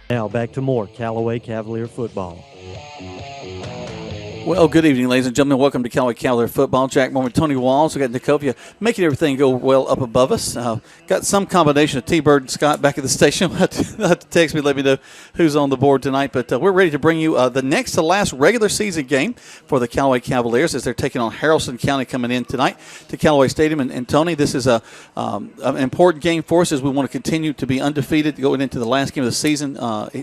Now back to more Callaway Cavalier football. Well, good evening, ladies and gentlemen. Welcome to Callaway Cavalier football. Jack Moore, Tony Walls. We got Nicopia making everything go well up above us. Got some combination of T-Bird and Scott back at the station. They'll have to text me, let me know who's on the board tonight. But we're ready to bring you the next to last regular season game for the Callaway Cavaliers as they're taking on Haralson County coming in tonight to Callaway Stadium. And Tony, this is an important game for us as we want to continue to be undefeated going into the last game of the season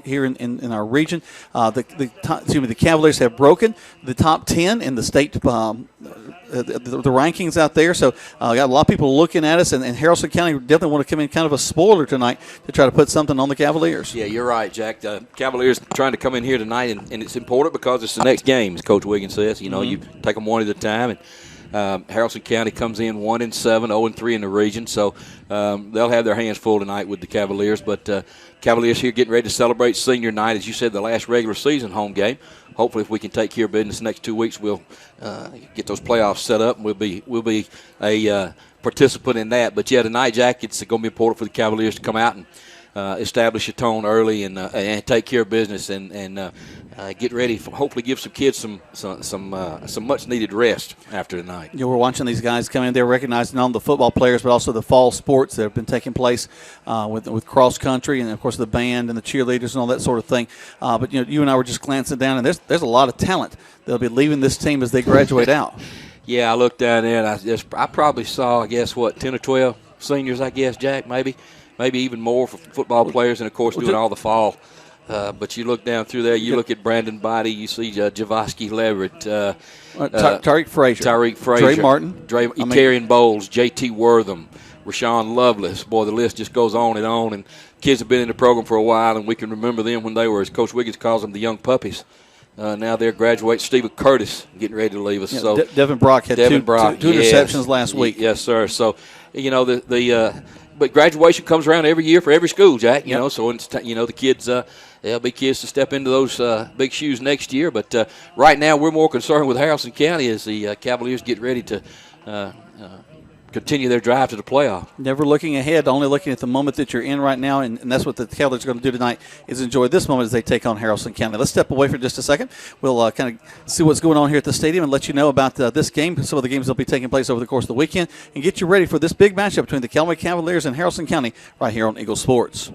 here in our region. The Cavaliers have broken the top 10 in the state the rankings out there. So got a lot of people looking at us, and Haralson County definitely want to come in kind of a spoiler tonight to try to put something on the Cavaliers. Yeah, you're right, Jack. Cavaliers trying to come in here tonight, and it's important because it's the next game, as Coach Wiggins says. You know, you take them one at a time, and Haralson County comes in 1-7, 0-3 in the region. So they'll have their hands full tonight with the Cavaliers. But Cavaliers here getting ready to celebrate senior night, as you said, the last regular season home game. Hopefully, if we can take care of business the next 2 weeks, we'll get those playoffs set up, and we'll be a participant in that. But yeah, tonight, Jack, it's going to be important for the Cavaliers to come out and establish a tone early and take care of business and get ready. Hopefully, give some kids some much needed rest after tonight. You know, we're watching these guys come in. They're recognizing not only the football players but also the fall sports that have been taking place with cross country and of course the band and the cheerleaders and all that sort of thing. But you know, you and I were just glancing down, and there's a lot of talent that'll be leaving this team as they graduate out. Yeah, I looked down there and I probably saw 10 or 12 seniors. I guess, Jack, maybe even more for football players, and of course doing all the fall. But you look down through there, you look at Brandon Body, you see Javosky Leverett, Tariq Frazier, Dre Martin, Carrion Bowles, J.T. Wortham, Rashawn Lovelace. Boy, the list just goes on, and kids have been in the program for a while, and we can remember them when they were, as Coach Wiggins calls them, the young puppies. Now they're graduating. Stephen Curtis getting ready to leave us. Yeah, so Devin Brock had two interceptions last week. Yes, sir. So, you know, but graduation comes around every year for every school, Jack. You know, so it's the kids. There'll be kids to step into those big shoes next year. But right now, we're more concerned with Haralson County as the Cavaliers get ready to continue their drive to the playoff. Never looking ahead, only looking at the moment that you're in right now, and that's what the Cavaliers are going to do tonight is enjoy this moment as they take on Haralson County. Let's step away for just a second. We'll kind of see what's going on here at the stadium and let you know about this game, some of the games that will be taking place over the course of the weekend, and get you ready for this big matchup between the Callaway Cavaliers and Haralson County right here on Eagle Sports.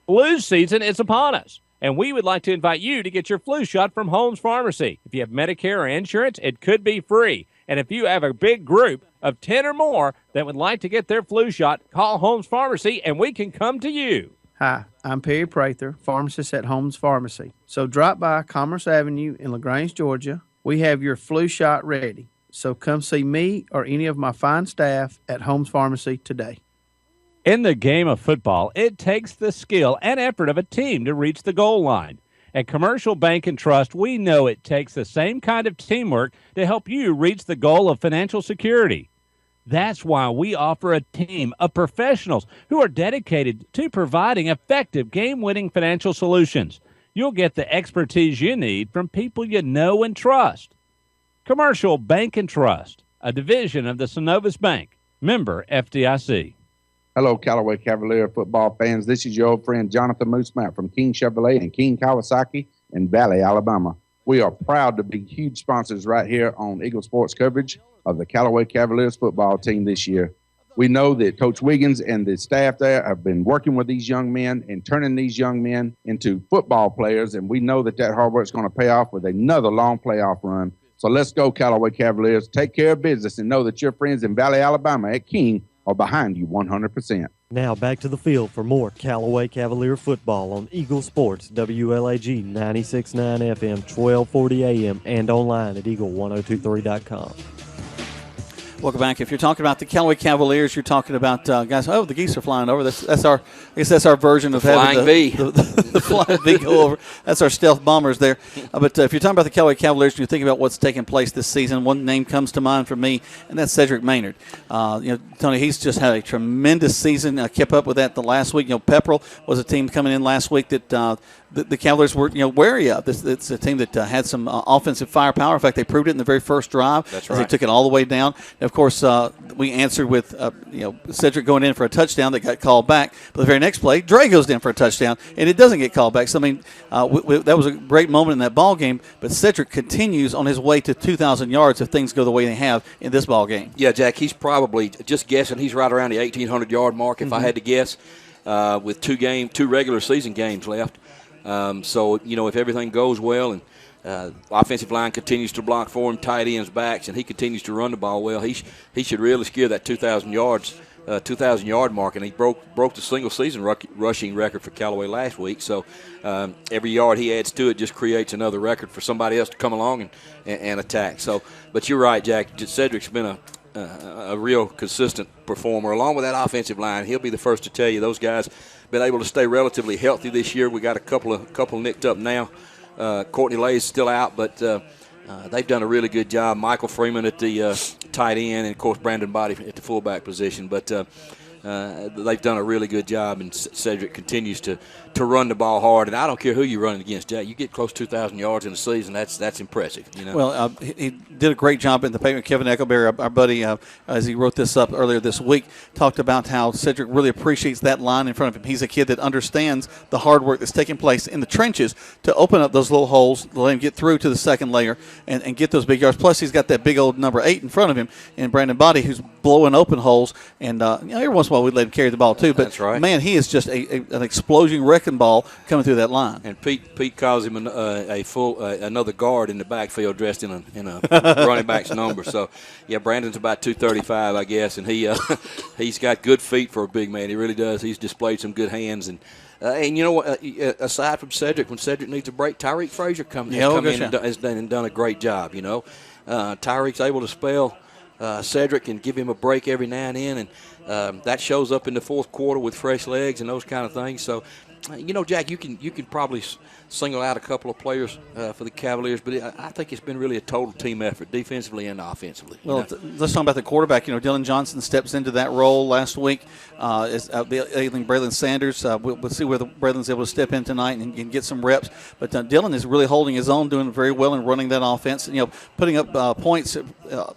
Flu season is upon us, and we would like to invite you to get your flu shot from Holmes Pharmacy. If you have Medicare or insurance, it could be free. And if you have a big group of 10 or more that would like to get their flu shot, call Holmes Pharmacy and we can come to you. Hi, I'm Perry Prather, pharmacist at Holmes Pharmacy. So drop by Commerce Avenue in LaGrange, Georgia. We have your flu shot ready. So come see me or any of my fine staff at Holmes Pharmacy today. In the game of football, it takes the skill and effort of a team to reach the goal line. At Commercial Bank and Trust, we know it takes the same kind of teamwork to help you reach the goal of financial security. That's why we offer a team of professionals who are dedicated to providing effective game-winning financial solutions. You'll get the expertise you need from people you know and trust. Commercial Bank and Trust, a division of the Synovus Bank, member FDIC. Hello, Callaway Cavalier football fans. This is your old friend Jonathan Moosemount from King Chevrolet and King Kawasaki in Valley, Alabama. We are proud to be huge sponsors right here on Eagle Sports coverage of the Callaway Cavaliers football team this year. We know that Coach Wiggins and the staff there have been working with these young men and turning these young men into football players, and we know that hard work is going to pay off with another long playoff run. So let's go, Callaway Cavaliers. Take care of business and know that your friends in Valley, Alabama at King are behind you 100%. Now back to the field for more Callaway Cavalier football on Eagle Sports, WLAG 96.9 FM, 1240 AM, and online at eagle1023.com. Welcome back. If you're talking about the Callaway Cavaliers, you're talking about guys. Oh, the geese are flying over. That's our. I guess that's our version of having the flying V go over. That's our stealth bombers there. But if you're talking about the Callaway Cavaliers, you're thinking about what's taking place this season. One name comes to mind for me, and that's Cedric Maynard. Tony, he's just had a tremendous season. Kept up with that the last week. Pepperell was a team coming in last week that the Cavaliers were wary of. It's a team that had some offensive firepower. In fact, they proved it in the very first drive. That's as right. They took it all the way down. And of course, we answered with Cedric going in for a touchdown that got called back. But the very next play, Dre goes in for a touchdown, and it doesn't get called back. So I mean, that was a great moment in that ball game. But Cedric continues on his way to 2,000 yards if things go the way they have in this ball game. Yeah, Jack, he's probably, just guessing, he's right around the 1,800-yard mark, if I had to guess, with two regular season games left. So, if everything goes well and offensive line continues to block for him, tight ends, backs, and he continues to run the ball well, he should really scare that 2,000 2,000-yard mark, and he broke the single-season rushing record for Callaway last week. So every yard he adds to it just creates another record for somebody else to come along and attack. So, but you're right, Jack. Cedric's been a real consistent performer. Along with that offensive line, he'll be the first to tell you those guys been able to stay relatively healthy this year. We got a couple nicked up now. Courtney Lay's still out, but they've done a really good job. Michael Freeman at the tight end, and of course Brandon Body at the fullback position. But they've done a really good job, and Cedric continues to run the ball hard. And I don't care who you're running against, Jack. You get close to 2,000 yards in a season, that's impressive. Well, he did a great job in the paper. Kevin Eckelberry, our buddy, as he wrote this up earlier this week, talked about how Cedric really appreciates that line in front of him. He's a kid that understands the hard work that's taking place in the trenches to open up those little holes, let him get through to the second layer and get those big yards. Plus, he's got that big old number 8 in front of him, and Brandon Body, who's blowing open holes. And every once in a while we let him carry the ball too. But that's right. Man, he is just an explosion wrecking ball coming through that line. And Pete calls him another guard in the backfield dressed in a running back's number. So, yeah, Brandon's about 235, I guess, and he's got good feet for a big man. He really does. He's displayed some good hands. And you know what? Aside from Cedric, when Cedric needs a break, Tyreek Frazier has come in and has done a great job. Tyreek's able to spell Cedric and give him a break every now and then, and that shows up in the fourth quarter with fresh legs and those kind of things. So, Jack, you can probably single out a couple of players for the Cavaliers, but I think it's been really a total team effort, defensively and offensively. Well, let's talk about the quarterback. Dylan Johnson steps into that role last week. Braylon Sanders, we'll see whether Braylon's able to step in tonight and get some reps. But Dylan is really holding his own, doing very well and running that offense. Putting up points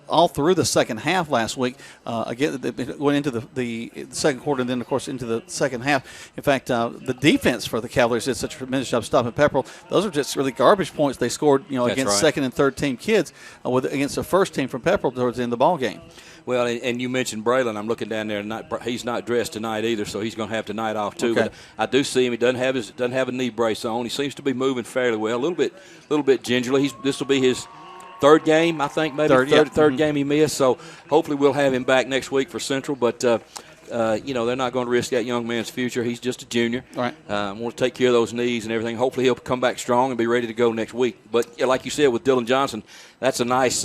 all through the second half last week. Again, went into the second quarter and then, of course, into the second half. In fact, the defense for the Cavaliers did such a tremendous job stopping Pepperell. Those are just really garbage points they scored, against second and third team kids against the first team from Pepperell towards the end of the ball game. Well, and you mentioned Braylon. I'm looking down there, and he's not dressed tonight either, so he's going to have tonight off too. Okay. But I do see him. He doesn't have a knee brace on. He seems to be moving fairly well, a little bit gingerly. This will be his third game, I think, maybe third game he missed. So hopefully we'll have him back next week for Central. But they're not going to risk that young man's future. He's just a junior. All right. Want to take care of those knees and everything. Hopefully he'll come back strong and be ready to go next week. But like you said, with Dylan Johnson, that's a nice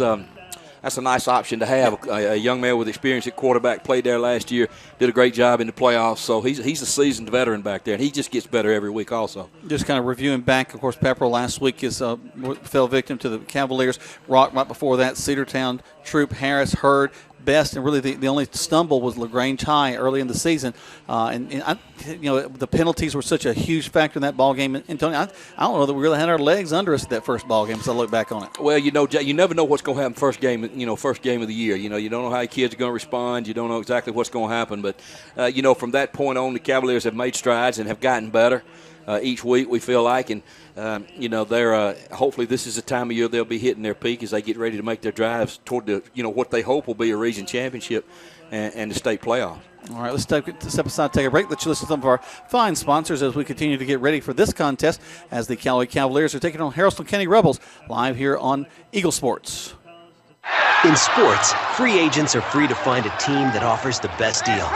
option to have. A young man with experience at quarterback, played there last year, did a great job in the playoffs. So he's a seasoned veteran back there, and he just gets better every week also. Just kind of reviewing back, of course, Pepperell last week fell victim to the Cavaliers. Rock right before that, Cedartown, Troop, Harris, Hurd, Best, and really the only stumble was LaGrange High early in the season. The penalties were such a huge factor in that ball game. And Tony, I don't know that we really had our legs under us at that first ball game as I look back on it. Well, Jack, you never know what's going to happen first game of the year. You don't know how your kids are going to respond. You don't know exactly what's going to happen. But, from that point on, the Cavaliers have made strides and have gotten better each week, we feel like. And, they're hopefully this is the time of year they'll be hitting their peak as they get ready to make their drives toward the, what they hope will be a region championship and the state playoff. All right, let's step aside, take a break. Let's listen to some of our fine sponsors as we continue to get ready for this contest as the Callaway Cavaliers are taking on Haralson County Rebels live here on Eagle Sports. In sports, free agents are free to find a team that offers the best deal.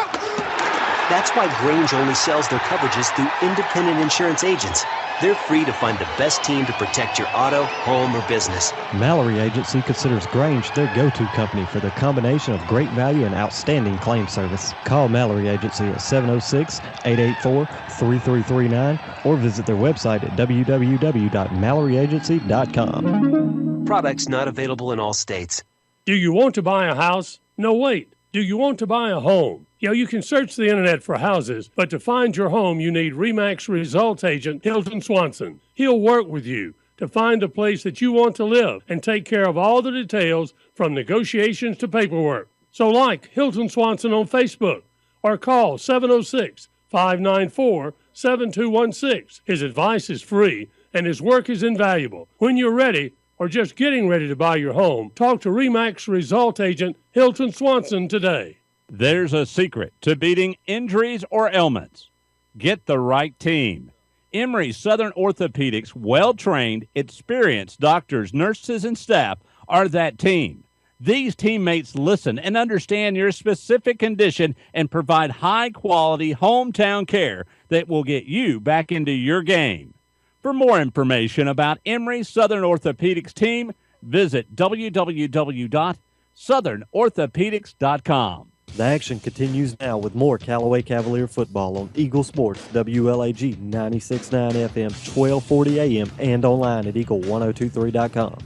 That's why Grange only sells their coverages through independent insurance agents. They're free to find the best team to protect your auto, home, or business. Mallory Agency considers Grange their go-to company for their combination of great value and outstanding claim service. Call Mallory Agency at 706-884-3339 or visit their website at www.malloryagency.com. Products not available in all states. Do you want to buy a house? No, wait. Do you want to buy a home? You can search the internet for houses, but to find your home, you need RE/MAX results agent Hilton Swanson. He'll work with you to find a place that you want to live and take care of all the details from negotiations to paperwork. So like Hilton Swanson on Facebook or call 706-594-7216. His advice is free and his work is invaluable. When you're ready or just getting ready to buy your home, talk to RE/MAX result agent Hilton Swanson today. There's a secret to beating injuries or ailments. Get the right team. Emory Southern Orthopedics' well-trained, experienced doctors, nurses, and staff are that team. These teammates listen and understand your specific condition and provide high-quality hometown care that will get you back into your game. For more information about Emory Southern Orthopedics team, visit www.southernorthopedics.com. The action continues now with more Callaway Cavalier football on Eagle Sports, WLAG 96.9 FM, 1240 AM, and online at eagle1023.com.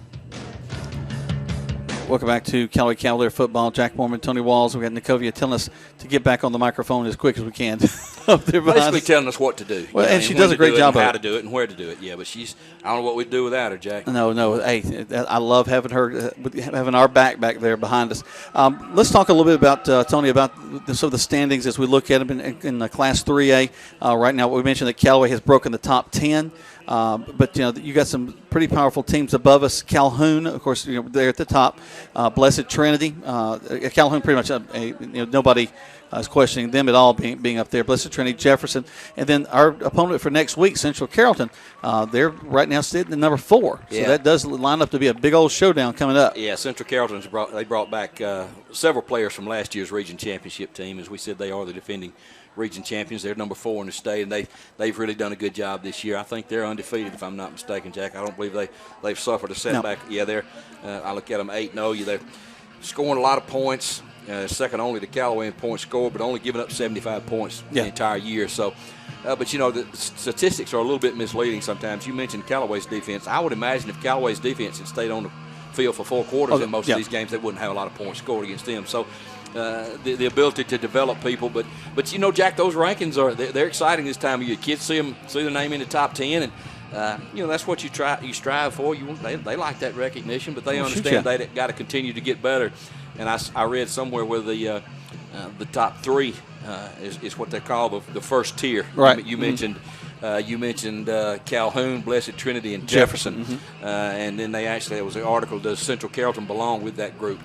Welcome back to Callaway Cavalier football. Jack Mormon, Tony Walls. We got Nicovia telling us to get back on the microphone as quick as we can. Up there basically telling us what to do. Well, and she does a great job of it. How to do it and where to do it. Yeah, but I don't know what we'd do without her, Jack. No. Hey, I love having her, having our back there behind us. Let's talk a little bit about, Tony, about some of the standings as we look at them in Class 3A. Right now, we mentioned that Callaway has broken the top 10. But you got some pretty powerful teams above us. Calhoun, of course, they're at the top. Blessed Trinity, Calhoun, pretty much. Nobody is questioning them at all being up there. Blessed Trinity, Jefferson, and then our opponent for next week, Central Carrollton. They're right now sitting at number 4. So that does line up to be a big old showdown coming up. Yeah, Central Carrollton's brought back several players from last year's region championship team. As we said, they are the defending region champions. They're number 4 in the state, and they've really done a good job this year. I think they're undefeated, if I'm not mistaken, Jack. I don't believe they've suffered a setback. No. Yeah, I look at them 8-0. They're scoring a lot of points, second only to Callaway in points scored, but only giving up 75 points the entire year. So, but the statistics are a little bit misleading sometimes. You mentioned Callaway's defense. I would imagine if Callaway's defense had stayed on the field for 4 quarters in most of these games, they wouldn't have a lot of points scored against them. So. The ability to develop people, but Jack, those rankings they're exciting this time of year. Kids see their name in the top 10, and that's what you strive for. They like that recognition, but they understand they got to continue to get better. And I read somewhere where the top 3 is what they call the first tier. Right. You mentioned. You mentioned Calhoun, Blessed Trinity, and Jefferson, and then there was an article. Does Central Carrollton belong with that group?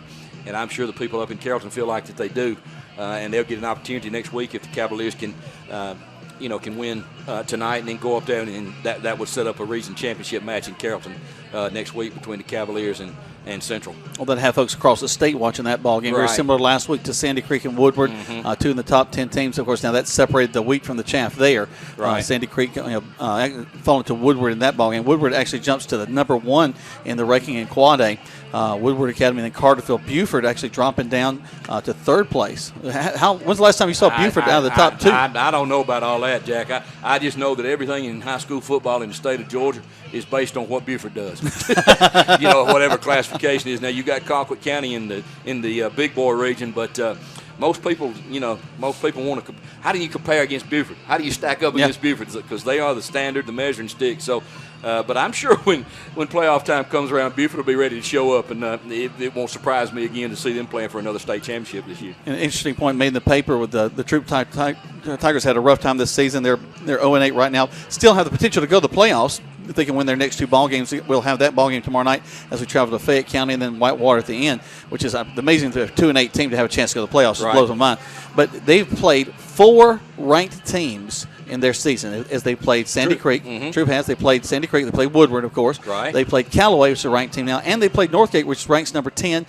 And I'm sure the people up in Carrollton feel like that they do, and they'll get an opportunity next week if the Cavaliers can win tonight and then go up there, and that would set up a region championship match in Carrollton next week between the Cavaliers and Central. Well, then have folks across the state watching that ball game. Very similar last week to Sandy Creek and Woodward, 2 in the top 10 teams. Of course, now that separated the wheat from the chaff there. Right. Sandy Creek falling to Woodward in that ball game. Woodward actually jumps to the number 1 in the ranking in Quad A. Woodward Academy and then Carterville. Buford actually dropping down to 3rd place. When's the last time you saw Buford out of the top 2? I don't know about all that, Jack. I just know that everything in high school football in the state of Georgia is based on what Buford does. Whatever classification is. Now you got Colquitt County in the big boy region, but most people want to. How do you compare against Buford? How do you stack up against Buford? Because they are the standard, the measuring stick. So, but I'm sure when playoff time comes around, Buford will be ready to show up, and it won't surprise me again to see them playing for another state championship this year. An interesting point made in the paper with the Troop Tigers had a rough time this season. They're 0-8 right now. Still have the potential to go to the playoffs. If they can win their next 2 ball games, we'll have that ball game tomorrow night as we travel to Fayette County and then Whitewater at the end, which is amazing for a 2-8 team to have a chance to go to the playoffs. It blows my mind. But they've played 4 ranked teams in their season as they played Sandy Creek. Troop has. They played Sandy Creek. They played Woodward, of course. Right. They played Callaway, which is a ranked team now, and they played Northgate, which ranks number 10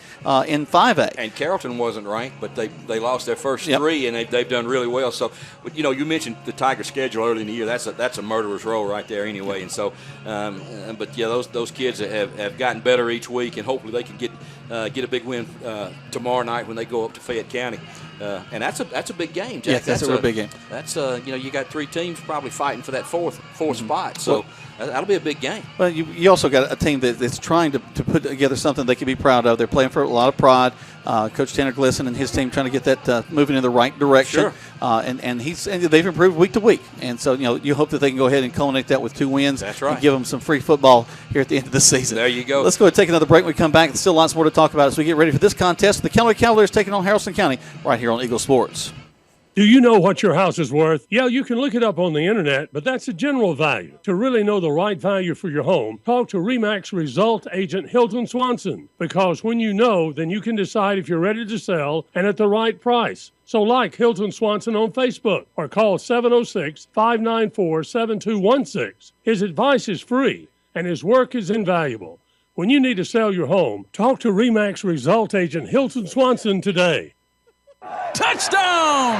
in 5A. And Carrollton wasn't ranked, but they lost their first 3, and they've done really well. So, but you mentioned the Tiger schedule early in the year. That's a murderer's row right there anyway. And so, those kids have gotten better each week, and hopefully they can get a big win tomorrow night when they go up to Fayette County. And that's a big game, Jack. Yes, that's a real big game. That's you got 3 teams probably fighting for that fourth spot. So That'll be a big game. Well, you also got a team that's trying to put together something they can be proud of. They're playing for a lot of pride. Coach Tanner Glisson and his team trying to get that moving in the right direction. Sure. And they've improved week to week. And so, you hope that they can go ahead and culminate that with 2 wins. That's right. And give them some free football here at the end of the season. There you go. Let's go ahead and take another break. When we come back, there's still lots more to talk about as we get ready for this contest. The Callaway Cavaliers taking on Haralson County right here on Eagle Sports. Do you know what your house is worth? Yeah, you can look it up on the internet, but that's a general value. To really know the right value for your home, talk to RE/MAX Result Agent Hilton Swanson. Because when you know, then you can decide if you're ready to sell and at the right price. So like Hilton Swanson on Facebook or call 706-594-7216. His advice is free and his work is invaluable. When you need to sell your home, talk to RE/MAX Result Agent Hilton Swanson today. Touchdown!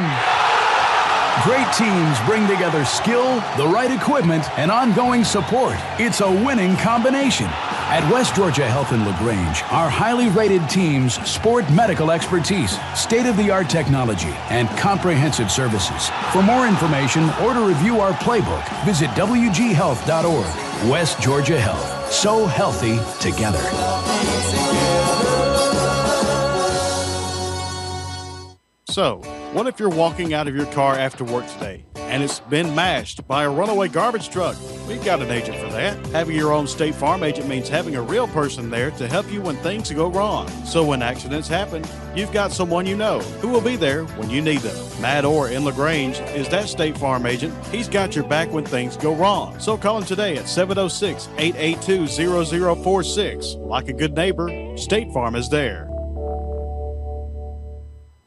Great teams bring together skill, the right equipment, and ongoing support. It's a winning combination. At West Georgia Health in LaGrange, our highly rated teams sport medical expertise, state-of-the-art technology, and comprehensive services. For more information or to review our playbook, visit wghealth.org. West Georgia Health. So healthy together. So, what if you're walking out of your car after work today and it's been mashed by a runaway garbage truck? We've got an agent for that. Having your own State Farm agent means having a real person there to help you when things go wrong. So when accidents happen, you've got someone you know who will be there when you need them. Matt Orr in LaGrange is that State Farm agent. He's got your back when things go wrong. So call him today at 706-882-0046. Like a good neighbor, State Farm is there.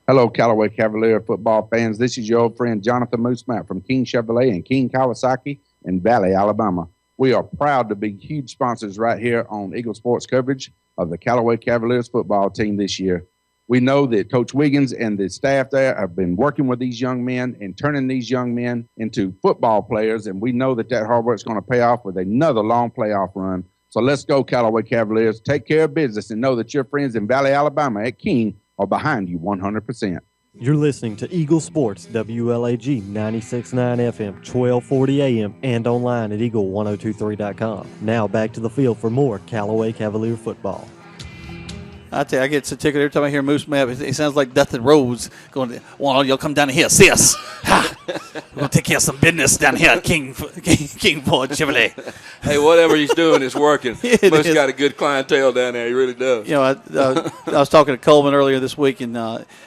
Hello, Callaway Cavalier football fans. This is your old friend Jonathan Moosemat from King Chevrolet and King Kawasaki in Valley, Alabama. We are proud to be huge sponsors right here on Eagle Sports coverage of the Callaway Cavaliers football team this year. We know that Coach Wiggins and the staff there have been working with these young men and turning these young men into football players, and we know that hard work is going to pay off with another long playoff run. So let's go, Callaway Cavaliers. Take care of business and know that your friends in Valley, Alabama at King are behind you 100%. You're listening to Eagle Sports, WLAG 96.9 FM, 1240 AM, and online at eagle1023.com. Now back to the field for more Callaway Cavalier football. I tell you, I get so tickled every time I hear Moose Map. It sounds like Dustin Rhodes going, well, y'all come down here, see us. Ha! We're going to take care of some business down here at King Ford Chevrolet. Hey, whatever he's doing is working. Moose got a good clientele down there. He really does. You know, I was talking to Coleman earlier this week, and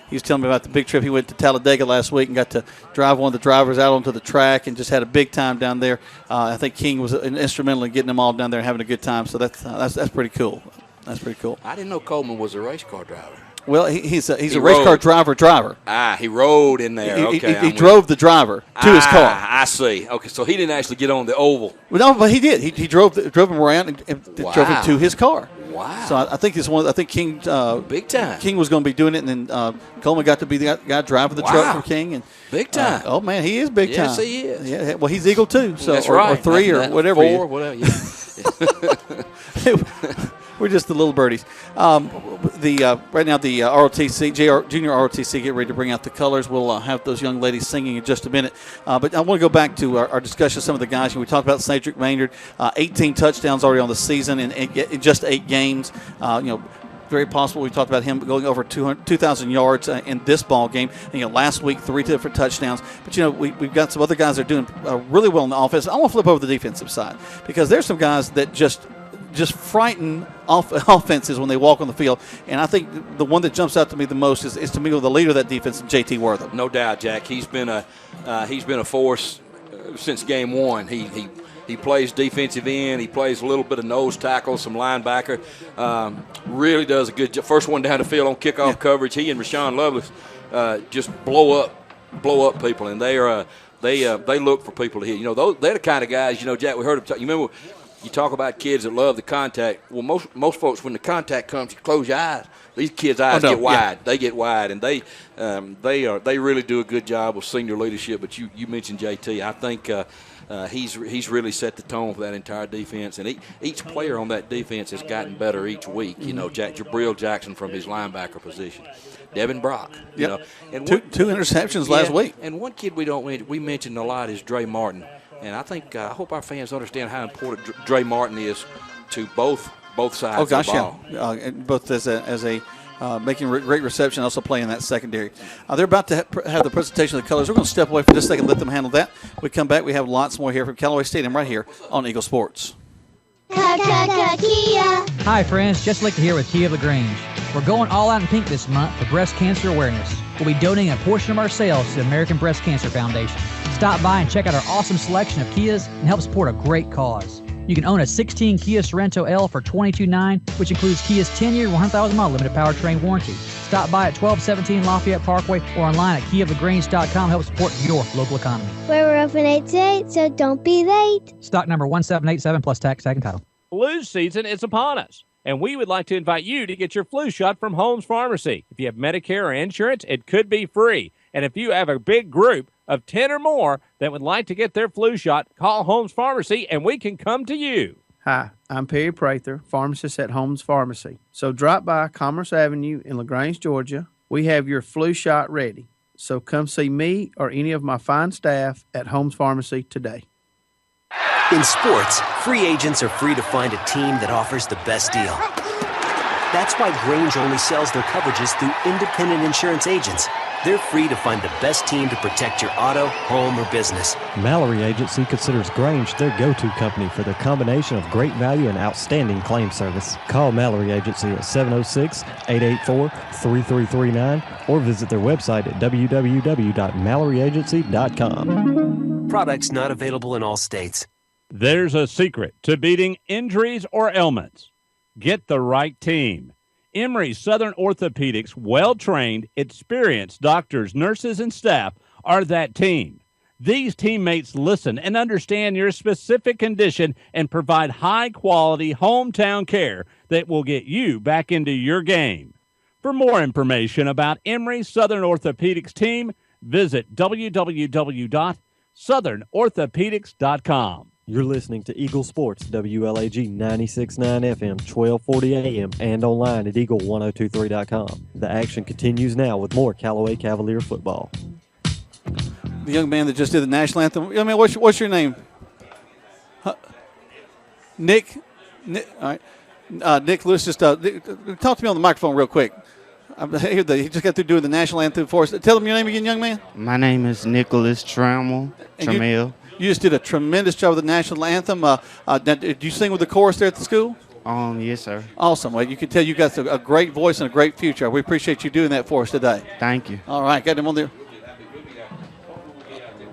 he was telling me about the big trip. He went to Talladega last week and got to drive one of the drivers out onto the track and just had a big time down there. I think King was instrumental in getting them all down there and having a good time, so that's pretty cool. That's pretty cool. I didn't know Coleman was a race car driver. Well, he's a race car driver. Ah, he rode in there. He drove the driver to his car. I see. Okay, so he didn't actually get on the oval. Well, no, but he did. He drove him around and drove him to his car. Wow. So I think I think King big time. King was going to be doing it, and then Coleman got to be the guy driving the truck for King. And big time. Oh man, he is big time. Yes, he is. Yeah. Well, he's Eagle too. So that's right. Or 3 or whatever. 4, whatever. Yeah. We're just the little birdies. Right now, the ROTC, Junior ROTC, get ready to bring out the colors. We'll have those young ladies singing in just a minute. But I want to go back to our discussion of some of the guys. We talked about Cedric Maynard, 18 touchdowns already on the season in just 8 games. Very possible. We talked about him going over 2,000 yards in this ball game. Last week, 3 different touchdowns. But we've got some other guys that are doing really well in the offense. I want to flip over to the defensive side because there's some guys that just frighten offenses when they walk on the field. And I think the one that jumps out to me the most is to me the leader of that defense, J.T. Wortham. No doubt, Jack. He's been a force since game one. He plays defensive end. He plays a little bit of nose tackle, some linebacker. Really does a good job. First one down the field on kickoff coverage. He and Rashawn Lovelace just blow up people, and they look for people to hit. They're the kind of guys. Jack, we heard him talk. You remember? You talk about kids that love the contact. Well, most folks, when the contact comes, you close your eyes. These kids' eyes get wide. Yeah. They get wide, and they really do a good job of senior leadership. But you mentioned JT. I think he's really set the tone for that entire defense, and each player on that defense has gotten better each week. Jack Jabril Jackson from his linebacker position, Devin Brock. And two interceptions last week. And one kid we mentioned a lot is Dre Martin And I think I hope our fans understand how important Dre Martin is to both sides of the ball. Yeah. Both as a making great reception, also playing that secondary. They're about to have the presentation of the colors. We're going to step away for just a second, let them handle that. When we come back, we have lots more here from Callaway Stadium right here on Eagle Sports. Kia. Hi, friends. Just like to here with Kia of LaGrange. We're going all out in pink this month for breast cancer awareness. We'll be donating a portion of our sales to the American Breast Cancer Foundation. Stop by and check out our awesome selection of Kias and help support a great cause. You can own a 16 Kia Sorento L for $22,900, which includes Kia's 10-year, 100,000-mile limited powertrain warranty. Stop by at 1217 Lafayette Parkway or online at KiaofLaGrange.com to help support your local economy. We're open 8 to 8, so don't be late. Stock number 1787 plus tax, tag, and title. Flu season is upon us, and we would like to invite you to get your flu shot from Holmes Pharmacy. If you have Medicare or insurance, it could be free. And if you have a big group of 10 or more that would like to get their flu shot, call Holmes Pharmacy, and we can come to you. Hi, I'm Perry Prather, pharmacist at Holmes Pharmacy. So drop by Commerce Avenue in LaGrange, Georgia. We have your flu shot ready. So come see me or any of my fine staff at Holmes Pharmacy today. In sports, free agents are free to find a team that offers the best deal. That's why Grange only sells their coverages through independent insurance agents. They're free to find the best team to protect your auto, home, or business. Mallory Agency considers Grange their go-to company for their combination of great value and outstanding claim service. Call Mallory Agency at 706-884-3339 or visit their website at www.malloryagency.com. Products not available in all states. There's a secret to beating injuries or ailments. Get the right team. Emory Southern Orthopedics' well-trained, experienced doctors, nurses, and staff are that team. These teammates listen and understand your specific condition and provide high-quality hometown care that will get you back into your game. For more information about Emory Southern Orthopedics team, visit www.southernorthopedics.com. You're listening to Eagle Sports, WLAG 96.9 FM, 1240 AM, and online at eagle1023.com. The action continues now with more Callaway Cavalier football. The young man that just did the national anthem. I mean, what's your name? Nick. All right. Nick Lewis, just talk to me on the microphone real quick. He just got through doing the national anthem for us. Tell them your name again, young man. My name is Nicholas Trammell. You just did a tremendous job with the national anthem. Did you sing with the chorus there at the school? Yes, sir. Awesome. Well, you can tell you got a great voice and a great future. We appreciate you doing that for us today. Thank you. All right, got him on there.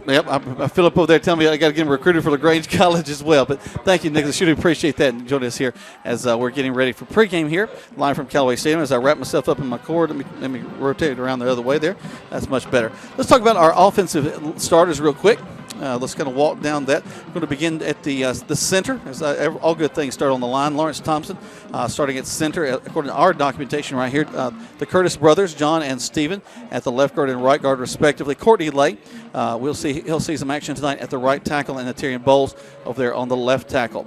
Yep, Philip over there telling me I got to get him recruited for LaGrange College as well. But thank you, Nicholas. Sure appreciate that and joining us here as we're getting ready for pregame here, live from Callaway Stadium. As I wrap myself up in my cord, let me rotate it around the other way there. That's much better. Let's talk about our offensive starters real quick. Let's kind of walk down that. We're going to begin at the center. As all good things start on the line. Lawrence Thompson starting at center, according to our documentation right here. The Curtis brothers, John and Stephen, at the left guard and right guard respectively. Courtney Lay, he'll see some action tonight at the right tackle, and Tyrion Bowles over there on the left tackle.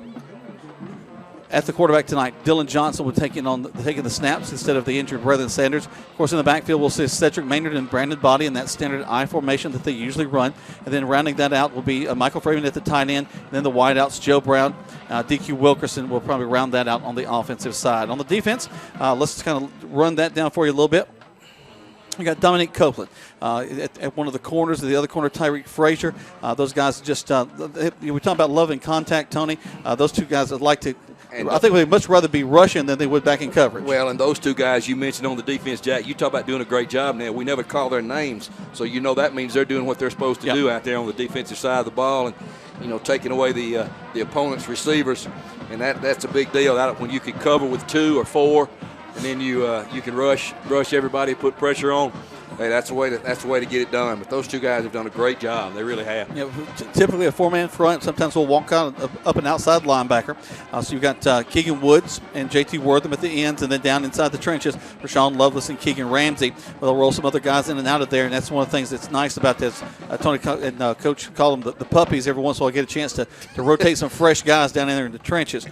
At the quarterback tonight, Dylan Johnson will taking the snaps instead of the injured Brethren Sanders. Of course, in the backfield, we'll see Cedric Maynard and Brandon Body in that standard I formation that they usually run. And then rounding that out will be Michael Freeman at the tight end. And then the wideouts, Joe Brown, DQ Wilkerson will probably round that out on the offensive side. On the defense, let's kind of run that down for you a little bit. We got Dominique Copeland at one of the corners. The other corner, Tyreek Frazier. Those guys just we talk about love and contact, Tony. Those two guys would like to. I think they'd much rather be rushing than they would back in coverage. Well, and those two guys you mentioned on the defense, Jack, you talk about doing a great job now. We never call their names, so you know that means they're doing what they're supposed to do out there on the defensive side of the ball and, taking away the opponent's receivers. And that's a big deal. When you can cover with 2 or 4 and then you can rush everybody, put pressure on. Hey, that's the way to get it done. But those two guys have done a great job. They really have. Typically a 4-man front. Sometimes we'll walk out up and outside linebacker. So you've got Keegan Woods and J.T. Wortham at the ends, and then down inside the trenches, Rashawn Lovelace and Keegan Ramsey. They'll roll some other guys in and out of there, and that's one of the things that's nice about this. Tony and Coach call them the puppies. Every once in a while, get a chance to rotate some fresh guys down in there in the trenches.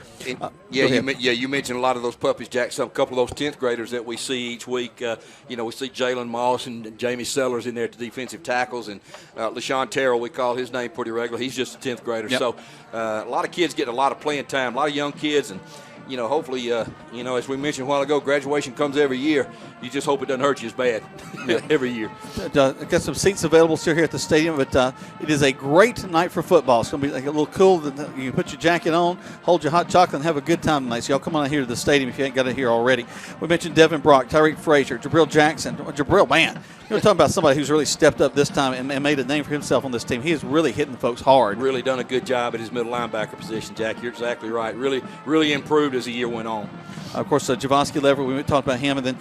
You mentioned a lot of those puppies, Jack. A couple of those 10th graders that we see each week. We see Jalen Moss and and Jamie Sellers in there to defensive tackles, and LaShawn Terrell, we call his name pretty regular. He's just a 10th grader. Yep. So a lot of kids getting a lot of playing time, a lot of young kids, and hopefully, as we mentioned a while ago, graduation comes every year. You just hope it doesn't hurt you as bad every year. Got some seats available still here at the stadium, but it is a great night for football. It's going to be like a little cool. You can put your jacket on, hold your hot chocolate, and have a good time tonight. So y'all come on out here to the stadium if you ain't got it here already. We mentioned Devin Brock, Tyreek Frazier, Jabril Jackson. Jabril, man. You're talking about somebody who's really stepped up this time and made a name for himself on this team. He is really hitting folks hard. Really done a good job at his middle linebacker position, Jack. You're exactly right. Really, really improved as the year went on. Of course, Javonsky Leverett, we talked about him. And then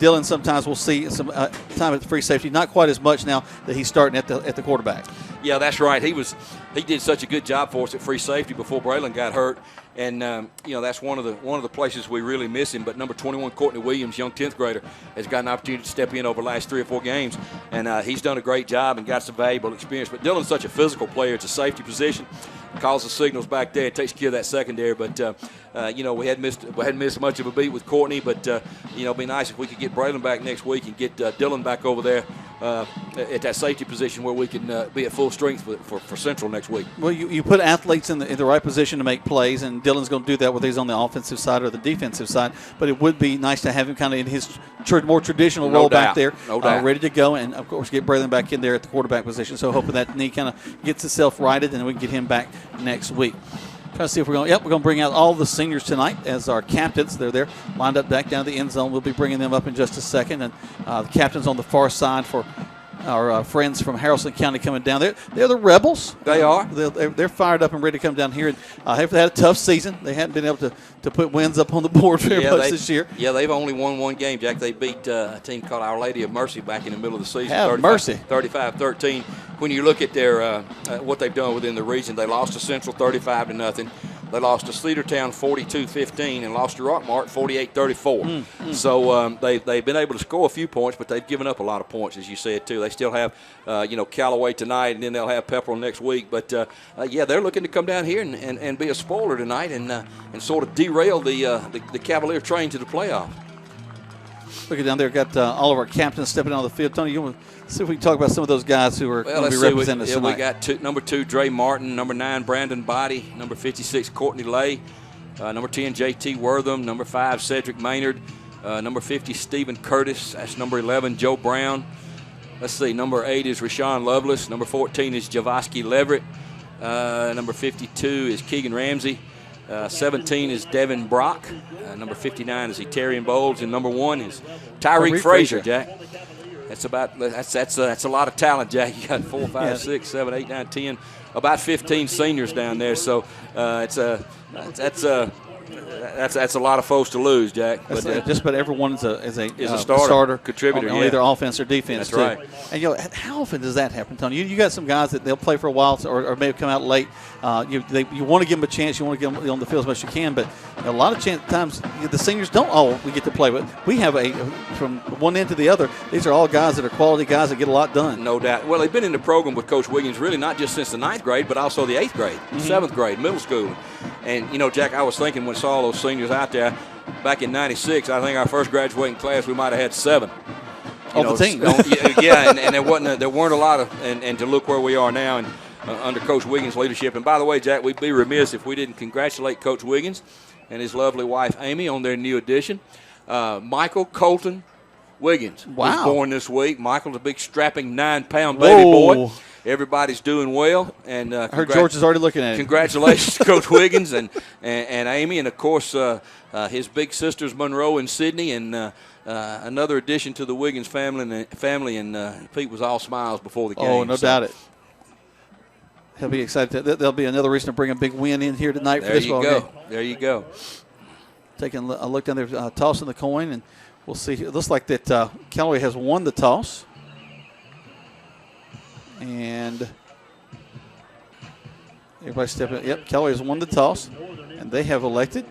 Dylan, sometimes we'll see some time at the free safety. Not quite as much now that he's starting at the quarterback. Yeah, that's right. He did such a good job for us at free safety before Braylon got hurt. And, that's one of the places we really miss him. But number 21, Courtney Williams, young 10th grader, has got an opportunity to step in over the last 3 or 4 games. And he's done a great job and got some valuable experience. But Dylan's such a physical player. It's a safety position. Calls the signals back there. It takes care of that secondary. But, we hadn't missed much of a beat with Courtney. But, it'd be nice if we could get Braylon back next week and get Dylan back over there at that safety position where we can be at full strength for Central next week. Well, you put athletes in the right position to make plays, and Dylan's going to do that whether he's on the offensive side or the defensive side. But it would be nice to have him kind of in his more traditional role back there, ready to go, and, of course, get Braylon back in there at the quarterback position. So hoping that knee kind of gets itself righted, and we can get him back next week. Trying to see if we're going to bring out all the seniors tonight as our captains. They're there lined up back down the end zone. We'll be bringing them up in just a second. And the captains on the far side for our friends from Haralson County coming down there. They're the Rebels. They are. They're fired up and ready to come down here. And they've had a tough season. They haven't been able to put wins up on the board very much this year. Yeah, they've only won one game, Jack. They beat a team called Our Lady of Mercy back in the middle of the season. Have mercy. 35-13. When you look at their what they've done within the region, they lost to Central 35-0. They lost to Cedartown 42-15 and lost to Rockmart 48-34. So they've been able to score a few points, but they've given up a lot of points, as you said, too. They still have, Callaway tonight, and then they'll have Pepperell next week. But, they're looking to come down here and be a spoiler tonight and sort of derail the Cavalier train to the playoffs. Looking down there, got all of our captains stepping on the field. Tony, you want to see if we can talk about some of those guys who are going to be representing us tonight? We got number 2, Dre Martin, number 9, Brandon Body, number 56, Courtney Lay, number 10, J.T. Wortham, number 5, Cedric Maynard, number 50, Stephen Curtis, that's number 11, Joe Brown. Let's see, number 8 is Rashawn Lovelace, number 14 is Javosky Leverett, number 52 is Keegan Ramsey. 17 is Devin Brock. Number 59 is Eterian Bowles, and number 1 is Tyreek Frazier, Jack. That's a lot of talent, Jack. You got 4, 5, 6, 7, 8, 9, 10, about 15 seniors down there. So that's a lot of folks to lose, Jack. But, just about everyone is a starter contributor on either offense or defense. That's too. right. And how often does that happen, Tony? You got some guys that they'll play for a while or maybe come out late. You want to give them a chance. You want to get them on the field as much as you can. But a lot of times the seniors don't all we get to play with. We have from one end to the other. These are all guys that are quality guys that get a lot done. No doubt. Well, they've been in the program with Coach Wiggins really not just since the 9th grade, but also the 8th grade, 7th grade, middle school. And, Jack, I was thinking when I saw those seniors out there back in 96, I think our first graduating class, we might have had 7. The team. And there weren't a lot of, and to look where we are now and under Coach Wiggins' leadership. And by the way, Jack, we'd be remiss if we didn't congratulate Coach Wiggins and his lovely wife, Amy, on their new addition. Michael Colton Wiggins was born this week. Michael's a big, strapping 9-pound baby boy. Everybody's doing well, and I heard George is already looking at it. Congratulations to Coach Wiggins and Amy, and of course his big sisters Monroe and Sydney, and another addition to the Wiggins family. And Pete was all smiles before the game. Oh, no doubt it. He'll be excited. There'll be another reason to bring a big win in here tonight for this ball game. There you go. Taking a look down there, tossing the coin, and we'll see. It looks like that Callaway has won the toss. And everybody step in. Yep, Callaway has won the toss, and they have elected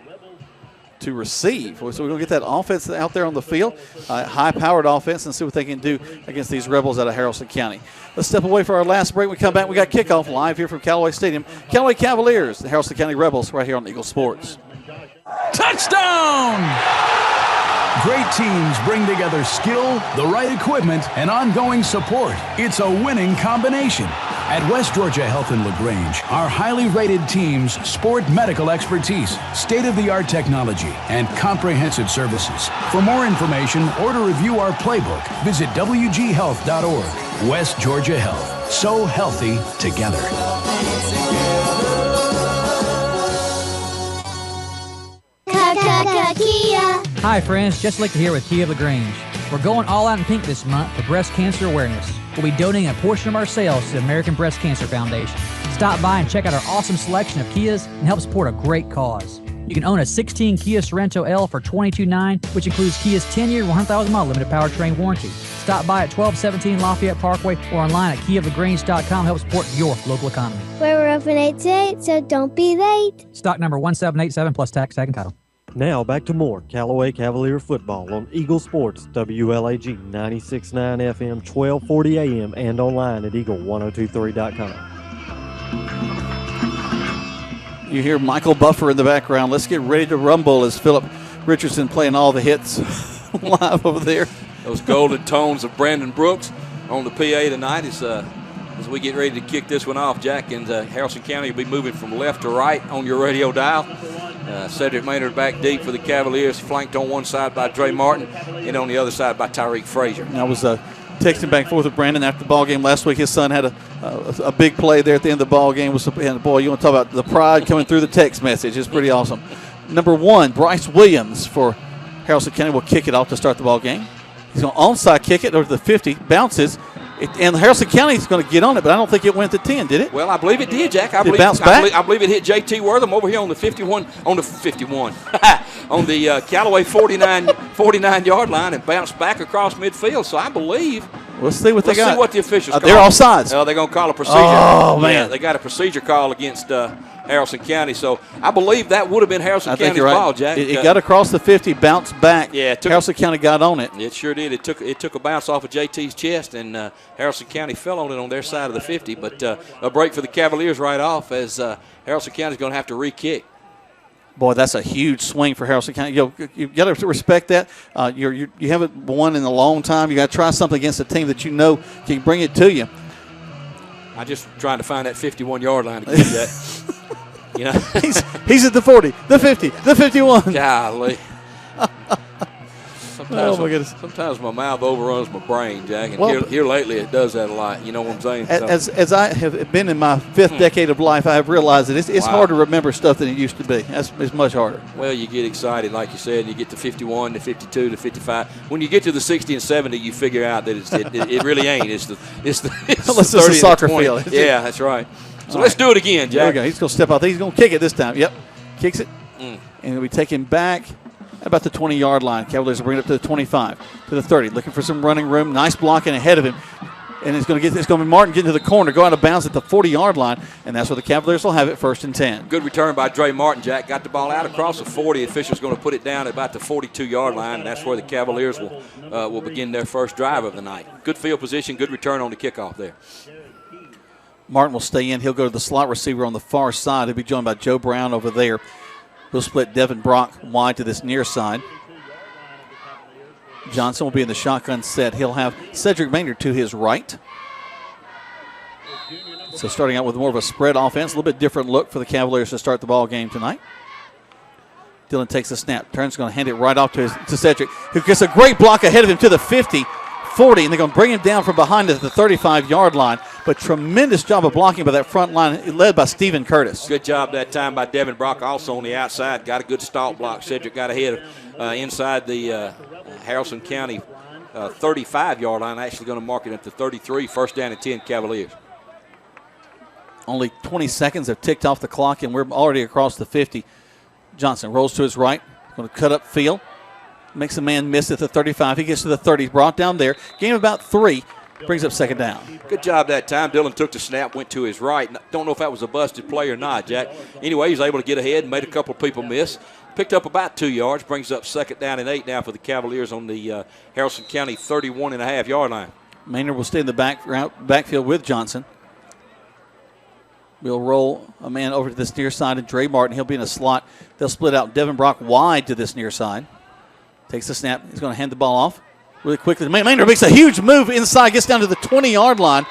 to receive. So we're going to get that offense out there on the field, high-powered offense, and see what they can do against these Rebels out of Haralson County. Let's step away for our last break. When we come back, we got kickoff live here from Callaway Stadium. Callaway Cavaliers, the Haralson County Rebels, right here on Eagle Sports. Touchdown! Great teams bring together skill, the right equipment, and ongoing support. It's a winning combination. At West Georgia Health in LaGrange, our highly rated teams sport medical expertise, state-of-the-art technology, and comprehensive services. For more information or to review our playbook, visit wghealth.org. West Georgia Health. So healthy together. Kia. Hi, friends. Just like to here with Kia of LaGrange. We're going all out in pink this month for breast cancer awareness. We'll be donating a portion of our sales to the American Breast Cancer Foundation. Stop by and check out our awesome selection of Kias and help support a great cause. You can own a 16 Kia Sorento L for $22,900, which includes Kia's 10-year, 100,000-mile limited powertrain warranty. Stop by at 1217 Lafayette Parkway or online at KiaofLaGrange.com to help support your local economy. We're open 8 to 8, so don't be late. Stock number 1787 plus tax, tag, and title. Now back to more Callaway Cavalier football on Eagle Sports, WLAG 96.9 FM, 1240 AM, and online at eagle1023.com. You hear Michael Buffer in the background. Let's get ready to rumble as Philip Richardson playing all the hits live over there. Those golden tones of Brandon Brooks on the PA tonight as we get ready to kick this one off. Jack, and Haralson County will be moving from left to right on your radio dial. Cedric Maynard back deep for the Cavaliers, flanked on one side by Dre Martin and on the other side by Tyreek Frazier. And I was texting back and forth with Brandon after the ball game last week. His son had a big play there at the end of the ball game. And boy, you want to talk about the pride coming through the text message. It's pretty awesome. Number 1, Bryce Williams for Haralson County will kick it off to start the ball game. He's going to onside kick it over to the 50, bounces. And Haralson County is going to get on it, but I don't think it went to 10, did it? Well, I believe it did, Jack. Did it bounce back? I believe it hit J.T. Wortham over here on the 51, on the Callaway 49-yard line and bounced back across midfield. So I believe. Let's see what they got. Let's see what the officials call. They're offsides. They're going to call a procedure. Oh, man. Yeah, they got a procedure call against Haralson County. So I believe that would have been Haralson County's ball, Jack. It got across the 50, bounced back. Yeah, Haralson County got on it. It sure did. It took a bounce off of JT's chest, and Haralson County fell on it on their side of the 50. But a break for the Cavaliers right off as Haralson County's going to have to re-kick. Boy, that's a huge swing for Haralson County. You've got to respect that. You haven't won in a long time. You got to try something against a team that you know can bring it to you. I'm just trying to find that 51-yard line to get that. You know, he's at the 40, the 50, the 51. Golly. Sometimes my mouth overruns my brain, Jack. And here lately it does that a lot. You know what I'm saying? As I have been in my 5th decade of life, I have realized that it's hard to remember stuff than it used to be. It's much harder. Well, you get excited, like you said. You get to 51, to 52, to 55. When you get to the 60 and 70, you figure out that it really ain't. It's the 30 a soccer field. Yeah, that's right. So let's do it again, Jack. There we go. He's going to step out. He's going to kick it this time. Yep. Kicks it. And we take him back at about the 20-yard line. Cavaliers will bring it up to the 25, to the 30. Looking for some running room. Nice blocking ahead of him. And it's going to be Martin getting to the corner, go out of bounds at the 40-yard line, and that's where the Cavaliers will have it, 1st and 10. Good return by Dre Martin, Jack. Got the ball out across the 40. The official's going to put it down at about the 42-yard line, and that's where the Cavaliers will begin their first drive of the night. Good field position, good return on the kickoff there. Martin will stay in. He'll go to the slot receiver on the far side. He'll be joined by Joe Brown over there. He'll split Devin Brock wide to this near side. Johnson will be in the shotgun set. He'll have Cedric Maynard to his right. So starting out with more of a spread offense, a little bit different look for the Cavaliers to start the ball game tonight. Dillon takes the snap. Turns going to hand it right off to Cedric, who gets a great block ahead of him to the 50. 40, and they're going to bring him down from behind at the 35-yard line. But tremendous job of blocking by that front line, led by Stephen Curtis. Good job that time by Devin Brock, also on the outside. Got a good stalk block. Cedric got ahead inside the Haralson County 35-yard line. Actually going to mark it at the 33, 1st down and 10 Cavaliers. Only 20 seconds have ticked off the clock, and we're already across the 50. Johnson rolls to his right, going to cut up field. Makes a man miss at the 35. He gets to the 30. Brought down there. Gain about 3. Brings up 2nd down. Good job that time. Dillon took the snap, went to his right. Don't know if that was a busted play or not, Jack. Anyway, he was able to get ahead and made a couple of people miss. Picked up about 2 yards. Brings up 2nd down and 8 now for the Cavaliers on the Haralson County 31.5-yard line. Maynard will stay in the backfield with Johnson. We'll roll a man over to this near side, and Dre Martin, he'll be in a slot. They'll split out Devin Brock wide to this near side. Takes the snap. He's going to hand the ball off really quickly. Maynard makes a huge move inside, gets down to the 20-yard line.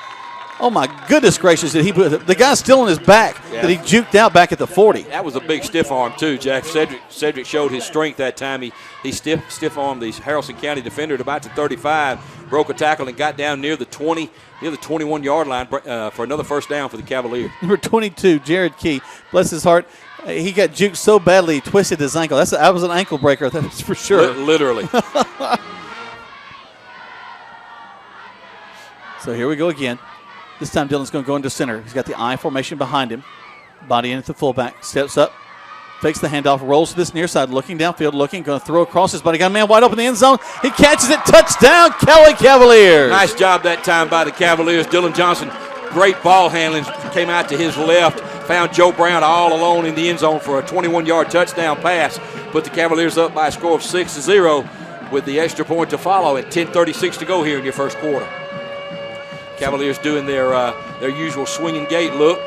Oh, my goodness gracious. Did he put the guy's still on his back that he juked out back at the 40. That was a big stiff arm, too, Jack. Cedric showed his strength that time. He stiff armed the Haralson County defender at about the 35, broke a tackle, and got down near the 21-yard line for another first down for the Cavaliers. Number 22, Jared Key. Bless his heart. He got juked so badly he twisted his ankle. That was an ankle breaker, that's for sure. Literally. So here we go again. This time Dylan's going to go into center. He's got the I formation behind him. Body in at the fullback. Steps up. Fakes the handoff. Rolls to this near side. Looking downfield. Looking. Going to throw across his body. Got a man wide open in the end zone. He catches it. Touchdown, Callaway Cavaliers. Nice job that time by the Cavaliers. Dylan Johnson, great ball handling. Came out to his left. Found Joe Brown all alone in the end zone for a 21-yard touchdown pass. Put the Cavaliers up by a score of 6-0 with the extra point to follow at 10:36 to go here in your first quarter. Cavaliers doing their usual swinging gate look.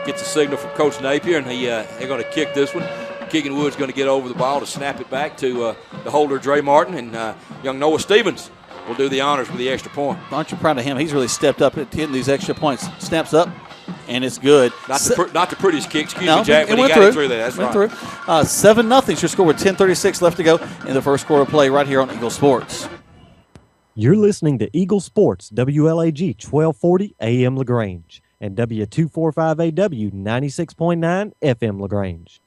Gets a signal from Coach Napier, and they're going to kick this one. Keegan Wood's going to get over the ball to snap it back to the holder, Dre Martin, and young Noah Stevens will do the honors with the extra point. Aren't you proud of him? He's really stepped up at hitting these extra points. Snaps up, and it's good. Not the prettiest kick, me, Jack, but he got it through there. That's right. Through. 7-0 your score with 10:36 left to go in the first quarter play right here on Eagle Sports. You're listening to Eagle Sports, WLAG 1240 AM LaGrange and W245AW 96.9 FM LaGrange.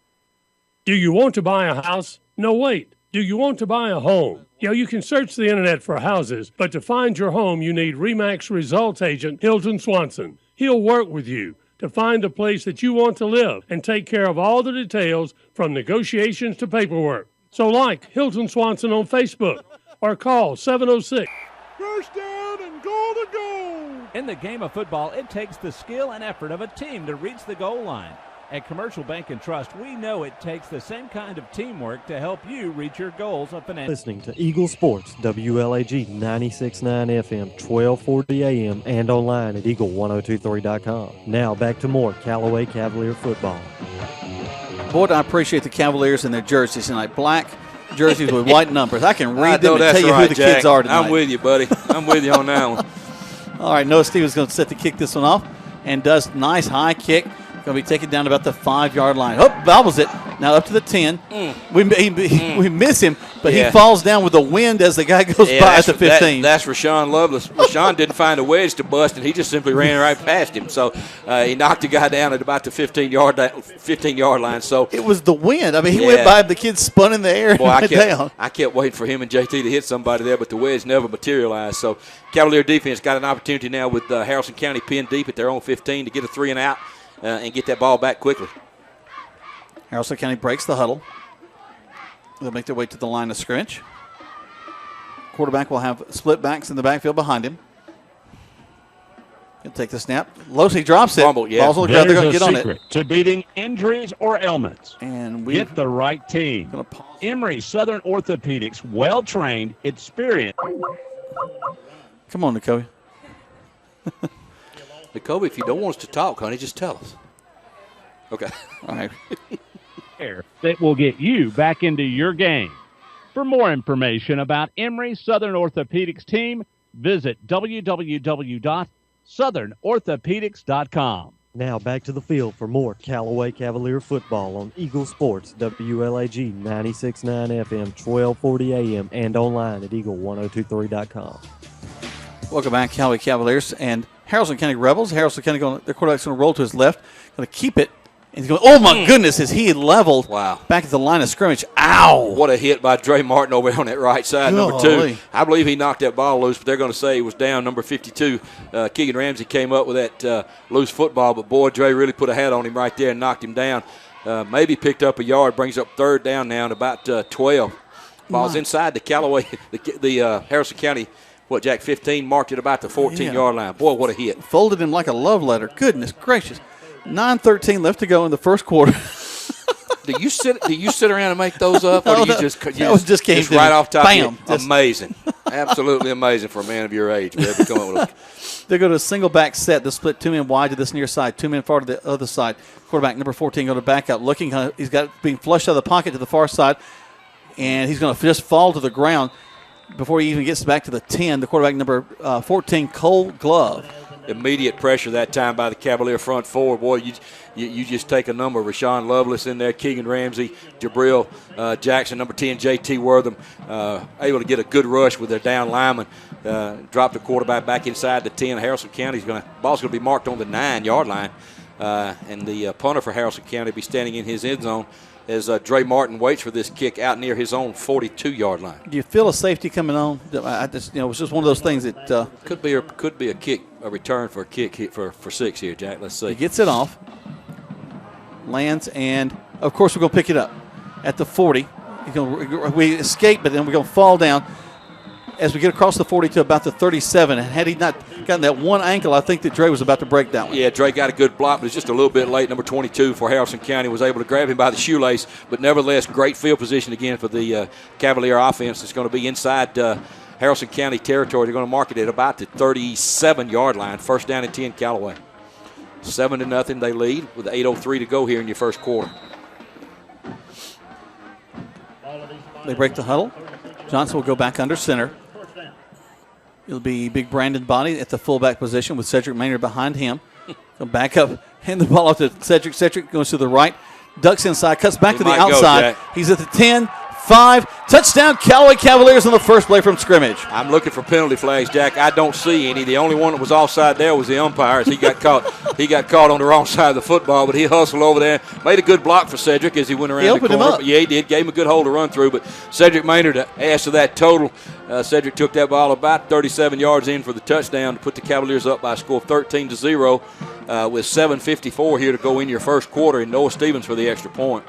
Do you want to buy a house? No, wait. Do you want to buy a home? Yeah, you can search the internet for houses, but to find your home, you need RE/MAX results agent Hilton Swanson. He'll work with you to find a place that you want to live and take care of all the details from negotiations to paperwork. So like Hilton Swanson on Facebook or call 706. First down and goal to go. In the game of football, it takes the skill and effort of a team to reach the goal line. At Commercial Bank and Trust, we know it takes the same kind of teamwork to help you reach your goals of financial. Listening to Eagle Sports, WLAG 96.9 FM, 1240 AM, and online at eagle1023.com. Now back to more Callaway Cavalier football. Boy, I appreciate the Cavaliers and their jerseys tonight. Black jerseys with white numbers. I can read them and tell you who the kids are tonight. I'm with you, buddy. I'm with you on that one. All right, Noah Stevens going to set to kick this one off and does nice high kick. Going to be taken down about the 5-yard line. Oh, bobbles it. Now up to the 10. We miss him, but he falls down with the wind as the guy goes by at the 15. That's Rashawn Lovelace. Rashawn didn't find a wedge to bust, and he just simply ran right past him. So he knocked the guy down at about the 15-yard line. So it was the wind. I mean, he went by him. The kid spun in the air and went down. I kept waiting for him and JT to hit somebody there, but the wedge never materialized. So Cavalier defense got an opportunity now with Haralson County pinned deep at their own 15 to get a 3-and-out. And get that ball back quickly. Haralson County breaks the huddle. They'll make their way to the line of scrimmage. Quarterback will have split backs in the backfield behind him. He'll take the snap. Losey drops it. Fumble, yeah. Ball's on the ground. They're going to get on it. To beating injuries or ailments. And get the right team. Emory Southern Orthopedics, well-trained, experienced. Come on, Nicobe. Nicobe, if you don't want us to talk, honey, just tell us. Okay. All right. That will get you back into your game. For more information about Emory Southern Orthopedics team, visit www.southernorthopedics.com. Now back to the field for more Callaway Cavalier football on Eagle Sports, WLAG 96.9 FM, 1240 AM, and online at eagle1023.com. Welcome back, Callaway Cavaliers and Haralson County Rebels. Haralson County their quarterback's going to roll to his left, going to keep it. And he's going, oh, my goodness, as he leveled back at the line of scrimmage. Ow! What a hit by Dre Martin over on that right side, number 2. I believe he knocked that ball loose, but they're going to say he was down, number 52. Keegan Ramsey came up with that loose football, but, boy, Dre really put a hat on him right there and knocked him down. Maybe picked up a yard, brings up third down now at about 12. Ball's inside the Callaway, the Haralson County. Jack, 15, marked it about the 14-yard line. Boy, what a hit. Folded him like a love letter. Goodness gracious. 9:13 left to go in the first quarter. Do you sit around and make those up, or do you just came right off top? Bam! Amazing. Absolutely amazing for a man of your age. They go to a single back set. They'll split 2 men wide to this near side, 2 men far to the other side. Quarterback number 14 going to back out. Looking, he's got being flushed out of the pocket to the far side. and he's going to just fall to the ground before he even gets back to the 10. The quarterback, number 14, Cole Glove. Immediate pressure that time by the Cavalier front four. Boy, you just take a number. Rashawn Lovelace in there, Keegan Ramsey, Jabril Jackson, number 10, J.T. Wortham, able to get a good rush with their down lineman. Drop the quarterback back inside the 10. Haralson County's ball's going to be marked on the 9-yard line. And the punter for Haralson County will be standing in his end zone as Dre Martin waits for this kick out near his own 42-yard line. Do you feel a safety coming on? I just, it was just one of those things that could be a kick, a return for a kick hit for 6 here, Jack. Let's see. He gets it off, lands, and of course we're going to pick it up at the 40. We escape, but then we're going to fall down as we get across the 40 to about the 37. And had he not gotten that one ankle, I think that Dre was about to break that one. Yeah, Dre got a good block, but it was just a little bit late. Number 22 for Haralson County was able to grab him by the shoelace, but nevertheless, great field position again for the Cavalier offense. It's going to be inside Haralson County territory. They're going to mark it at about the 37-yard line. First down and 10, Callaway. 7-0, they lead with 8:03 to go here in your first quarter. They break the huddle. Johnson will go back under center. It'll be big Brandon Body at the fullback position with Cedric Maynard behind him. He'll back up, hand the ball off to Cedric. Cedric goes to the right, ducks inside, cuts back to the outside. He's at the 10, 5, touchdown Callaway Cavaliers on the first play from scrimmage. I'm looking for penalty flags, Jack. I don't see any. The only one that was offside there was the umpire as he got caught. He got caught on the wrong side of the football, but he hustled over there, made a good block for Cedric as he went around the corner. Him up. Yeah, he did. Gave him a good hole to run through, but Cedric Maynard adds to that total. Cedric took that ball about 37 yards in for the touchdown to put the Cavaliers up by a score of 13-0 with 7:54 here to go in your first quarter, and Noah Stevens for the extra point.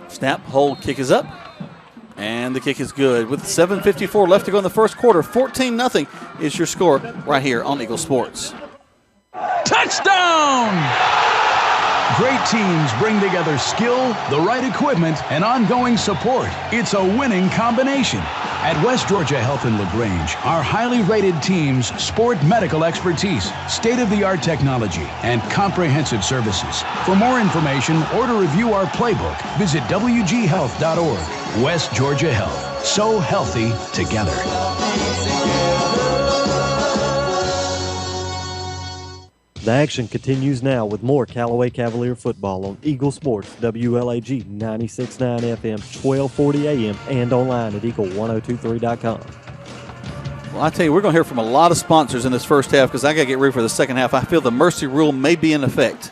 Snap, hold, kick is up, and the kick is good. With 7:54 left to go in the first quarter, 14-0 is your score right here on Eagle Sports. Touchdown! Great teams bring together skill, the right equipment, and ongoing support. It's a winning combination. At West Georgia Health in LaGrange, our highly rated teams sport medical expertise, state-of-the-art technology, and comprehensive services. For more information or to review our playbook, visit wghealth.org. West Georgia Health. So healthy together. The action continues now with more Callaway Cavalier football on Eagle Sports, WLAG 96.9 FM, 1240 AM, and online at eagle1023.com. Well, I tell you, we're going to hear from a lot of sponsors in this first half because I got to get ready for the second half. I feel the mercy rule may be in effect.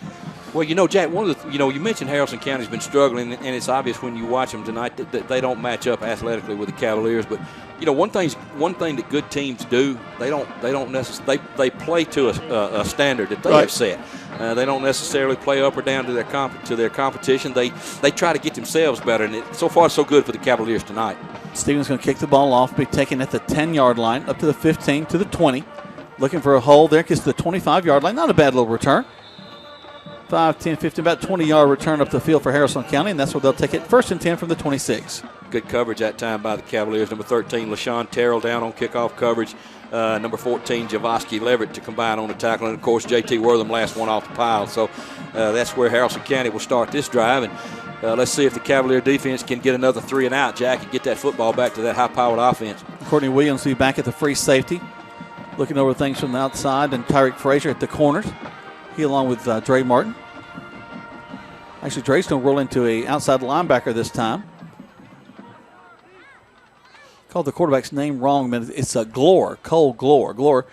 Well, Jack, one of the, you mentioned Haralson County's been struggling, and it's obvious when you watch them tonight that they don't match up athletically with the Cavaliers. But one thing that good teams do, they don't necessarily they play to a standard that they have set. They don't necessarily play up or down to their competition. They try to get themselves better, and so far so good for the Cavaliers tonight. Stevens going to kick the ball off, be taken at the 10-yard line, up to the 15, to the 20. Looking for a hole there, gets to the 25-yard line. Not a bad little return. 5, 10, 15, about 20-yard return up the field for Haralson County, and that's where they'll take it. 1st and 10 from the 26. Good coverage that time by the Cavaliers. Number 13, LaShawn Terrell down on kickoff coverage. Number 14, Javoski Leverett to combine on the tackle. And, of course, J.T. Wortham, last one off the pile. So that's where Haralson County will start this drive. And let's see if the Cavalier defense can get another 3 and out, Jack, and get that football back to that high-powered offense. Courtney Williams will be back at the free safety, looking over things from the outside, and Tyreek Frazier at the corners. He along with Dre Martin. Actually, Dre's going to roll into a outside linebacker this time. Called the quarterback's name wrong, but it's a Glore, Cole Glore. Glore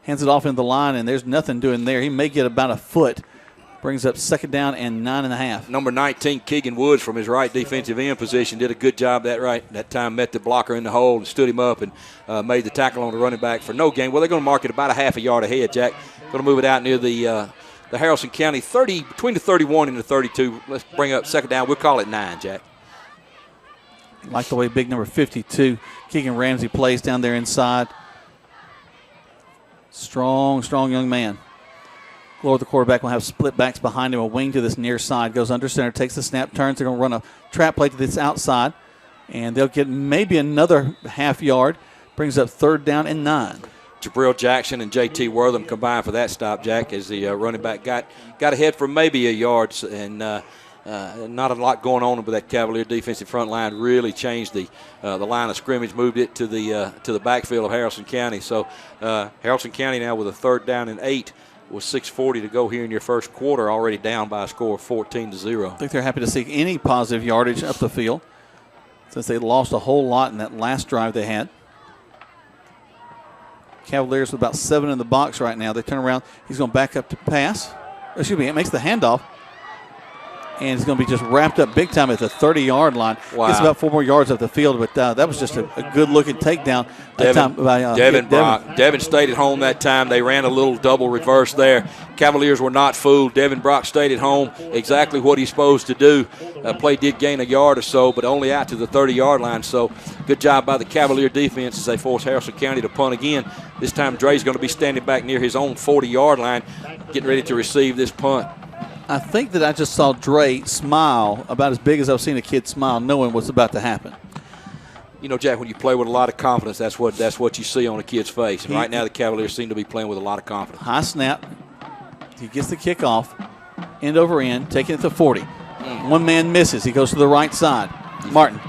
hands it off into the line, and there's nothing doing there. He may get about a foot. Brings up 2nd down and 9.5. Number 19, Keegan Woods from his right defensive end position did a good job that time, met the blocker in the hole and stood him up and made the tackle on the running back for no gain. Well, they're going to mark it about a half a yard ahead, Jack. Going to move it out near the Haralson County 30, between the 31 and the 32. Let's bring up 2nd down. We'll call it 9, Jack. Like the way big number 52, Keegan Ramsey, plays down there inside. Strong young man. Glore, the quarterback, will have split backs behind him, a wing to this near side, goes under center, takes the snap, turns. They're going to run a trap play to this outside, and they'll get maybe another half yard. Brings up 3rd down and 9. Jabril Jackson and J.T. Wortham combined for that stop, Jack, as the running back got ahead for maybe a yard, and not a lot going on, but that Cavalier defensive front line really changed the line of scrimmage, moved it to the backfield of Haralson County. So Haralson County now with a 3rd down and 8 with 6:40 to go here in your first quarter, already down by a score of 14-0. I think they're happy to see any positive yardage up the field since they lost a whole lot in that last drive they had. Cavaliers with about 7 in the box right now. They turn around. He's going to back up to pass. Excuse me, it makes the handoff. And he's going to be just wrapped up big time at the 30-yard line. Wow. Gets about 4 more yards up the field, but that was just a good-looking takedown. Devin stayed at home that time. They ran a little double reverse there. Cavaliers were not fooled. Devin Brock stayed at home, exactly what he's supposed to do. Play did gain a yard or so, but only out to the 30-yard line. So good job by the Cavalier defense as they force Haralson County to punt again. This time Dre's going to be standing back near his own 40-yard line, getting ready to receive this punt. I think that I just saw Dre smile about as big as I've seen a kid smile, knowing what's about to happen. You know, Jack, when you play with a lot of confidence, that's what you see on a kid's face. And right now the Cavaliers seem to be playing with a lot of confidence. High snap. He gets the kickoff, end over end, taking it to 40. One man misses. He goes to the right side. Martin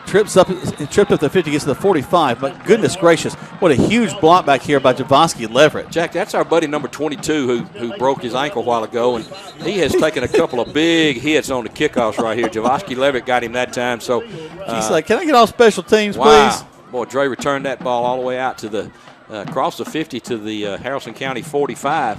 tripped up the 50, gets to the 45. But goodness gracious, what a huge block back here by Javosky Leverett. Jack, that's our buddy number 22 who broke his ankle a while ago, and he has taken a couple of big hits on the kickoffs right here. Javosky Leverett got him that time. So he's like, can I get off special teams, please? Boy, Dre returned that ball all the way out to the across the 50 to the Haralson County 45.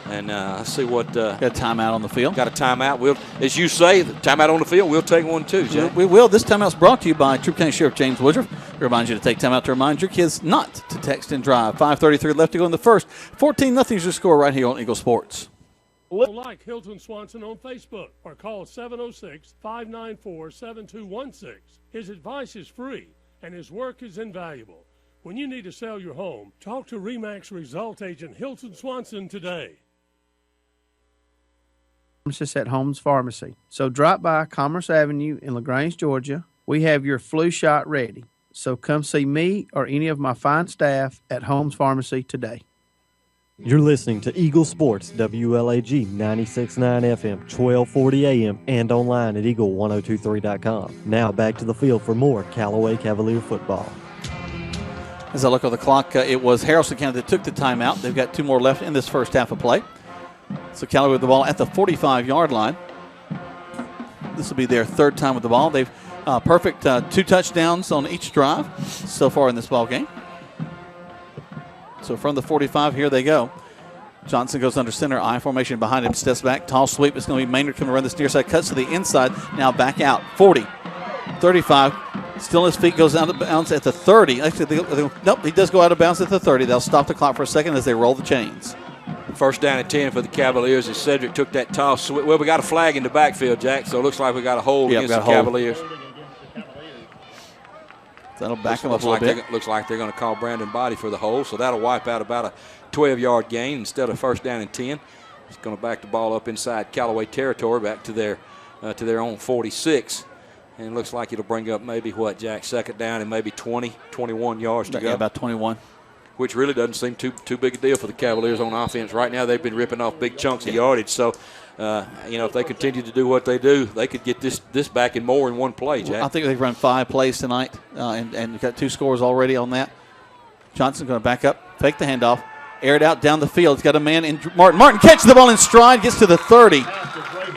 And let's see what. Got a timeout on the field. Got a timeout. We'll, as you say, the timeout on the field. We'll take one too, Jack. We will. This timeout's brought to you by Troup County Sheriff James Woodruff. We remind you to take time out to remind your kids not to text and drive. 5:33 left to go in the first. 14-0 is your score right here on Eagle Sports. Like Hilton Swanson on Facebook or call 706-594-7216. His advice is free and his work is invaluable. When you need to sell your home, talk to RE/MAX Result Agent Hilton Swanson today. At Holmes Pharmacy. So drop by Commerce Avenue in LaGrange, Georgia. We have your flu shot ready. So come see me or any of my fine staff at Holmes Pharmacy today. You're listening to Eagle Sports, WLAG 96.9 FM, 1240 AM, and online at eagle1023.com. Now back to the field for more Callaway Cavalier football. As I look at the clock, it was Haralson County that took the timeout. They've got 2 more left in this first half of play. So Callaway with the ball at the 45-yard line. This will be their 3rd time with the ball. They've perfect 2 touchdowns on each drive so far in this ball game. So from the 45, here they go. Johnson goes under center, I formation behind him, steps back, tall sweep. It's going to be Maynard coming around this near side, cuts to the inside, now back out. 40, 35, still on his feet, goes out of bounds at the 30. Actually, nope, he does go out of bounds at the 30. They'll stop the clock for a second as they roll the chains. 1st down and 10 for the Cavaliers as Cedric took that toss. Well, we got a flag in the backfield, Jack, so it looks like we got a hold against the Cavaliers. That'll back them up a little bit. Looks like they're going to call Brandon Body for the hold, so that'll wipe out about a 12-yard gain instead of 1st down and 10. It's going to back the ball up inside Callaway territory back to their own 46. And it looks like it'll bring up maybe, what, Jack, 2nd down and maybe 20, 21 yards to go. Yeah, about 21. Which really doesn't seem too big a deal for the Cavaliers on offense. Right now they've been ripping off big chunks of yardage. So, if they continue to do what they do, they could get this back in more in one play, Jack. I think they've run 5 plays tonight and got 2 scores already on that. Johnson's going to back up, fake the handoff, air it out down the field. He's got a man in Martin. Martin catches the ball in stride, gets to the 30.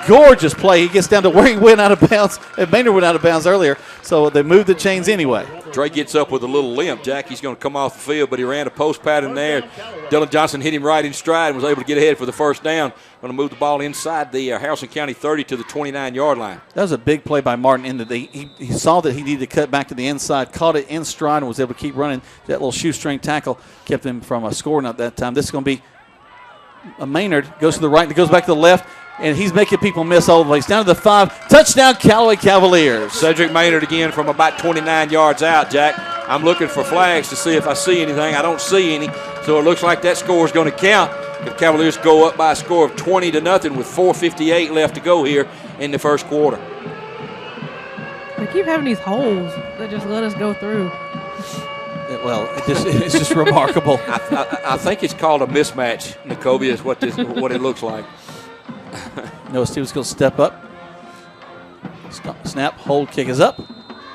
Gorgeous play. He gets down to where he went out of bounds. Maynard went out of bounds earlier, so they moved the chains anyway. Dre gets up with a little limp. Jack, he's going to come off the field, but he ran a post pattern there. Dylan Johnson hit him right in stride and was able to get ahead for the 1st down. Going to move the ball inside the Haralson County 30 to the 29-yard line. That was a big play by Martin. He saw that he needed to cut back to the inside, caught it in stride, and was able to keep running. That little shoestring tackle kept him from scoring at that time. This is going to be Maynard. Goes to the right, goes back to the left. And he's making people miss all the way. He's down to the 5. Touchdown, Callaway Cavaliers. Cedric Maynard again from about 29 yards out, Jack. I'm looking for flags to see if I see anything. I don't see any. So it looks like that score is going to count. The Cavaliers go up by a score of 20-0 with 4:58 left to go here in the first quarter. They keep having these holes that just let us go through. Well, it's just remarkable. I think it's called a mismatch, Nicobia, is what it looks like. Noah Stevens going to step up. Snap, hold, kick is up.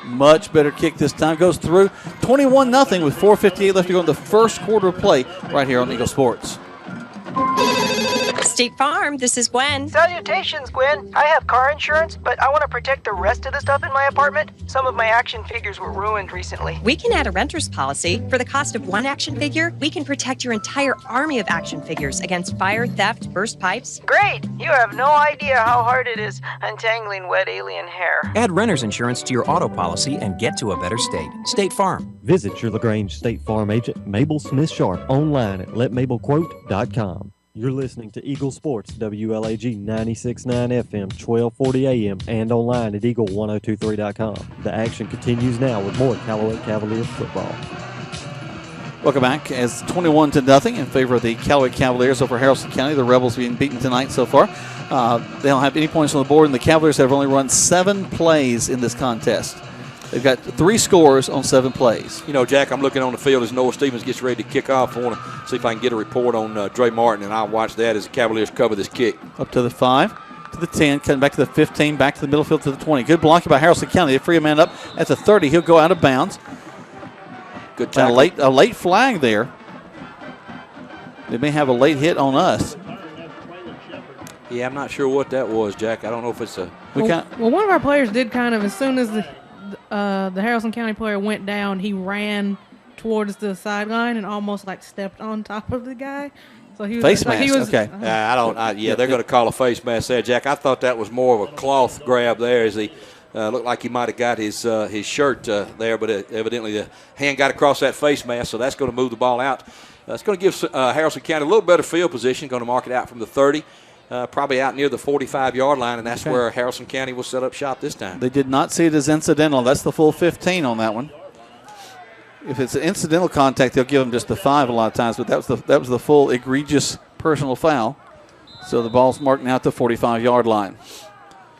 Much better kick this time. Goes through 21-0 with 4:58 left to go in the first quarter of play right here on Eagle Sports. State Farm, this is Gwen. Salutations, Gwen. I have car insurance, but I want to protect the rest of the stuff in my apartment. Some of my action figures were ruined recently. We can add a renter's policy. For the cost of one action figure, we can protect your entire army of action figures against fire, theft, burst pipes. Great! You have no idea how hard it is untangling wet alien hair. Add renter's insurance to your auto policy and get to a better state. State Farm. Visit your LaGrange State Farm agent, Mabel Smith Sharp, online at letmabelquote.com. You're listening to Eagle Sports, WLAG 96.9 FM, 1240 AM, and online at eagle1023.com. The action continues now with more Callaway Cavaliers football. Welcome back as 21-0 in favor of the Callaway Cavaliers over Haralson County. The Rebels being beaten tonight so far. They don't have any points on the board, and the Cavaliers have only run 7 plays in this contest. They've got 3 scores on 7 plays. You know, Jack, I'm looking on the field as Noah Stevens gets ready to kick off. I want to see if I can get a report on Dre Martin, and I'll watch that as the Cavaliers cover this kick. Up to the 5, to the 10, cutting back to the 15, back to the middle field to the 20. Good blocking by Haralson County. They free a man up at the 30. He'll go out of bounds. Good tackle. A late flag there. They may have a late hit on us. Yeah, I'm not sure what that was, Jack. I don't know if it's a... Well, one of our players did kind of, as soon as the Haralson County player went down, he ran towards the sideline and almost like stepped on top of the guy. So he was face mask. Okay. They're going to call a face mask there, Jack. I thought that was more of a cloth grab there, as he looked like he might have got his shirt there, but evidently the hand got across that face mask, so that's going to move the ball out. It's going to give Haralson County a little better field position. Going to mark it out from the 30. Probably out near the 45-yard line, and that's where Haralson County will set up shop this time. They did not see it as incidental. That's the full 15 on that one. If it's an incidental contact, they'll give them just the 5 a lot of times, but that was the full egregious personal foul. So the ball's marked now at the 45-yard line.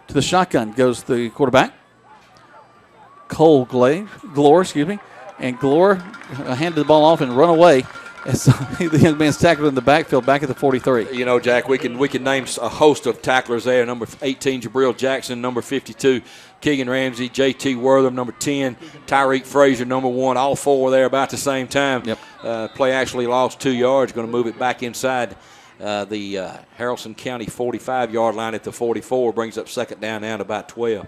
To the shotgun goes the quarterback, Glore, and Glore handed the ball off and run away. And so the young man's tackled in the backfield back at the 43. You know, Jack, we can name a host of tacklers there. Number 18, Jabril Jackson. Number 52, Keegan Ramsey. J.T. Wortham, number 10. Tyreek Frazier, number 1. All 4 there about the same time. Yep. Play actually lost 2 yards. Going to move it back inside the Haralson County 45-yard line at the 44. Brings up second down now at about 12.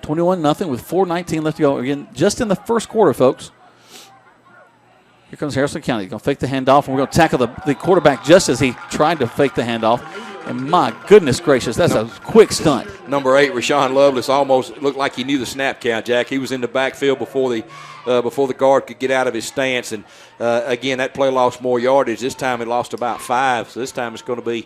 21-0 with 4:19 left to go. Again, just in the first quarter, folks. Here comes Haralson County. He's going to fake the handoff, and we're going to tackle the quarterback just as he tried to fake the handoff. And my goodness gracious, that's a quick stunt. Number 8, Rashawn Lovelace, almost looked like he knew the snap count, Jack. He was in the backfield before the guard could get out of his stance. And, again, that play lost more yardage. This time it lost about 5. So this time it's going to be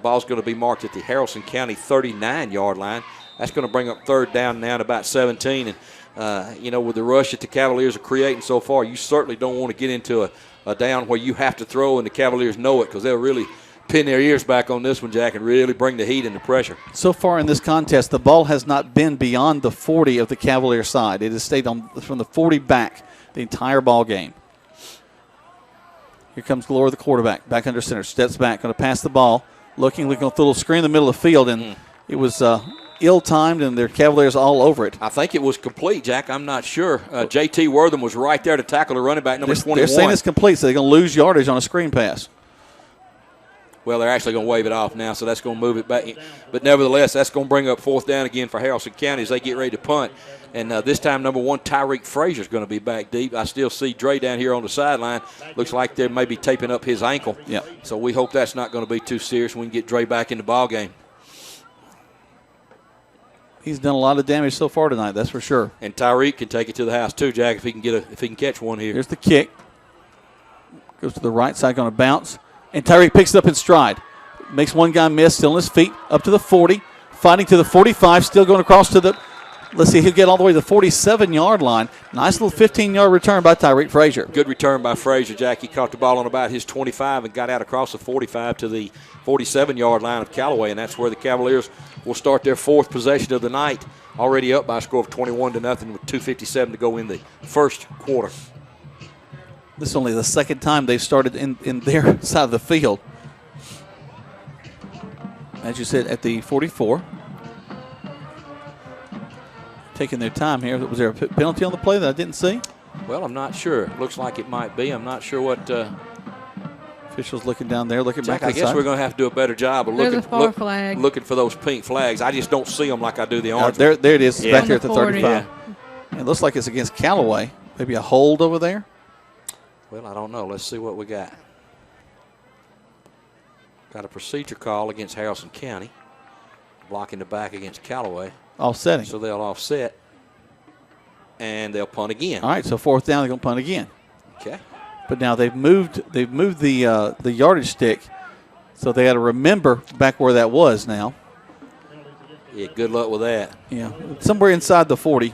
ball's going to be marked at the Haralson County 39-yard line. That's going to bring up third down now at about 17. And, with the rush that the Cavaliers are creating so far, you certainly don't want to get into a down where you have to throw, and the Cavaliers know it because they'll really pin their ears back on this one, Jack, and really bring the heat and the pressure. So far in this contest, the ball has not been beyond the 40 of the Cavalier side. It has stayed from the 40 back the entire ball game. Here comes Glore, the quarterback, back under center, steps back, going to pass the ball, looking throw a little screen in the middle of the field, and it was ill-timed, and their Cavaliers all over it. I think it was complete, Jack. I'm not sure. J.T. Wortham was right there to tackle the running back, number 21. They're saying it's complete, so they're going to lose yardage on a screen pass. Well, they're actually going to wave it off now, so that's going to move it back. But nevertheless, that's going to bring up fourth down again for Haralson County as they get ready to punt. And this time, number 1, Tyreek Frazier is going to be back deep. I still see Dre down here on the sideline. Looks like they're maybe taping up his ankle. Yeah. So we hope that's not going to be too serious when we can get Dre back in the ball game. He's done a lot of damage so far tonight, that's for sure. And Tyreek can take it to the house too, Jack, if he can catch one here. Here's the kick. Goes to the right side, going to bounce. And Tyreek picks it up in stride. Makes one guy miss, still on his feet, up to the 40. Fighting to the 45, still going across to the, let's see, he'll get all the way to the 47-yard line. Nice little 15-yard return by Tyreek Frazier. Good return by Frazier, Jack. He caught the ball on about his 25 and got out across the 45 to the 47-yard line of Callaway, and that's where the Cavaliers will start their 4th possession of the night, already up by a score of 21-0 with 2:57 to go in the first quarter. This is only the second time they've started in their side of the field. As you said, at the 44. taking their time here. Was there a penalty on the play that I didn't see? Well, I'm not sure. It looks like it might be. I'm not sure what. Officials looking down there, looking Jack, back. I guess we're going to have to do a better job of looking for those pink flags. I just don't see them like I do the orange. There it is, back there at the 35. Yeah. It looks like it's against Callaway. Maybe a hold over there. Well, I don't know. Let's see what we got. Got a procedure call against Haralson County, blocking the back against Callaway. Offsetting. So they'll offset, and they'll punt again. All right, so 4th down, they're going to punt again. Okay. But now they've moved the yardage stick, so they got to remember back where that was now. Yeah, good luck with that. Yeah, somewhere inside the 40.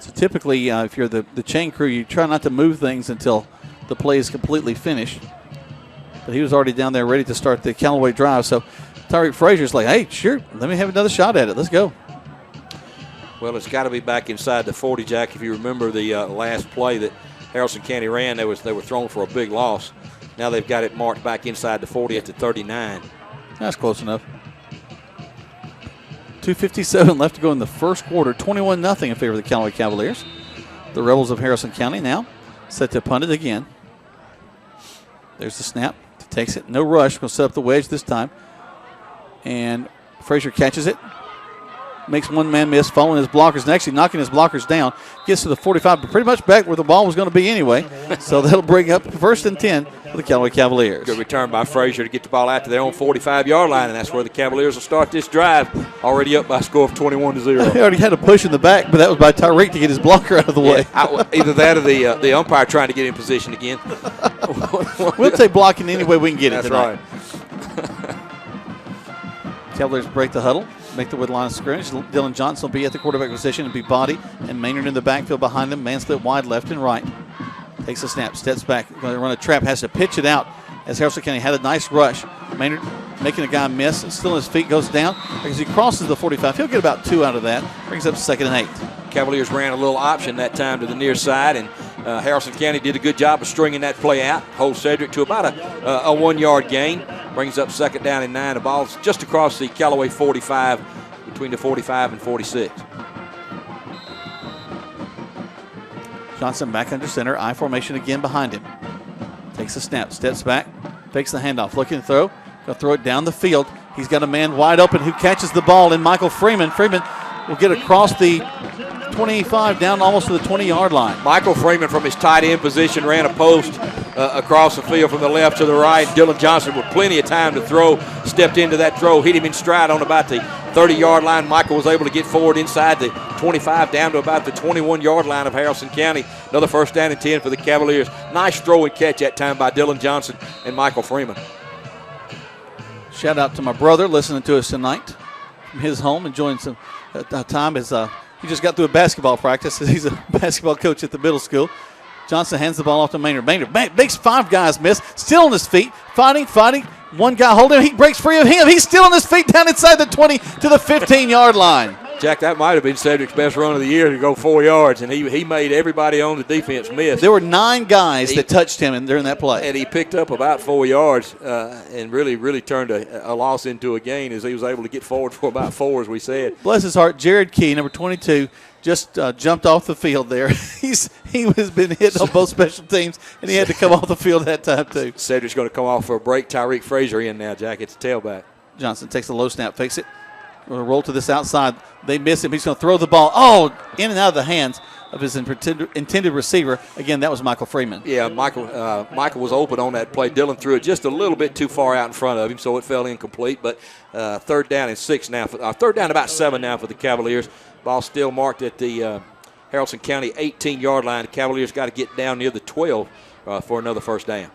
So typically, if you're the chain crew, you try not to move things until the play is completely finished. But he was already down there ready to start the Callaway drive. So Tyreek Frazier's like, hey, sure, let me have another shot at it. Let's go. Well, it's got to be back inside the 40, Jack. If you remember the last play that Haralson County ran, they were thrown for a big loss. Now they've got it marked back inside the 40 at the 39. That's close enough. 2:57 left to go in the first quarter. 21-0 in favor of the Callaway Cavaliers. The Rebels of Haralson County now set to punt it again. There's the snap. Takes it. No rush. Going to set up the wedge this time. And Frazier catches it. Makes one man miss, following his blockers, and actually knocking his blockers down. Gets to the 45, but pretty much back where the ball was going to be anyway. So that'll bring up 1st and 10 for the Callaway Cavaliers. Good return by Frazier to get the ball out to their own 45-yard line, and that's where the Cavaliers will start this drive. Already up by a score of 21-0. He already had a push in the back, but that was by Tyreek to get his blocker out of the way. Either that or the umpire trying to get in position again. We'll take blocking any way we can get it tonight. That's right. Cavaliers break the huddle, make the wood line of scrimmage. Dylan Johnson will be at the quarterback position and be Body and Maynard in the backfield behind him. Man split wide left and right. Takes a snap, steps back, going to run a trap, has to pitch it out as Haralson County had a nice rush. Maynard making a guy miss, still on his feet, goes down. As he crosses the 45, he'll get about 2 out of that. Brings up 2nd and 8. Cavaliers ran a little option that time to the near side, and Haralson County did a good job of stringing that play out. Holds Cedric to about a 1-yard gain. Brings up 2nd down and 9. The ball's just across the Callaway 45, between the 45 and 46. Johnson back under center. I formation again behind him. Takes a snap, steps back, fakes the handoff, looking to throw. Going to throw it down the field. He's got a man wide open who catches the ball in Michael Freeman. Freeman will get across the 25 down almost to the 20-yard line. Michael Freeman from his tight end position ran a post across the field from the left to the right. Dylan Johnson with plenty of time to throw, stepped into that throw, hit him in stride on about the 30-yard line. Michael was able to get forward inside the 25 down to about the 21-yard line of Haralson County. Another 1st down and 10 for the Cavaliers. Nice throw and catch that time by Dylan Johnson and Michael Freeman. Shout out to my brother listening to us tonight from his home, enjoying some time as he just got through a basketball practice. He's a basketball coach at the middle school. Johnson hands the ball off to Maynard. Maynard makes 5 guys miss, still on his feet, fighting. One guy holding him. He breaks free of him. He's still on his feet down inside the 20 to the 15-yard line. Jack, that might have been Cedric's best run of the year to go 4 yards, and he made everybody on the defense miss. There were 9 guys that touched him during that play. And he picked up about 4 yards and really turned a loss into a gain as he was able to get forward for about 4, as we said. Bless his heart, Jared Key, number 22, just jumped off the field there. He has been hit on both special teams, and he had to come off the field that time too. Cedric's going to come off for a break. Tyreek Frazier in now, Jack. It's a tailback. Johnson takes a low snap, fakes it. Going to roll to this outside. They miss him. He's going to throw the ball, in and out of the hands of his intended receiver. Again, that was Michael Freeman. Yeah, Michael was open on that play. Dylan threw it just a little bit too far out in front of him, so it fell incomplete. But 3rd down and 6 now. 3rd down about 7 now for the Cavaliers. Ball still marked at the Haralson County 18-yard line. The Cavaliers got to get down near the 12 for another 1st down.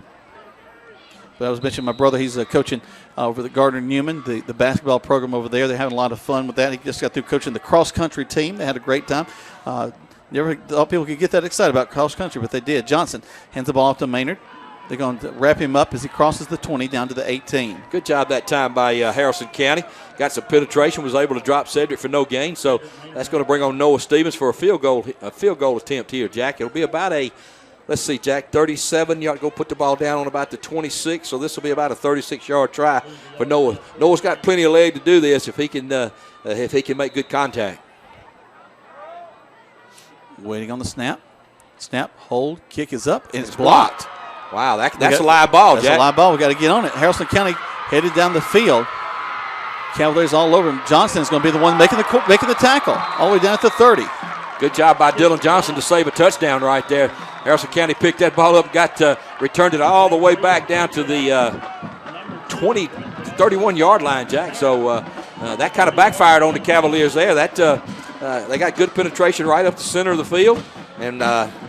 But I was mentioning my brother, he's coaching over the Gardner Newman, the basketball program over there. They're having a lot of fun with that. He just got through coaching the cross-country team. They had a great time. Never thought people could get that excited about cross-country, but they did. Johnson hands the ball off to Maynard. They're going to wrap him up as he crosses the 20 down to the 18. Good job that time by Haralson County. Got some penetration, was able to drop Cedric for no gain. So that's going to bring on Noah Stevens for a field goal attempt here, Jack. It'll be about a let's see, Jack, 37. You ought to go put the ball down on about the 26. So this will be about a 36-yard try for Noah. Noah's got plenty of leg to do this if he can make good contact. Waiting on the snap. Snap, hold, kick is up, and it's blocked. Wow, that's a live ball, Jack. That's a live ball. We got to get on it. Haralson County headed down the field. Cavaliers all over him. Johnson's going to be the one making the tackle all the way down at the 30. Good job by Dylan Johnson to save a touchdown right there. Haralson County picked that ball up, returned it all the way back down to the 31-yard line, Jack. So that kind of backfired on the Cavaliers there. They got good penetration right up the center of the field. And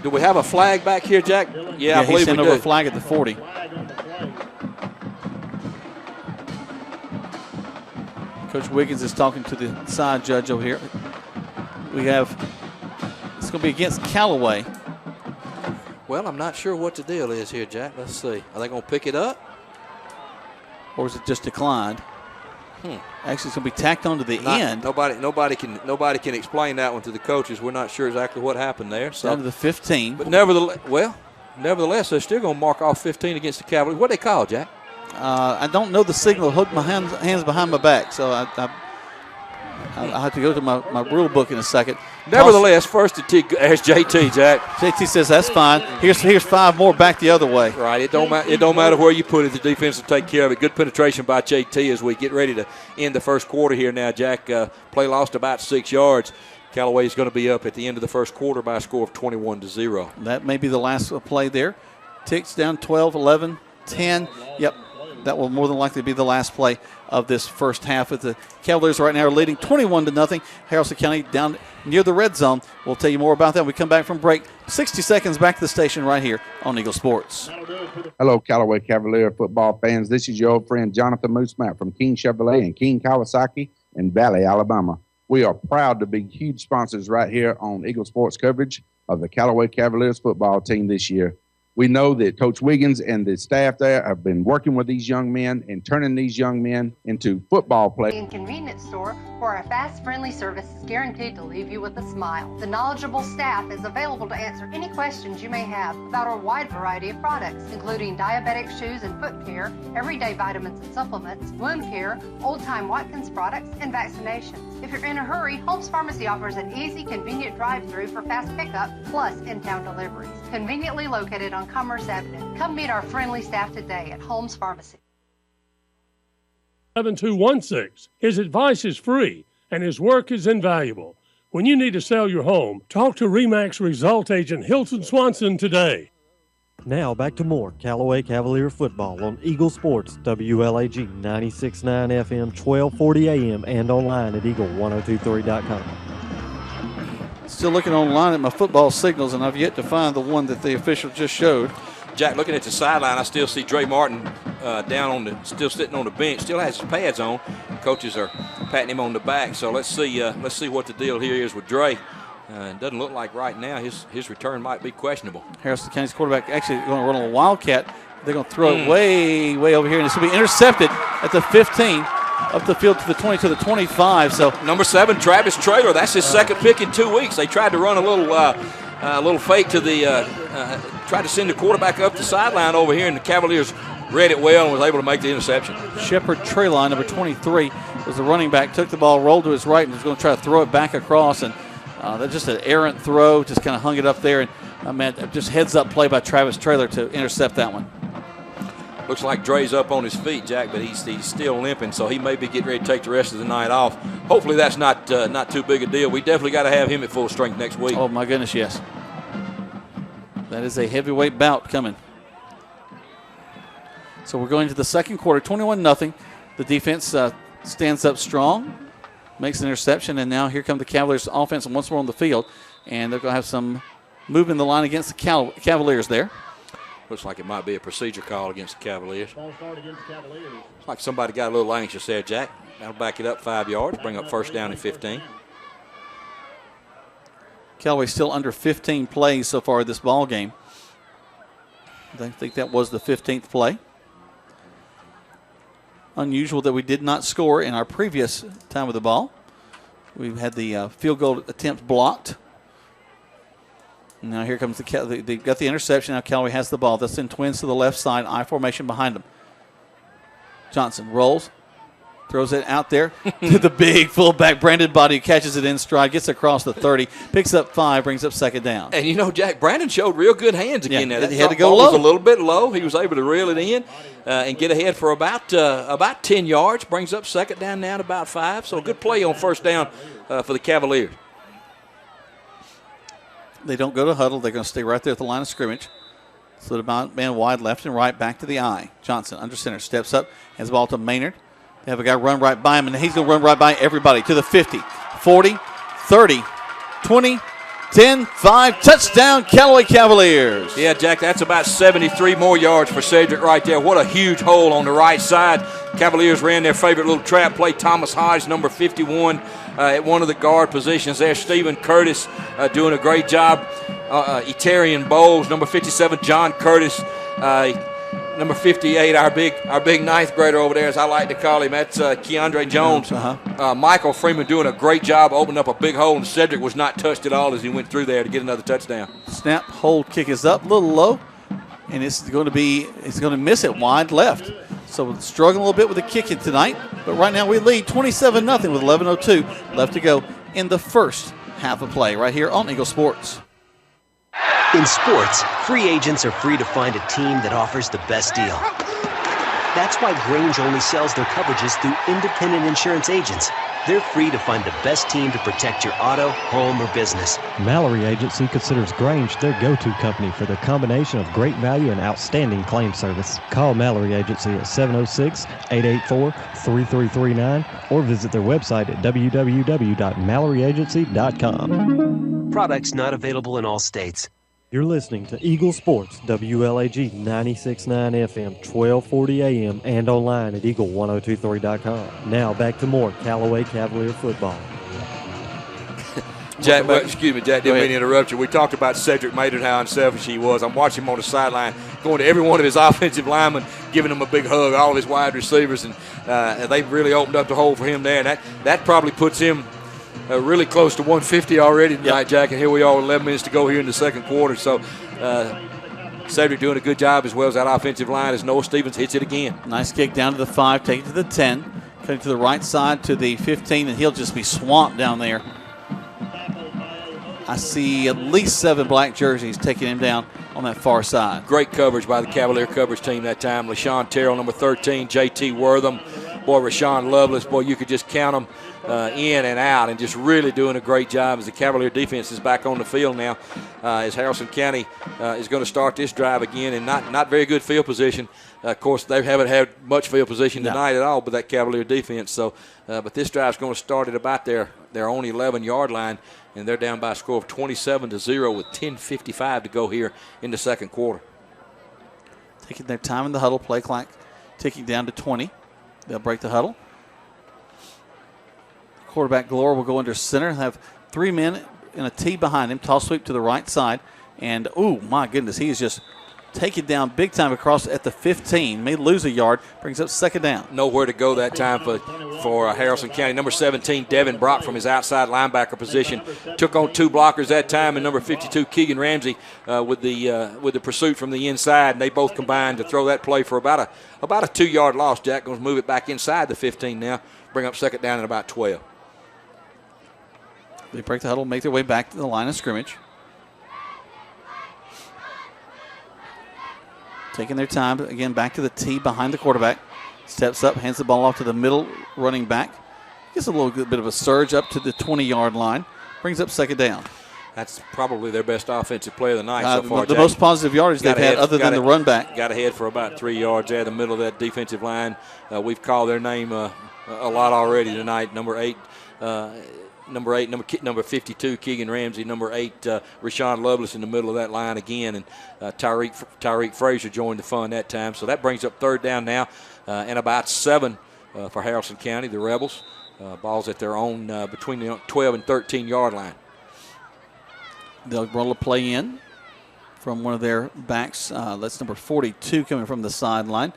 do we have a flag back here, Jack? Yeah, I believe he sent we over do. a flag at the 40. Coach Wiggins is talking to the side judge over here. It's going to be against Callaway. Well, I'm not sure what the deal is here, Jack. Let's see. Are they going to pick it up? Or is it just declined? Actually, it's going to be tacked onto the end. Nobody can explain that one to the coaches. We're not sure exactly what happened there. So down to the 15. But nevertheless, they're still going to mark off 15 against the Cavaliers. What do they call, Jack? I don't know the signal. Hook my hands behind my back, so I'll have to go to my rule book in a second. Nevertheless, first there's JT, Jack. JT says that's fine. Here's 5 more back the other way. Right. It don't matter where you put it. The defense will take care of it. Good penetration by JT as we get ready to end the first quarter here now, Jack. Play lost about 6 yards. Callaway is going to be up at the end of the first quarter by a score of 21-0. That may be the last play there. Ticks down 12, 11, 10. Yep. That will more than likely be the last play of this first half. With the Cavaliers right now are leading 21-0. Haralson County down near the red zone. We'll tell you more about that when we come back from break. 60 seconds back to the station right here on Eagle Sports. Hello, Callaway Cavalier football fans. This is your old friend Jonathan Moosemat from King Chevrolet in King, Kawasaki, and Valley, Alabama. We are proud to be huge sponsors right here on Eagle Sports coverage of the Callaway Cavaliers football team this year. We know that Coach Wiggins and the staff there have been working with these young men and turning these young men into football players. In convenience store where our fast, friendly service is guaranteed to leave you with a smile. The knowledgeable staff is available to answer any questions you may have about our wide variety of products, including diabetic shoes and foot care, everyday vitamins and supplements, wound care, old-time Watkins products, and vaccinations. If you're in a hurry, Holmes Pharmacy offers an easy, convenient drive-through for fast pickup, plus in-town deliveries. Conveniently located on Commerce Avenue. Come meet our friendly staff today at Holmes Pharmacy. 7216. His advice is free and his work is invaluable. When you need to sell your home, talk to RE/MAX Result Agent Hilton Swanson today. Now back to more Callaway Cavalier football on Eagle Sports, WLAG 96.9 FM, 1240 AM, and online at eagle1023.com. Still looking online at my football signals, and I've yet to find the one that the official just showed. Jack, looking at the sideline, I still see Dre Martin still sitting on the bench, still has his pads on. Coaches are patting him on the back, so let's see what the deal here is with Dre. It doesn't look like right now his return might be questionable. Haralson County's quarterback actually going to run on a wildcat. They're going to throw it way, way over here, and it's going to be intercepted at the 15. Up the field to the 20 to the 25. So number 7, Travis Traylor. That's his second pick in 2 weeks. They tried to run a little fake to the tried to send the quarterback up the sideline over here, and the Cavaliers read it well and was able to make the interception. Shepard Traylon, number 23, was the running back. Took the ball, rolled to his right, and was going to try to throw it back across. And that's just an errant throw. Just kind of hung it up there, and just heads up play by Travis Traylor to intercept that one. Looks like Dre's up on his feet, Jack, but he's still limping, so he may be getting ready to take the rest of the night off. Hopefully that's not too big a deal. We definitely got to have him at full strength next week. Oh, my goodness, yes. That is a heavyweight bout coming. So we're going to the second quarter, 21-0. The defense stands up strong, makes an interception, and now here come the Cavaliers offense once more on the field, and they're going to have some movement in the line against the Cavaliers there. Looks like it might be a procedure call against the Cavaliers. Looks like somebody got a little anxious there, Jack. That'll back it up 5 yards, bring up first down and 15. Callaway still under 15 plays so far this ball game. I think that was the 15th play. Unusual that we did not score in our previous time with the ball. We've had the field goal attempt blocked. Now here comes they got the interception. Now Callaway has the ball. They'll send twins to the left side. I formation behind them. Johnson rolls. Throws it out there to the big fullback, Brandon Body, catches it in stride, gets across the 30, picks up 5, brings up second down. And, Jack, Brandon showed real good hands again there. He had to go low. Was a little bit low. He was able to reel it in and get ahead for about 10 yards, brings up second down now to about 5. So a good play on first down for the Cavaliers. They don't go to huddle. They're going to stay right there at the line of scrimmage. So the man wide left and right, back to the I. Johnson under center, steps up, has the ball to Maynard. They have a guy run right by him, and he's going to run right by everybody to the 50, 40, 30, 20, 10, 5. Touchdown, Callaway Cavaliers. Yeah, Jack, that's about 73 more yards for Cedric right there. What a huge hole on the right side. Cavaliers ran their favorite little trap play. Thomas Hodge, number 51, at one of the guard positions there. Stephen Curtis doing a great job. Etarian Bowles, number 57, John Curtis. Number 58, our big ninth grader over there, as I like to call him. That's Keandre Jones. Michael Freeman doing a great job, opening up a big hole, and Cedric was not touched at all as he went through there to get another touchdown. Snap, hold, kick is up, a little low, and it's going to miss it wide left. So we're struggling a little bit with the kicking tonight, but right now we lead 27-0 with 11:02 left to go in the first half of play right here on Eagle Sports. In sports, free agents are free to find a team that offers the best deal. That's why Grange only sells their coverages through independent insurance agents. They're free to find the best team to protect your auto, home, or business. Mallory Agency considers Grange their go-to company for their combination of great value and outstanding claim service. Call Mallory Agency at 706-884-3339 or visit their website at www.malloryagency.com. Products not available in all states. You're listening to Eagle Sports, WLAG 96.9 FM, 1240 AM, and online at eagle1023.com. Now back to more Callaway Cavalier football. Jack, excuse me, Jack, didn't mean to interrupt you. We talked about Cedric Maynard, how unselfish he was. I'm watching him on the sideline, going to every one of his offensive linemen, giving him a big hug, all of his wide receivers, and they've really opened up the hole for him there. And that probably puts him really close to 150 already tonight, Jack, and here we are with 11 minutes to go here in the second quarter. So Cedric doing a good job as well as that offensive line as Noah Stevens hits it again. Nice kick down to the 5, take it to the 10, cutting to the right side to the 15, and he'll just be swamped down there. I see at least 7 black jerseys taking him down on that far side. Great coverage by the Cavalier coverage team that time. LaShawn Terrell, number 13, J.T. Wortham. Boy, Rashawn Lovelace, boy, you could just count them in and out, and just really doing a great job as the Cavalier defense is back on the field now as Haralson County is going to start this drive again, and not very good field position. Of course, they haven't had much field position tonight at all, but that Cavalier defense. So, but this drive is going to start at about their own 11-yard line, and they're down by a score of 27-0 with 10:55 to go here in the second quarter. Taking their time in the huddle, play clock ticking down to 20. They'll break the huddle. Quarterback Galore will go under center, have 3 men in a T behind him, toss sweep to the right side, and oh my goodness, he is just taken down big time across at the 15. May lose a yard, brings up second down. Nowhere to go that time for Haralson County. Number 17, Devin Brock from his outside linebacker position took on 2 blockers that time, and number 52, Keegan Ramsey with the pursuit from the inside. And they both combined to throw that play for about a 2-yard loss. Jack going to move it back inside the 15 now, bring up second down at about 12. They break the huddle, make their way back to the line of scrimmage. Taking their time, again, back to the T behind the quarterback. Steps up, hands the ball off to the middle running back. Gets a little bit of a surge up to the 20-yard line. Brings up second down. That's probably their best offensive play of the night so far. The most positive yardage they've had other than the run back. Got ahead for about 3 yards there in the middle of that defensive line. We've called their name a lot already tonight. Number 52, Keegan Ramsey. Number 8, Rashawn Lovelace in the middle of that line again. And Tyreek Frazier joined the fun that time. So that brings up third down now and about 7 for Haralson County, the Rebels. Ball's at their own between the 12 and 13-yard line. They'll roll a play in from one of their backs. That's number 42 coming from the sideline,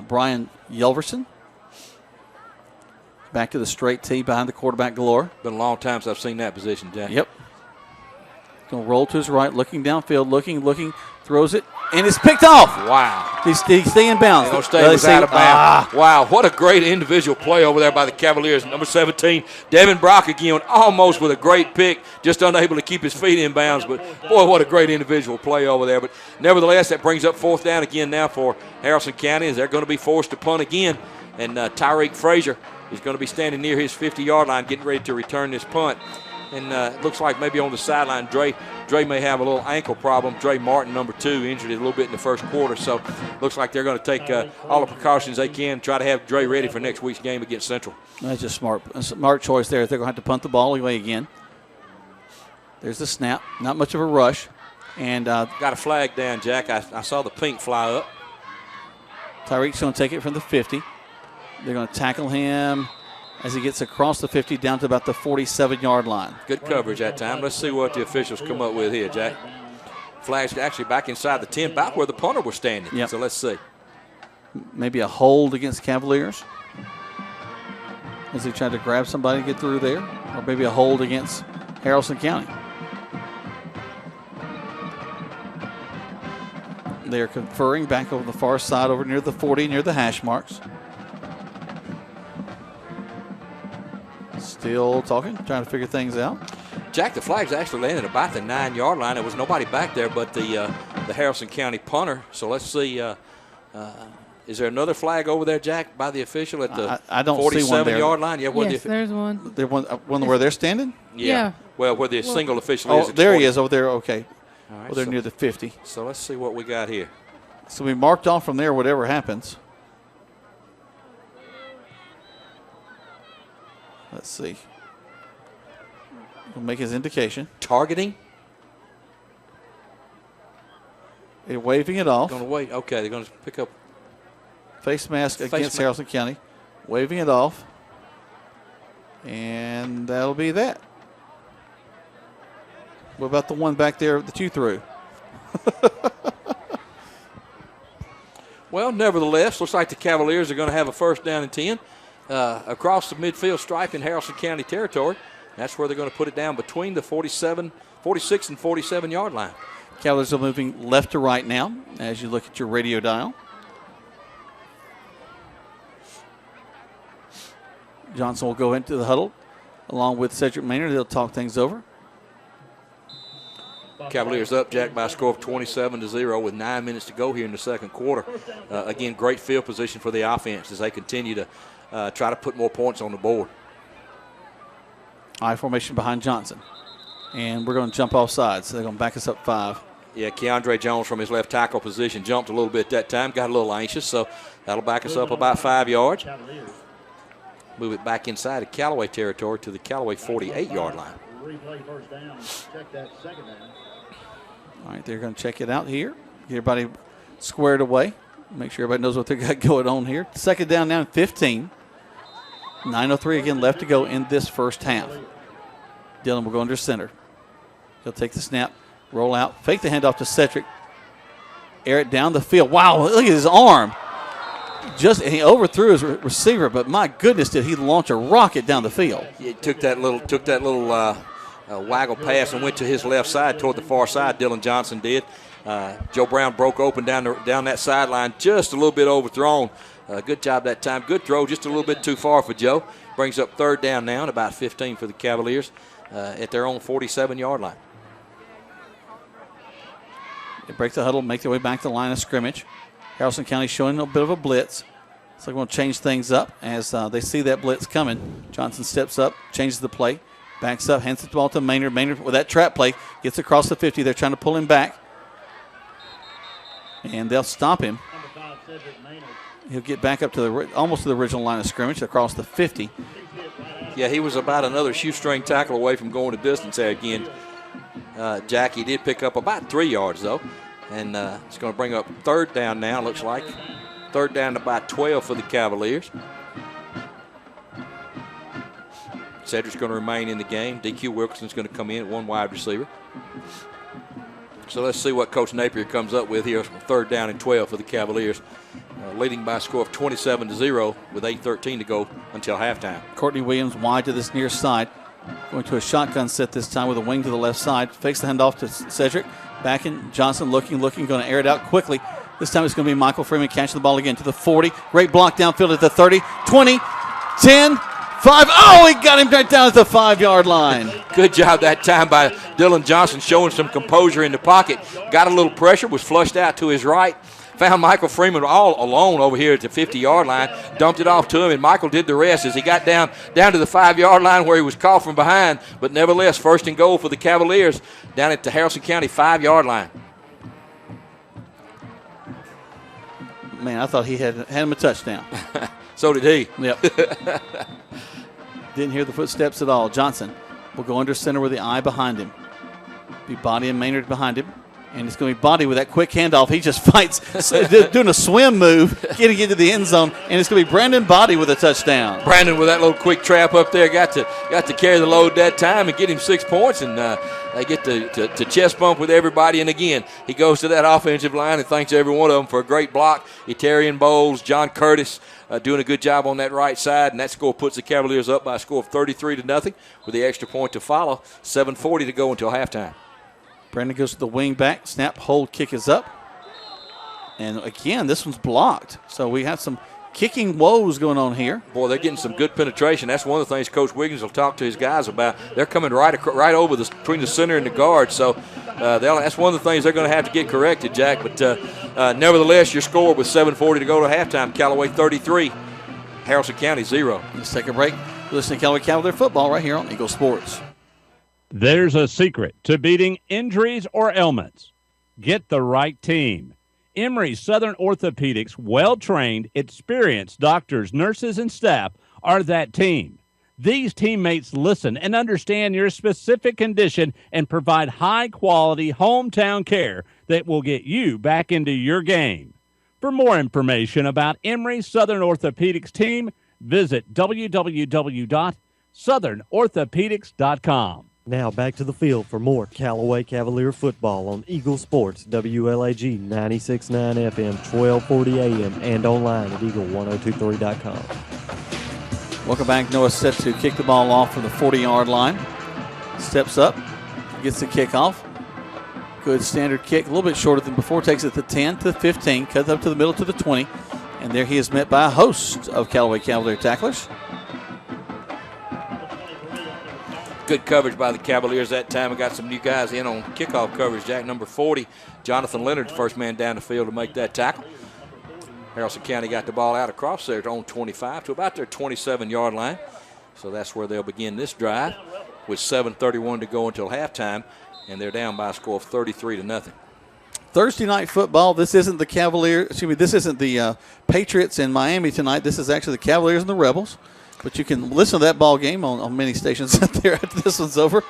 Brian Yelverson. Back to the straight T behind the quarterback Galore. Been a long time since I've seen that position, Jack. Yep. Going to roll to his right, looking downfield, looking, throws it, and it's picked off. Wow. He's staying in bounds. Ohio State was out of bounds. Wow, what a great individual play over there by the Cavaliers. Number 17, Devin Brock again, almost with a great pick, just unable to keep his feet in bounds. But, boy, what a great individual play over there. But, nevertheless, that brings up 4th down again now for Haralson County, as they're going to be forced to punt again. And Tyreek Frazier is going to be standing near his 50-yard line, getting ready to return this punt. And it looks like maybe on the sideline, Dre may have a little ankle problem. Dre Martin, number 2, injured it a little bit in the first quarter. So looks like they're going to take all the precautions they can, try to have Dre ready for next week's game against Central. That's just a smart choice there. They're going to have to punt the ball away again. There's the snap. Not much of a rush. And got a flag down, Jack. I saw the pink fly up. Tyreek's going to take it from the 50. They're going to tackle him as he gets across the 50 down to about the 47-yard line. Good coverage that time. Let's see what the officials come up with here, Jack. Flag's actually back inside the 10, about where the punter was standing. Yep. So let's see. Maybe a hold against Cavaliers as he tried to grab somebody to get through there, or maybe a hold against Haralson County. They're conferring back over the far side over near the 40, near the hash marks. Still talking, trying to figure things out. Jack, the flag's actually landed about the 9-yard line. There was nobody back there but the Haralson County punter. So let's see. Is there another flag over there, Jack, by the official at the I don't see one there. 47-yard line? Yeah, Yes, there's one. There one where they're standing? Yeah. Well, where the single official is. Oh, there he is over there. Okay. All right, well, they're near the 50. So let's see what we got here. So we marked off from there whatever happens. Let's see. We'll make his indication. Targeting. They're waving it off. Going to wait. Okay, they're going to pick up. Face mask against Haralson County. Waving it off. And that'll be that. What about the one back there that you threw? Well, nevertheless, looks like the Cavaliers are going to have a 1st down and 10 across the midfield stripe in Haralson County territory. That's where they're going to put it down between the 46 and 47-yard line. Cavaliers are moving left to right now as you look at your radio dial. Johnson will go into the huddle along with Cedric Maynard. They'll talk things over. Cavaliers up, Jack, by a score of 27-0 with 9 minutes to go here in the second quarter. Again, great field position for the offense as they continue to try to put more points on the board. I formation behind Johnson. And we're going to jump off sides. So they're going to back us up 5. Yeah, Keandre Jones from his left tackle position jumped a little bit that time, got a little anxious, so that'll back us up about 5 yards. Move it back inside of Callaway territory to the Callaway 48-yard line. Replay 1st down. Check that 2nd down. All right, they're going to check it out here. Get everybody squared away. Make sure everybody knows what they got going on here. 2nd down now, 15. 9:03 again left to go in this first half. Dillon will go under center. He'll take the snap, roll out, fake the handoff to Cedric. Air it down the field. Wow, look at his arm. He overthrew his receiver, but my goodness, did he launch a rocket down the field. He took that little waggle pass and went to his left side toward the far side. Dylan Johnson did. Joe Brown broke open down that sideline, just a little bit overthrown. Good job that time. Good throw, just a little bit too far for Joe. Brings up 3rd down now and about 15 for the Cavaliers at their own 47-yard line. They break the huddle, make their way back to the line of scrimmage. Haralson County showing a bit of a blitz. So they're going to change things up as they see that blitz coming. Johnson steps up, changes the play, backs up, hands the ball to Maynard. Maynard with that trap play gets across the 50. They're trying to pull him back. And they'll stop him. He'll get back up to almost to the original line of scrimmage across the 50. Yeah, he was about another shoestring tackle away from going the distance there again. Jackie did pick up about 3 yards, though. And it's going to bring up 3rd down now, looks like. 3rd down to about 12 for the Cavaliers. Cedric's going to remain in the game. DQ Wilkinson's going to come in at 1 wide receiver. So let's see what Coach Napier comes up with here. 3rd down and 12 for the Cavaliers. Leading by a score of 27-0 with 8:13 to go until halftime. Courtney Williams wide to this near side. Going to a shotgun set this time with a wing to the left side. Fakes the handoff to Cedric. Back in. Johnson looking, going to air it out quickly. This time it's going to be Michael Freeman catching the ball again to the 40. Great block downfield at the 30, 20, 10, 5. Oh, he got him right down at the 5-yard line. Good job that time by Dylan Johnson, showing some composure in the pocket. Got a little pressure, was flushed out to his right. Found Michael Freeman all alone over here at the 50-yard line. Dumped it off to him, and Michael did the rest as he got down to the 5-yard line where he was caught from behind. But nevertheless, first and goal for the Cavaliers down at the Haralson County 5-yard line. Man, I thought he had him a touchdown. So did he. Yep. Didn't hear the footsteps at all. Johnson will go under center with the eye behind him. Be Body and Maynard behind him. And it's going to be Body with that quick handoff. He just fights, doing a swim move, getting into the end zone. And it's going to be Brandon Body with a touchdown. Brandon with that little quick trap up there got to carry the load that time and get him 6 points. And they get to chest bump with everybody. And again, he goes to that offensive line and thanks every one of them for a great block. Etarian Bowles, John Curtis doing a good job on that right side. And that score puts the Cavaliers up by a score of 33-0 with the extra point to follow. 7:40 to go until halftime. Brandon goes to the wing back. Snap, hold, kick is up. And again, this one's blocked. So we have some kicking woes going on here. Boy, they're getting some good penetration. That's one of the things Coach Wiggins will talk to his guys about. They're coming right over between the center and the guard. So that's one of the things they're going to have to get corrected, Jack. But nevertheless, your score with 7:40 to go to halftime. Callaway 33, Haralson County 0. Let's take a break. Listen to Callaway Cavalier football right here on Eagle Sports. There's a secret to beating injuries or ailments. Get the right team. Emory Southern Orthopedics, well-trained, experienced doctors, nurses, and staff are that team. These teammates listen and understand your specific condition and provide high-quality hometown care that will get you back into your game. For more information about Emory Southern Orthopedics team, visit www.southernorthopedics.com. Now back to the field for more Callaway Cavalier football on Eagle Sports, WLAG 96.9 FM, 1240 AM, and online at eagle1023.com. Welcome back. Noah set to kick the ball off from the 40-yard line. Steps up, gets the kickoff. Good standard kick, a little bit shorter than before. Takes it to 10 to 15, cuts up to the middle to the 20. And there he is met by a host of Callaway Cavalier tacklers. Good coverage by the Cavaliers that time. We got some new guys in on kickoff coverage. Jack, number 40, Jonathan Leonard, first man down the field to make that tackle. Haralson County got the ball out across their own 25 to about their 27-yard line. So that's where they'll begin this drive with 7:31 to go until halftime, and they're down by a score of 33-0. Thursday night football. This isn't this isn't the Patriots in Miami tonight. This is actually the Cavaliers and the Rebels. But you can listen to that ball game on many stations out there after this one's over.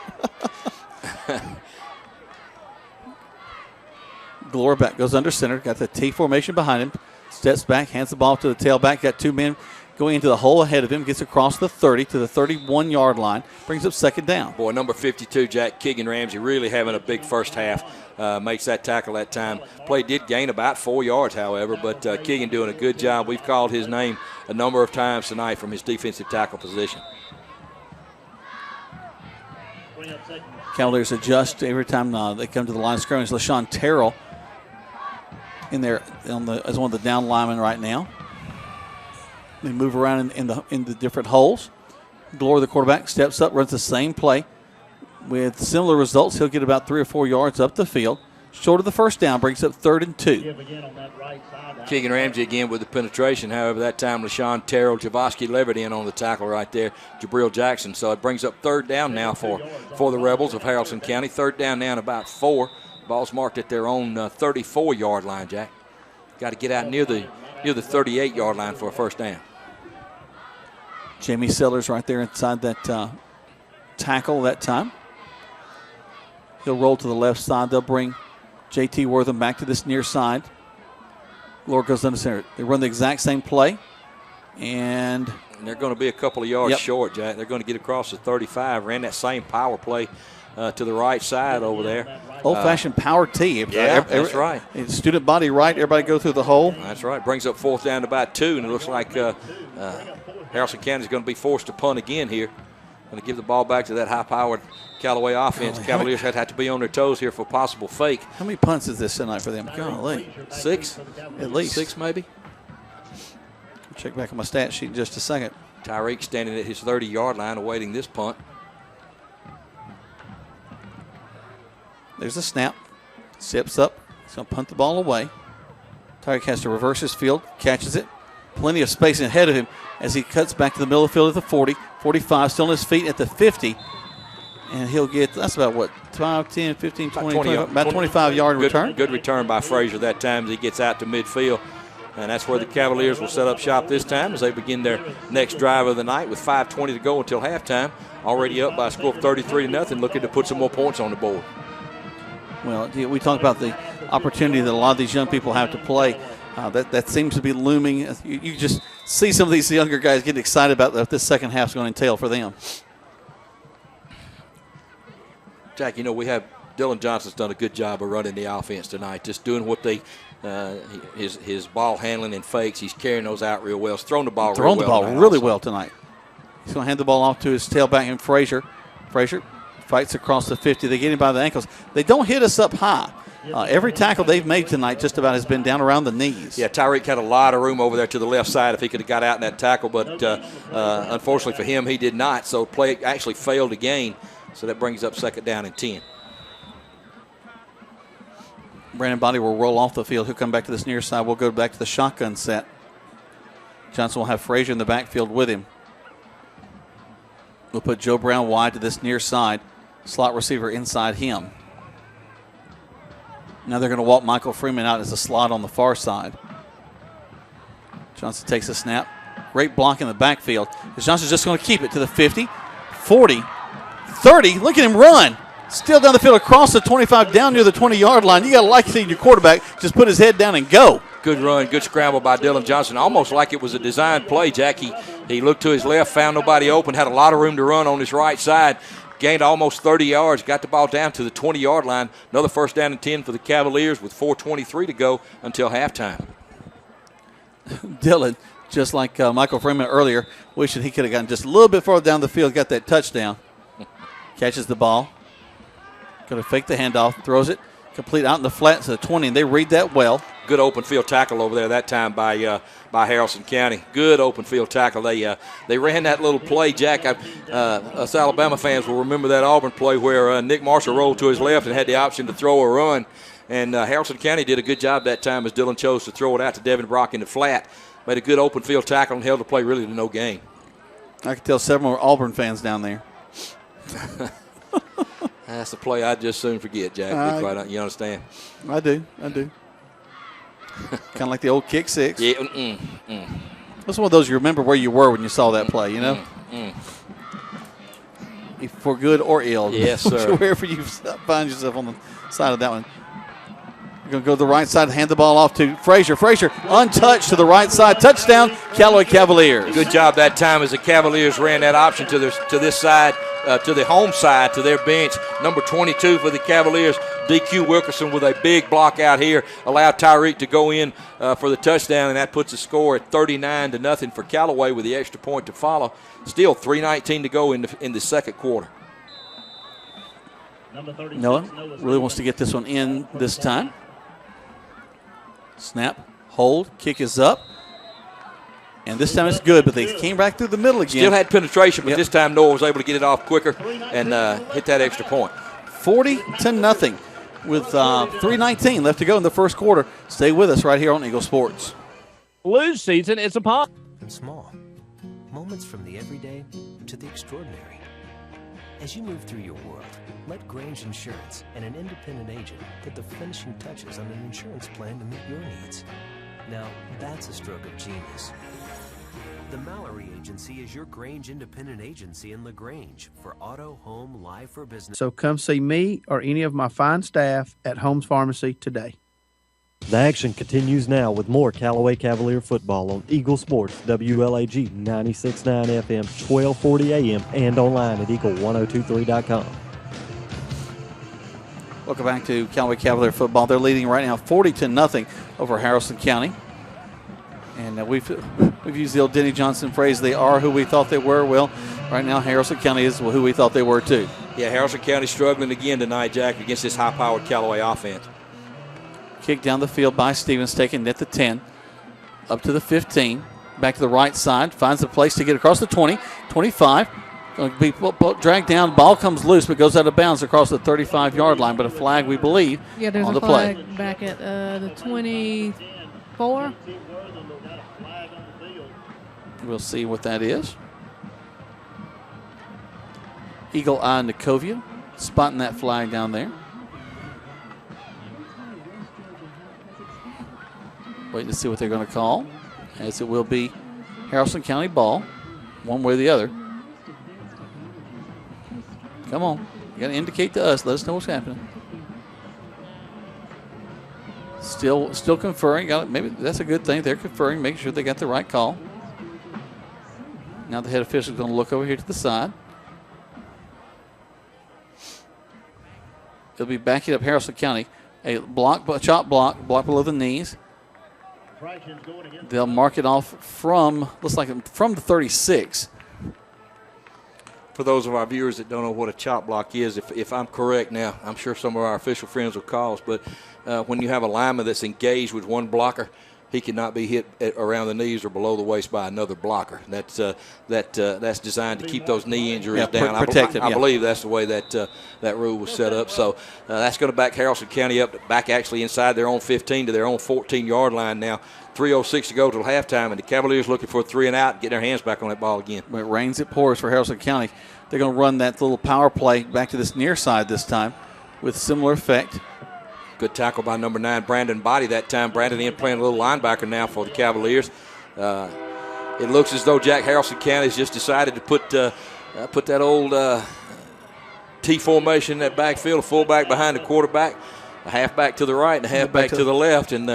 Glorback goes under center. Got the T formation behind him. Steps back, hands the ball to the tailback. Got two men going into the hole ahead of him. Gets across the 30 to the 31-yard line. Brings up second down. Boy, number 52, Jack Keegan Ramsey, really having a big first half. Makes that tackle that time. Play did gain about 4 yards, however, but Keegan doing a good job. We've called his name a number of times tonight from his defensive tackle position. Cavaliers adjust every time they come to the line of scrimmage. LaShawn Terrell in there as one of the down linemen right now. They move around in the different holes. Glory, the quarterback, steps up, runs the same play. With similar results, he'll get about 3 or 4 yards up the field. Short of the first down, brings up 3rd and 2. Keegan Ramsey again with the penetration. However, that time LaShawn Terrell, Javoski Leverett in on the tackle right there. Jabril Jackson. So it brings up 3rd down now for the Rebels of Haralson County. 3rd down now and about 4. Ball's marked at their own 34-yard line, Jack. Got to get out near the 38-yard line for a first down. Jamie Sellers right there inside that tackle that time. He'll roll to the left side. They'll bring J.T. Wortham back to this near side. Lord goes under center. They run the exact same play. And they're going to be a couple of yards short, Jack. They're going to get across the 35. Ran that same power play to the right side over there. Old-fashioned power T. Yeah, that's right. Student body right. Everybody go through the hole. That's right. Brings up 4th down to about 2, and it looks like Haralson County is going to be forced to punt again here. going to give the ball back to that high-powered Callaway offense. Cavaliers had to be on their toes here for a possible fake. How many punts is this tonight for them? Golly. 6? At least. 6 maybe. Check back on my stat sheet in just a second. Tyreek standing at his 30-yard line awaiting this punt. There's a snap. Steps up. He's going to punt the ball away. Tyreek has to reverse his field. Catches it. Plenty of space ahead of him as he cuts back to the middle of the field at the 40. 45, still on his feet at the 50. And he'll get, that's about what, 5, 10, 15, 20, about 25-yard return. Good return by Frazier that time as he gets out to midfield. And that's where the Cavaliers will set up shop this time as they begin their next drive of the night with 5:20 to go until halftime. Already up by a score of 33-0, looking to put some more points on the board. Well, we talked about the opportunity that a lot of these young people have to play. That seems to be looming. You just see some of these younger guys getting excited about what this second half is going to entail for them. Jack, we have Dylan Johnson's done a good job of running the offense tonight, just doing what they his ball handling and fakes. He's carrying those out real well. He's thrown the ball really well tonight. He's going to hand the ball off to his tailback, and Frazier. Frazier fights across the 50. They get him by the ankles. They don't hit us up high. Every tackle they've made tonight just about has been down around the knees. Yeah, Tyreek had a lot of room over there to the left side if he could have got out in that tackle, but unfortunately for him, he did not. So play actually failed again. So that brings up 2nd down and 10. Brandon Body will roll off the field. He'll come back to this near side. We'll go back to the shotgun set. Johnson will have Frazier in the backfield with him. We'll put Joe Brown wide to this near side. Slot receiver inside him. Now they're going to walk Michael Freeman out as a slot on the far side. Johnson takes a snap. Great block in the backfield. Johnson's just going to keep it to the 50, 40, 30. Look at him run. Still down the field across the 25, down near the 20-yard line. You got to like seeing your quarterback just put his head down and go. Good run, good scramble by Dylan Johnson. Almost like it was a designed play, Jack. He looked to his left, found nobody open, had a lot of room to run on his right side. Gained almost 30 yards, got the ball down to the 20-yard line. Another 1st down and 10 for the Cavaliers with 4:23 to go until halftime. Dylan, just like Michael Freeman earlier, wishing he could have gotten just a little bit further down the field, got that touchdown. Catches the ball. Going to fake the handoff, throws it, complete out in the flat to the 20, and they read that well. Good open field tackle over there that time by Haralson County. Good open field tackle. They ran that little play, Jack. Us Alabama fans will remember that Auburn play where Nick Marshall rolled to his left and had the option to throw or run. And Haralson County did a good job that time as Dylan chose to throw it out to Devin Brock in the flat. Made a good open field tackle and held the play really to no gain. I could tell several Auburn fans down there. That's a play I'd just soon forget, Jack. You understand? I do. Kind of like the old kick six. Yeah. That's one of those you remember where you were when you saw that play, For good or ill. Yes, sir. Wherever you find yourself on the side of that one. You're going to go to the right side, hand the ball off to Frazier. Frazier untouched to the right side. Touchdown, Callaway Cavaliers. Good job that time as the Cavaliers ran that option to this side. To the home side, to their bench. Number 22 for the Cavaliers, DQ Wilkerson with a big block out here. Allowed Tyreek to go in for the touchdown, and that puts the score at 39-0 for Callaway with the extra point to follow. Still 3:19 to go in the second quarter. Noah really wants to get this one in this time. Snap, hold, kick is up. And this time it's good, but they came back through the middle again. Still had penetration, but this time Noah was able to get it off quicker and hit that extra point. 40-0 with 3:19 left to go in the first quarter. Stay with us right here on Eagle Sports. Blues season is upon. Small moments from the everyday to the extraordinary. As you move through your world, let Grange Insurance and an independent agent put the finishing touches on an insurance plan to meet your needs. Now, that's a stroke of genius. The Mallory Agency is your Grange independent agency in LaGrange for auto, home, life, or business. So come see me or any of my fine staff at Holmes Pharmacy today. The action continues now with more Callaway Cavalier football on Eagle Sports, WLAG 96.9 FM, 1240 AM, and online at eagle1023.com. Welcome back to Callaway Cavalier football. They're leading right now 40-0 over Haralson County. And we've used the old Denny Johnson phrase, they are who we thought they were. Well, right now Haralson County is who we thought they were too. Yeah, Haralson County struggling again tonight, Jack, against this high-powered Callaway offense. Kick down the field by Stevens, taking at the 10, up to the 15, back to the right side, finds a place to get across the 20, 25. Going to be dragged down. Ball comes loose, but goes out of bounds across the 35-yard line. But a flag, we believe, yeah, there's on a the play. flag back at the 24. We'll see what that is. Eagle Eye Nikovia spotting that flag down there. Waiting to see what they're going to call, as it will be Haralson County ball, one way or the other. Come on. You got to indicate to us. Let us know what's happening. Still conferring. Maybe that's a good thing. They're conferring, making sure they got the right call. Now the head official is going to look over here to the side. It'll be backing up Haralson County. A chop block below the knees. They'll mark it off from, looks like from the 36. For those of our viewers that don't know what a chop block is, if I'm correct now, I'm sure some of our official friends will call us, but when you have a lineman that's engaged with one blocker, he cannot be hit around the knees or below the waist by another blocker. That's designed to keep those knee injuries down. Protect him, I believe that's the way that rule was set up. So that's going to back Haralson County up, back actually inside their own 15 to their own 14-yard line now. 3:06 to go till halftime, and the Cavaliers looking for a 3 and out and get their hands back on that ball again. When it rains, it pours for Haralson County. They're going to run that little power play back to this near side this time with similar effect. Good tackle by number 9, Brandon Body that time. Brandon in playing a little linebacker now for the Cavaliers. It looks as though Jack Haralson County has just decided to put that old T formation in that backfield, a fullback behind the quarterback, a halfback to the right and a halfback to the left. And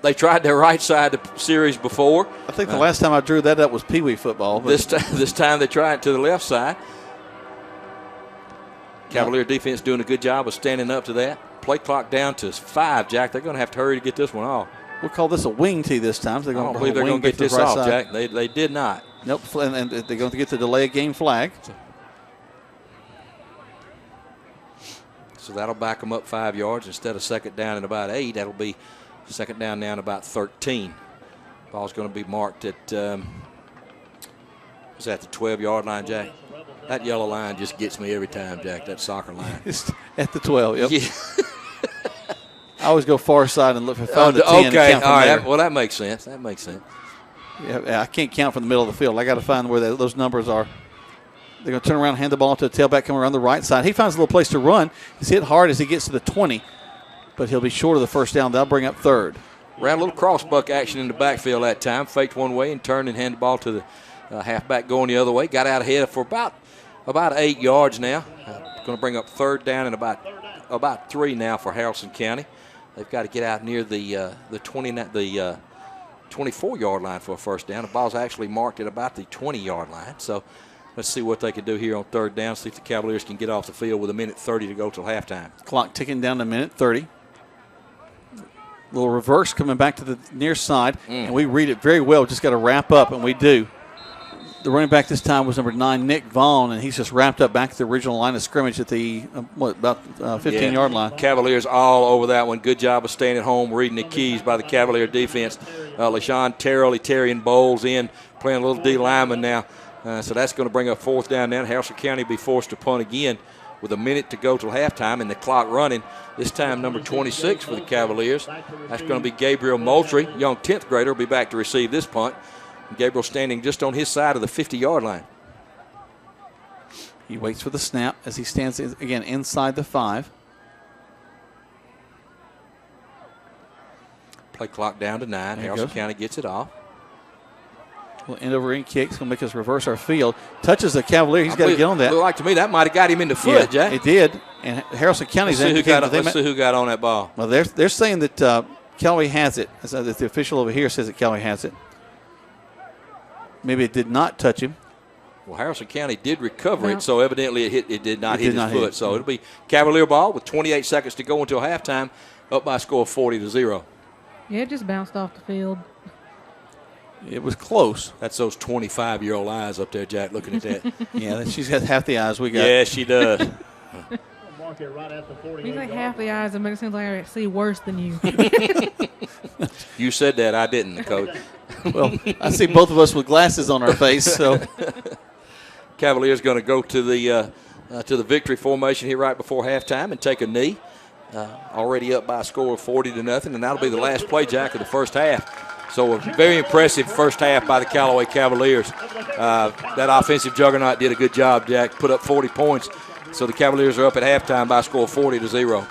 they tried their right side the series before. I think the last time I drew that up was Pee Wee football. This time they tried it to the left side. Cavalier defense doing a good job of standing up to that. Play clock down to 5, Jack. They're going to have to hurry to get this one off. We'll call this a wing tee this time. So I don't believe they're going to get this off, Jack. They did not. Nope, and they're going to get the delay of game flag. So that'll back them up 5 yards instead of second down and about 8. That'll be second down now and about 13. Ball's going to be marked at is that the 12-yard line, Jack? That yellow line just gets me every time, Jack. That soccer line. It's at the 12. Yep. Yeah. I always go far side and look for the 10. Okay, and all right. Well, that makes sense. Yeah, I can't count from the middle of the field. I got to find where those numbers are. They're going to turn around and hand the ball to a tailback coming around the right side. He finds a little place to run. He's hit hard as he gets to the 20, but he'll be short of the first down. That'll bring up third. Ran a little cross-buck action in the backfield that time. Faked one way and turned and handed the ball to the halfback going the other way. Got out ahead for about 8 yards now. Going to bring up third down and about 3 now for Haralson County. They've got to get out near the 24-yard line for a first down. The ball's actually marked at about the 20-yard line. So let's see what they can do here on third down, see if the Cavaliers can get off the field with 1:30 to go till halftime. Clock ticking down to 1:30. Little reverse coming back to the near side, and we read it very well. Just got to wrap up, and we do. The running back this time was number 9, Nick Vaughn, and he's just wrapped up back to the original line of scrimmage at the, about 15-yard line. Cavaliers all over that one. Good job of staying at home, reading the keys by the Cavalier defense. LaShawn Terrell, Eterian Bowles in, playing a little D lineman now. So that's going to bring up fourth down now. Haralson County will be forced to punt again with 1 minute to go till halftime and the clock running. This time number 26 for the Cavaliers. That's going to be Gabriel Moultrie. Young 10th grader will be back to receive this punt. Gabriel standing just on his side of the 50-yard line. He waits for the snap as he stands, again, inside the 5. Play clock down to 9. Haralson County gets it off. Well, end over end kick. It's going to make us reverse our field. Touches the Cavalier. He's got to get on that. Looked like to me that might have got him in the foot, Jack. It did. And Haralson County's let's see who got on that ball. Well, they're saying that Callaway has it. The official over here says that Callaway has it. Maybe it did not touch him. Well, Haralson County did recover it, so evidently it did not hit his foot. So it'll be Cavalier ball with 28 seconds to go until halftime, up by a score of 40-0. Yeah, it just bounced off the field. It was close. That's those 25-year-old eyes up there, Jack, looking at that. Yeah, she's got half the eyes we got. Yeah, she does. Mark it right at the 48. You say half the eyes, it makes it seem like I see worse than you. You said that. I didn't, Coach. Well, I see both of us with glasses on our face. So Cavaliers going to go to the victory formation here right before halftime and take a knee. Already up by a score of 40-0, and that'll be the last play, Jack, of the first half. So a very impressive first half by the Callaway Cavaliers. That offensive juggernaut did a good job, Jack. Put up 40 points. So the Cavaliers are up at halftime by a score of 40-0.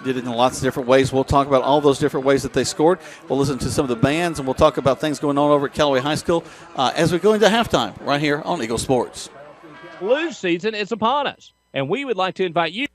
Did it in lots of different ways. We'll talk about all those different ways that they scored. We'll listen to some of the bands, and we'll talk about things going on over at Callaway High School as we go into halftime right here on Eagle Sports. Flu season is upon us, and we would like to invite you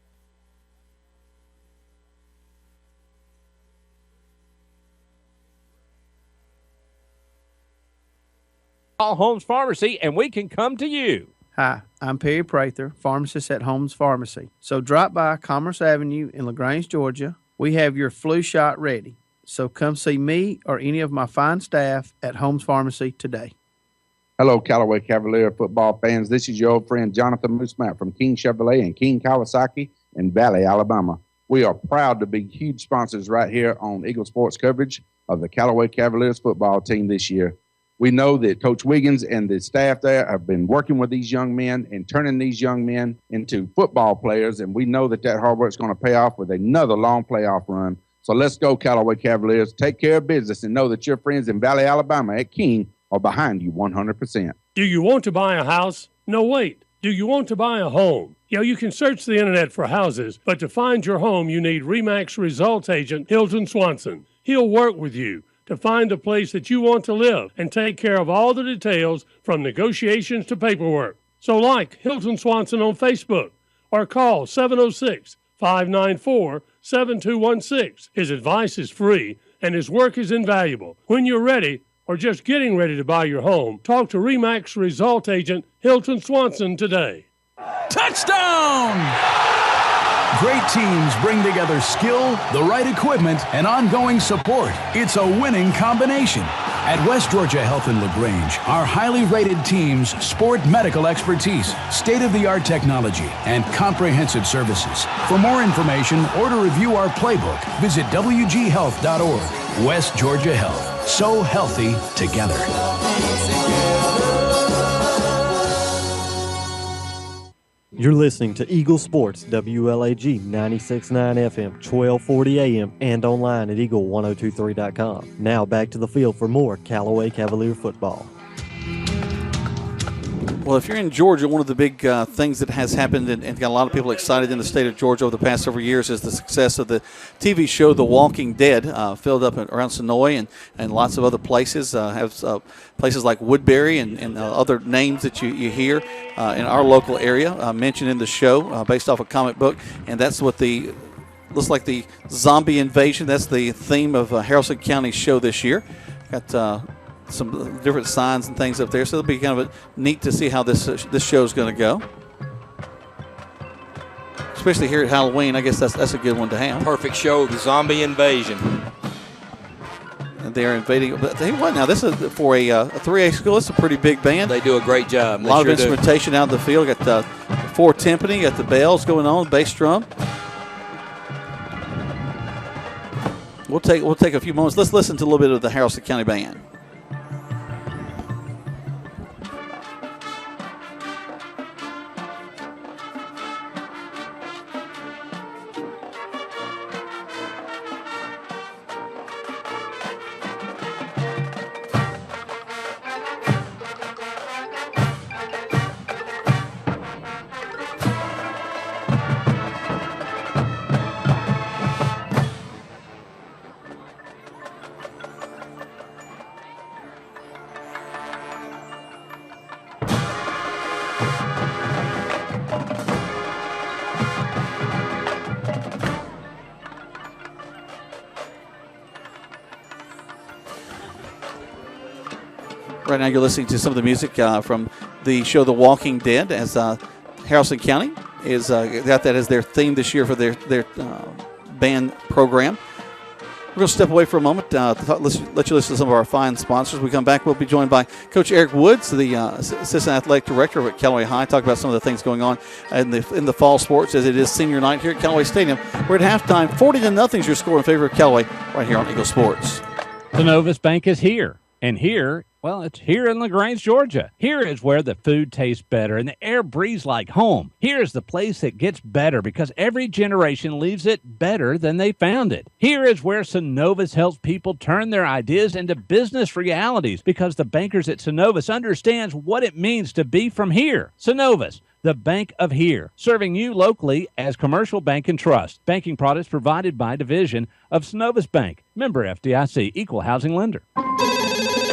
call Holmes Pharmacy, and we can come to you. Hi, I'm Perry Prather, pharmacist at Holmes Pharmacy. So drop by Commerce Avenue in LaGrange, Georgia. We have your flu shot ready. So come see me or any of my fine staff at Holmes Pharmacy today. Hello, Callaway Cavalier football fans. This is your old friend Jonathan Moosemat from King Chevrolet and King Kawasaki in Valley, Alabama. We are proud to be huge sponsors right here on Eagle Sports coverage of the Callaway Cavaliers football team this year. We know that Coach Wiggins and the staff there have been working with these young men and turning these young men into football players, and we know that hard work is going to pay off with another long playoff run. So let's go, Callaway Cavaliers. Take care of business and know that your friends in Valley, Alabama at King are behind you 100%. Do you want to buy a house? No, wait. Do you want to buy a home? You can search the internet for houses, but to find your home, you need RE/MAX results agent Hilton Swanson. He'll work with you to find a place that you want to live and take care of all the details from negotiations to paperwork. So like Hilton Swanson on Facebook or call 706-594-7216. His advice is free and his work is invaluable. When you're ready or just getting ready to buy your home, talk to RE/MAX result agent Hilton Swanson today. Touchdown! Great teams bring together skill, the right equipment, and ongoing support. It's a winning combination. At West Georgia Health in LaGrange, our highly rated teams sport medical expertise, state-of-the-art technology, and comprehensive services. For more information or to review our playbook, visit wghealth.org. West Georgia Health. So healthy together. You're listening to Eagle Sports, WLAG 96.9 FM, 1240 AM, and online at eagle1023.com. Now back to the field for more Callaway Cavalier football. Well, if you're in Georgia, one of the big things that has happened and got a lot of people excited in the state of Georgia over the past several years is the success of the TV show The Walking Dead, filled up around Sonoy and lots of other places. Places like Woodbury and other names that you hear in our local area mentioned in the show based off a comic book. And that's what looks like the zombie invasion. That's the theme of Haralson County's show this year. Got some different signs and things up there, so it'll be kind of neat to see how this show is going to go. Especially here at Halloween, I guess that's a good one to have. Perfect show, the zombie invasion. And they're invading. But hey, what now? This is for a 3A school. It's a pretty big band. They do a great job. A lot of instrumentation out in the field. Got the 4 timpani, got the bells going on, bass drum. We'll take a few moments. Let's listen to a little bit of the Haralson County Band. Right now you're listening to some of the music from the show The Walking Dead, as Haralson County is got that as their theme this year for their band program. going to step away for a moment. Let's let you listen to some of our fine sponsors. When we come back, we'll be joined by Coach Eric Woods, the Assistant Athletic Director at Callaway High, talk about some of the things going on in the fall sports as it is senior night here at Callaway Stadium. We're at halftime. 40-0 is your score in favor of Callaway right here on Eagle Sports. Synovus Bank is here. And here, well, it's here in LaGrange, Georgia. Here is where the food tastes better and the air breathes like home. Here is the place that gets better because every generation leaves it better than they found it. Here is where Synovus helps people turn their ideas into business realities because the bankers at Synovus understands what it means to be from here. Synovus, the bank of here, serving you locally as Commercial Bank and Trust. Banking products provided by division of Synovus Bank. Member FDIC, Equal Housing Lender.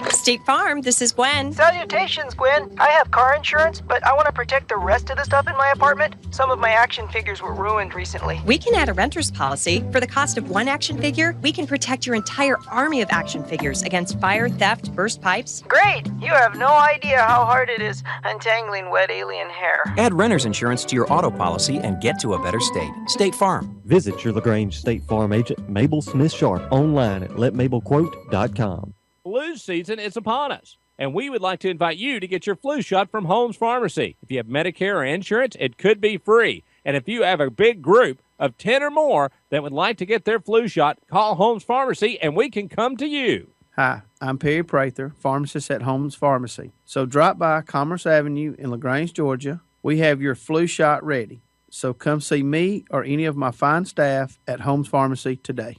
State Farm, this is Gwen. Salutations, Gwen. I have car insurance, but I want to protect the rest of the stuff in my apartment. Some of my action figures were ruined recently. We can add a renter's policy. For the cost of one action figure, we can protect your entire army of action figures against fire, theft, burst pipes. Great! You have no idea how hard it is untangling wet alien hair. Add renter's insurance to your auto policy and get to a better state. State Farm. Visit your LaGrange State Farm agent, Mabel Smith Sharp, online at letmabelquote.com. Flu season is upon us, and we would like to invite you to get your flu shot from Holmes Pharmacy. If you have Medicare or insurance, it could be free. And if you have a big group of 10 or more that would like to get their flu shot, call Holmes Pharmacy, and we can come to you. Hi, I'm Perry Prather, pharmacist at Holmes Pharmacy. So drop by Commerce Avenue in LaGrange, Georgia. We have your flu shot ready. So come see me or any of my fine staff at Holmes Pharmacy today.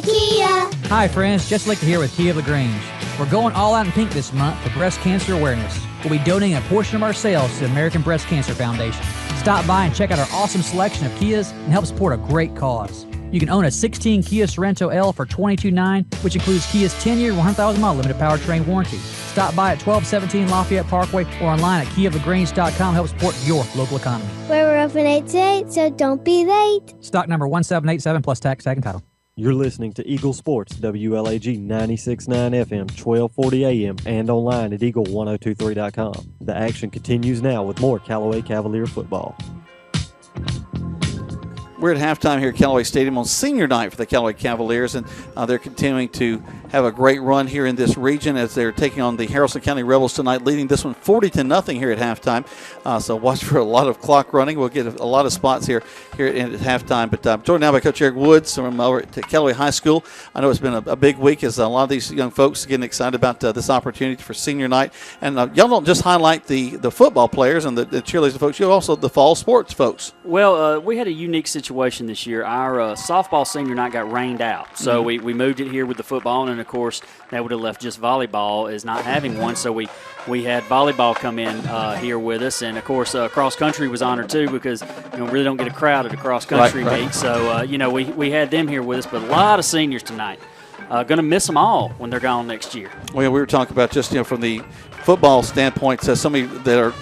Kia. Hi, friends. Just like to here with Kia of LaGrange. We're going all out in pink this month for breast cancer awareness. We'll be donating a portion of our sales to the American Breast Cancer Foundation. Stop by and check out our awesome selection of Kias and help support a great cause. You can own a 16 Kia Sorento L for $22,900, which includes Kia's 10-year, 100,000-mile limited powertrain warranty. Stop by at 1217 Lafayette Parkway or online at KiaofLaGrange.com to help support your local economy. We're open 8 to 8, so don't be late. Stock number 1787 plus tax, tag, and title. You're listening to Eagle Sports, WLAG 96.9 FM, 1240 AM, and online at Eagle1023.com. The action continues now with more Callaway Cavalier football. We're at halftime here at Callaway Stadium on senior night for the Callaway Cavaliers, and they're continuing to have a great run here in this region as they're taking on the Haralson County Rebels tonight, leading this one 40-0 here at halftime. So watch for a lot of clock running. We'll get a lot of spots here at halftime. But I'm joined now by Coach Eric Woods from over at Callaway High School. I know it's been a big week as a lot of these young folks getting excited about this opportunity for senior night. And y'all don't just highlight the football players and the cheerleaders folks, you also the fall sports folks. Well, we had a unique situation this year. Our softball senior night got rained out. So we moved it here with the football, and of course that would have left just volleyball as not having one. So we had volleyball come in here with us, and of course cross country was honored too because we really don't get a crowd at a cross country meet. So we had them here with us, but a lot of seniors tonight. Going to miss them all when they're gone next year. Well, we were talking about just from the football standpoint, somebody that are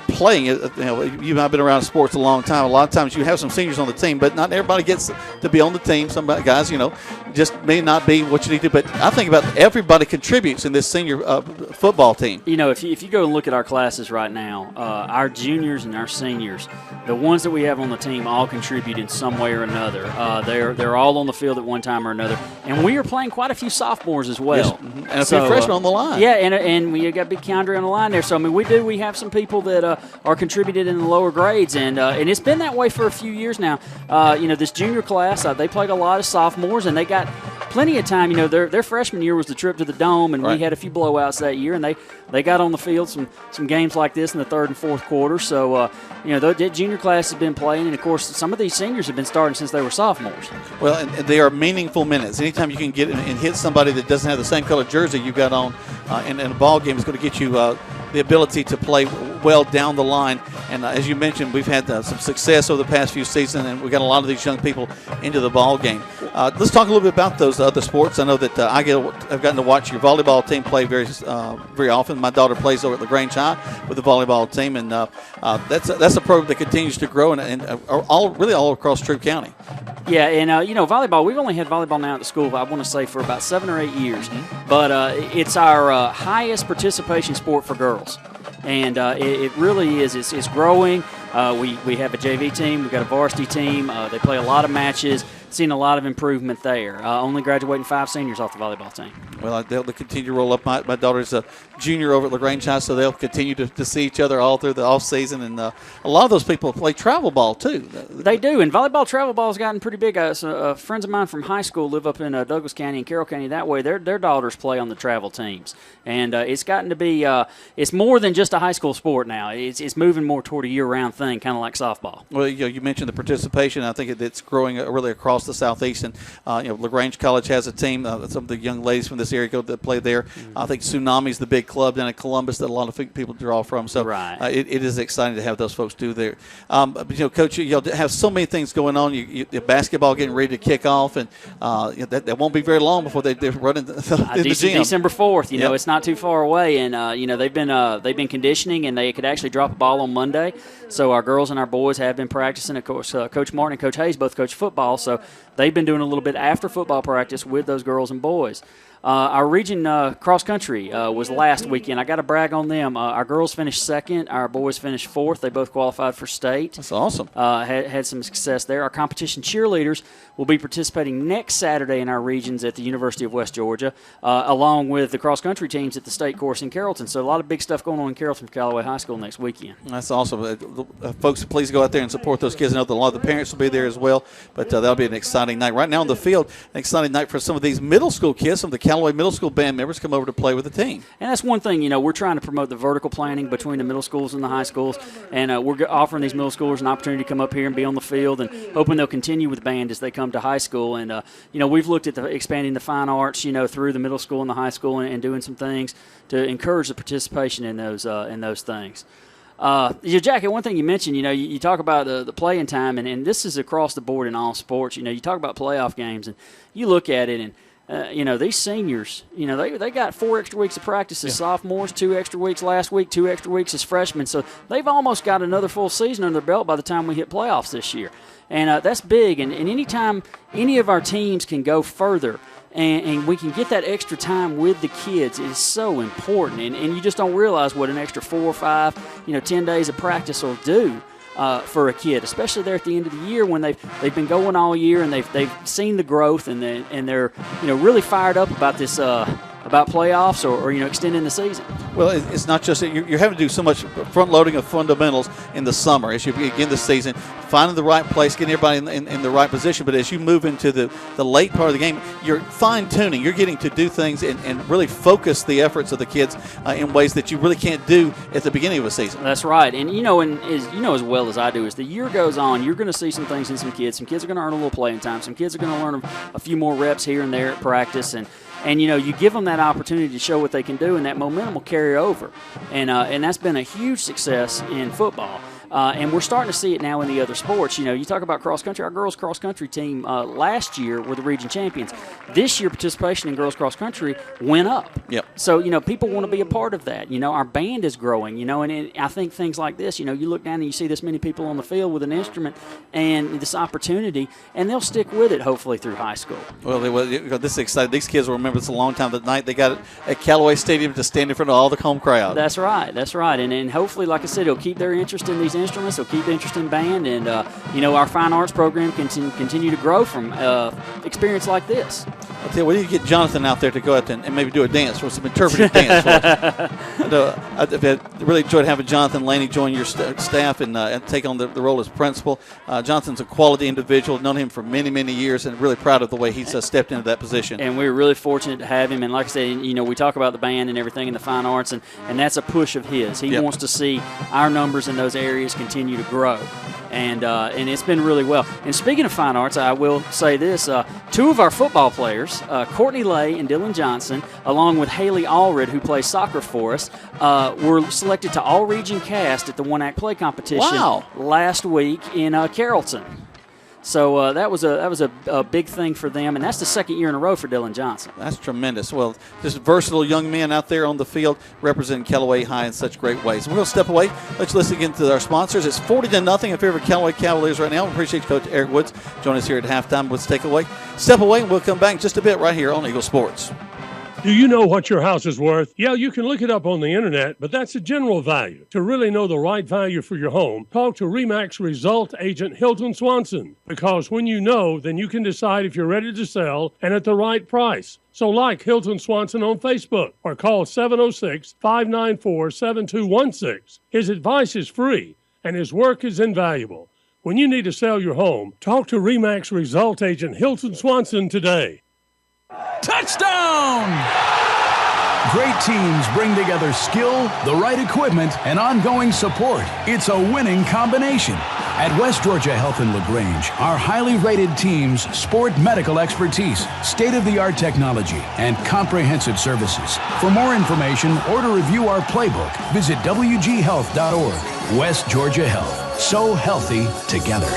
playing it. You've been around sports a long time. A lot of times you have some seniors on the team, but not everybody gets to be on the team. Some guys, just may not be what you need to. But I think about everybody contributes in this senior football team. If you go and look at our classes right now, our juniors and our seniors, the ones that we have on the team all contribute in some way or another. They're all on the field at one time or another, and we are playing quite a few sophomores as well. Yes. Mm-hmm. And a few freshmen on the line. Yeah, and we got Big Keandre on the line there. So we have some people that are contributed in the lower grades, and it's been that way for a few years now. This junior class, they played a lot of sophomores, and they got plenty of time. Their freshman year was the trip to the Dome, and we had a few blowouts that year, and they got on the field some games like this in the third and fourth quarter. So that junior class has been playing, and of course some of these seniors have been starting since they were sophomores. Well, and they are meaningful minutes. Anytime you can get and hit somebody that doesn't have the same color jersey you've got on in a ball game, is going to get you the ability to play well down the line. And as you mentioned, we've had some success over the past few seasons, and we've got a lot of these young people into the ball game. Let's talk a little bit about those other sports. I know that I've gotten to watch your volleyball team play very often. My daughter plays over at LaGrange High with the volleyball team, and that's a program that continues to grow and all across Troup County. Yeah, and volleyball, we've only had volleyball now at the school, I want to say, for about 7 or 8 years. Mm-hmm. But it's our highest participation sport for girls. And it really is. It's growing. We have a JV team. We've got a varsity team. They play a lot of matches. seen a lot of improvement there. Only graduating 5 seniors off the volleyball team. Well, they'll continue to roll up. My daughter's a junior over at LaGrange High, so they'll continue to see each other all through the off season. And a lot of those people play travel ball too. They do, and volleyball travel ball has gotten pretty big. Friends of mine from high school live up in Douglas County and Carroll County. That way, their daughters play on the travel teams, and it's gotten to be it's more than just a high school sport now. It's moving more toward a year-round thing, kind of like softball. Well, you mentioned the participation. I think it's growing really across the Southeast, and LaGrange College has a team. Some of the young ladies from this area go to play there. I think Tsunami's the big club down in Columbus that a lot of people draw from. So it is exciting to have those folks do there. But, Coach, you have so many things going on. The basketball getting ready to kick off, and that won't be very long before they're running in the gym. December 4th. It's not too far away, and they've been conditioning, and they could actually drop a ball on Monday. So our girls and our boys have been practicing. Of course, Coach Martin and Coach Hayes both coach football, so they've been doing a little bit after football practice with those girls and boys. Our region cross country was last weekend. I got to brag on them. Our girls finished second. Our boys finished fourth. They both qualified for state. That's awesome. Had some success there. Our competition cheerleaders will be participating next Saturday in our regions at the University of West Georgia, along with the cross country teams at the state course in Carrollton. So a lot of big stuff going on in Carrollton for Callaway High School next weekend. That's awesome. Folks, please go out there and support those kids. I know that a lot of the parents will be there as well, but that'll be an exciting night. Right now on the field, an exciting night for some of these middle school kids. Some of the Callaway middle school band members come over to play with the team. And that's one thing, we're trying to promote the vertical planning between the middle schools and the high schools, and we're offering these middle schoolers an opportunity to come up here and be on the field, and hoping they'll continue with band as they come to high school. And we've looked at expanding the fine arts, through the middle school and the high school, and doing some things to encourage the participation in those things. Jackie, one thing you mentioned, you talk about the playing time, and this is across the board in all sports. You talk about playoff games, and you look at it, and these seniors, they got 4 extra weeks of practice as sophomores, 2 extra weeks last week, 2 extra weeks as freshmen. So they've almost got another full season under their belt by the time we hit playoffs this year. And that's big. And anytime any of our teams can go further and we can get that extra time with the kids, it is so important. And you just don't realize what an extra 4 or 5, 10 days of practice will do. For a kid, especially there at the end of the year when they've been going all year and they've seen the growth and they're really fired up about this about playoffs or extending the season. Well, it's not just that you're having to do so much front loading of fundamentals in the summer as you begin the season, finding the right place, getting everybody in the right position. But as you move into the late part of the game, you're fine tuning. You're getting to do things and really focus the efforts of the kids in ways that you really can't do at the beginning of a season. That's right, and as well as I do, as the year goes on, you're going to see some things in some kids. Some kids are going to earn a little playing time. Some kids are going to learn a few more reps here and there at practice, and you give them that opportunity to show what they can do, and that momentum will carry over. And that's been a huge success in football. And we're starting to see it now in the other sports. You talk about cross-country. Our girls' cross-country team last year were the region champions. This year, participation in girls' cross-country went up. Yep. So, people want to be a part of that. Our band is growing, and I think things like this, you look down and you see this many people on the field with an instrument and this opportunity, and they'll stick with it, hopefully, through high school. Well, this is exciting. These kids will remember this a long time. The night they got it at Callaway Stadium to stand in front of all the home crowd. That's right. And hopefully, like I said, it'll keep their interest in these instruments. They'll keep the interest in band, and our fine arts program can continue to grow from experience like this. I'll tell you, we need to get Jonathan out there to go out and maybe do a dance for some interpretive dance for us. I've really enjoyed having Jonathan Laney join your staff and take on the role as principal. Jonathan's a quality individual, known him for many, many years, and really proud of the way he's stepped into that position. And we're really fortunate to have him. And like I said, we talk about the band and everything in the fine arts, and that's a push of his. He wants to see our numbers in those areas continue to grow. And it's been really well. And speaking of fine arts, I will say this. 2 of our football players, Courtney Lay and Dylan Johnson, along with Haley Allred, who plays soccer for us, were selected to all-region cast at the one-act play competition last week in Carrollton. So that was a big thing for them, and that's the second year in a row for Dylan Johnson. That's tremendous. Well, just versatile young men out there on the field representing Callaway High in such great ways. We're going to step away. Let's listen again to our sponsors. It's 40-0 in favor of Callaway Cavaliers right now. We appreciate Coach Eric Woods joining us here at halftime. Let's step away, and we'll come back in just a bit right here on Eagle Sports. Do you know what your house is worth? Yeah, you can look it up on the internet, but that's a general value. To really know the right value for your home, talk to RE/MAX Result Agent Hilton Swanson. Because when you know, then you can decide if you're ready to sell and at the right price. So like Hilton Swanson on Facebook or call 706-594-7216. His advice is free and his work is invaluable. When you need to sell your home, talk to RE/MAX Result Agent Hilton Swanson today. Touchdown! Great teams bring together skill, the right equipment, and ongoing support. It's a winning combination. At West Georgia Health in LaGrange, our highly rated teams sport medical expertise, state-of-the-art technology, and comprehensive services. For more information or to review our playbook, visit wghealth.org. West Georgia Health. So healthy together.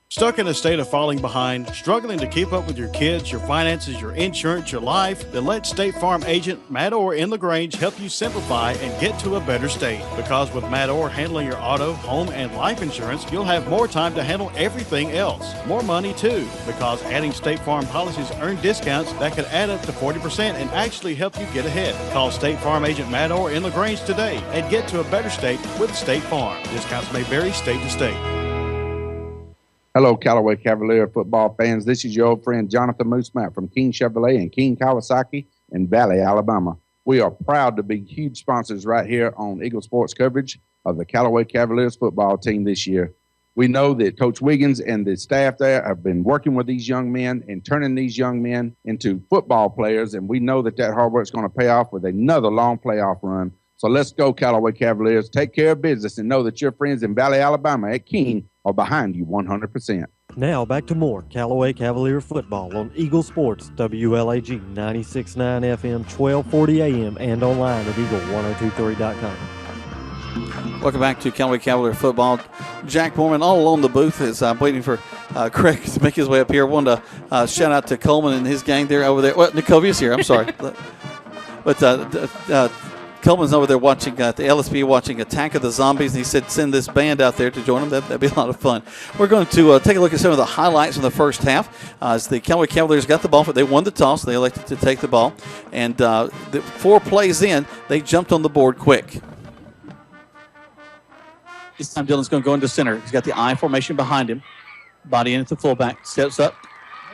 Stuck in a state of falling behind, struggling to keep up with your kids, your finances, your insurance, your life? Then let State Farm agent Matt Orr in LaGrange help you simplify and get to a better state. Because with Matt Orr handling your auto, home, and life insurance, you'll have more time to handle everything else. More money too, because adding State Farm policies earn discounts that could add up to 40% and actually help you get ahead. Call State Farm agent Matt Orr in LaGrange today and get to a better state with State Farm. Discounts may vary state to state. Hello, Callaway Cavalier football fans. This is your old friend Jonathan Moosemat from King Chevrolet and King Kawasaki in Valley, Alabama. We are proud to be huge sponsors right here on Eagle Sports coverage of the Callaway Cavaliers football team this year. We know that Coach Wiggins and the staff there have been working with these young men and turning these young men into football players, and we know that hard work is going to pay off with another long playoff run. So let's go, Callaway Cavaliers. Take care of business and know that your friends in Valley, Alabama at King are behind you 100%. Now back to more Callaway Cavalier football on Eagle Sports, WLAG 96.9 FM, 1240 AM, and online at eagle1023.com. Welcome back to Callaway Cavalier football. Jack Borman all along the booth as I'm waiting for Craig to make his way up here. I wanted to shout out to Coleman and his gang there over there. Well, Nicovia's here. I'm sorry. But Coleman's over there watching the LSP watching Attack of the Zombies, and he said send this band out there to join them. That'd be a lot of fun. We're going to take a look at some of the highlights from the first half. As the Callaway Cavaliers got the ball, they won the toss. They elected to take the ball, and 4 plays in, they jumped on the board quick. This time Dylan's going to go into center. He's got the I formation behind him. Body in at the fullback. Steps up.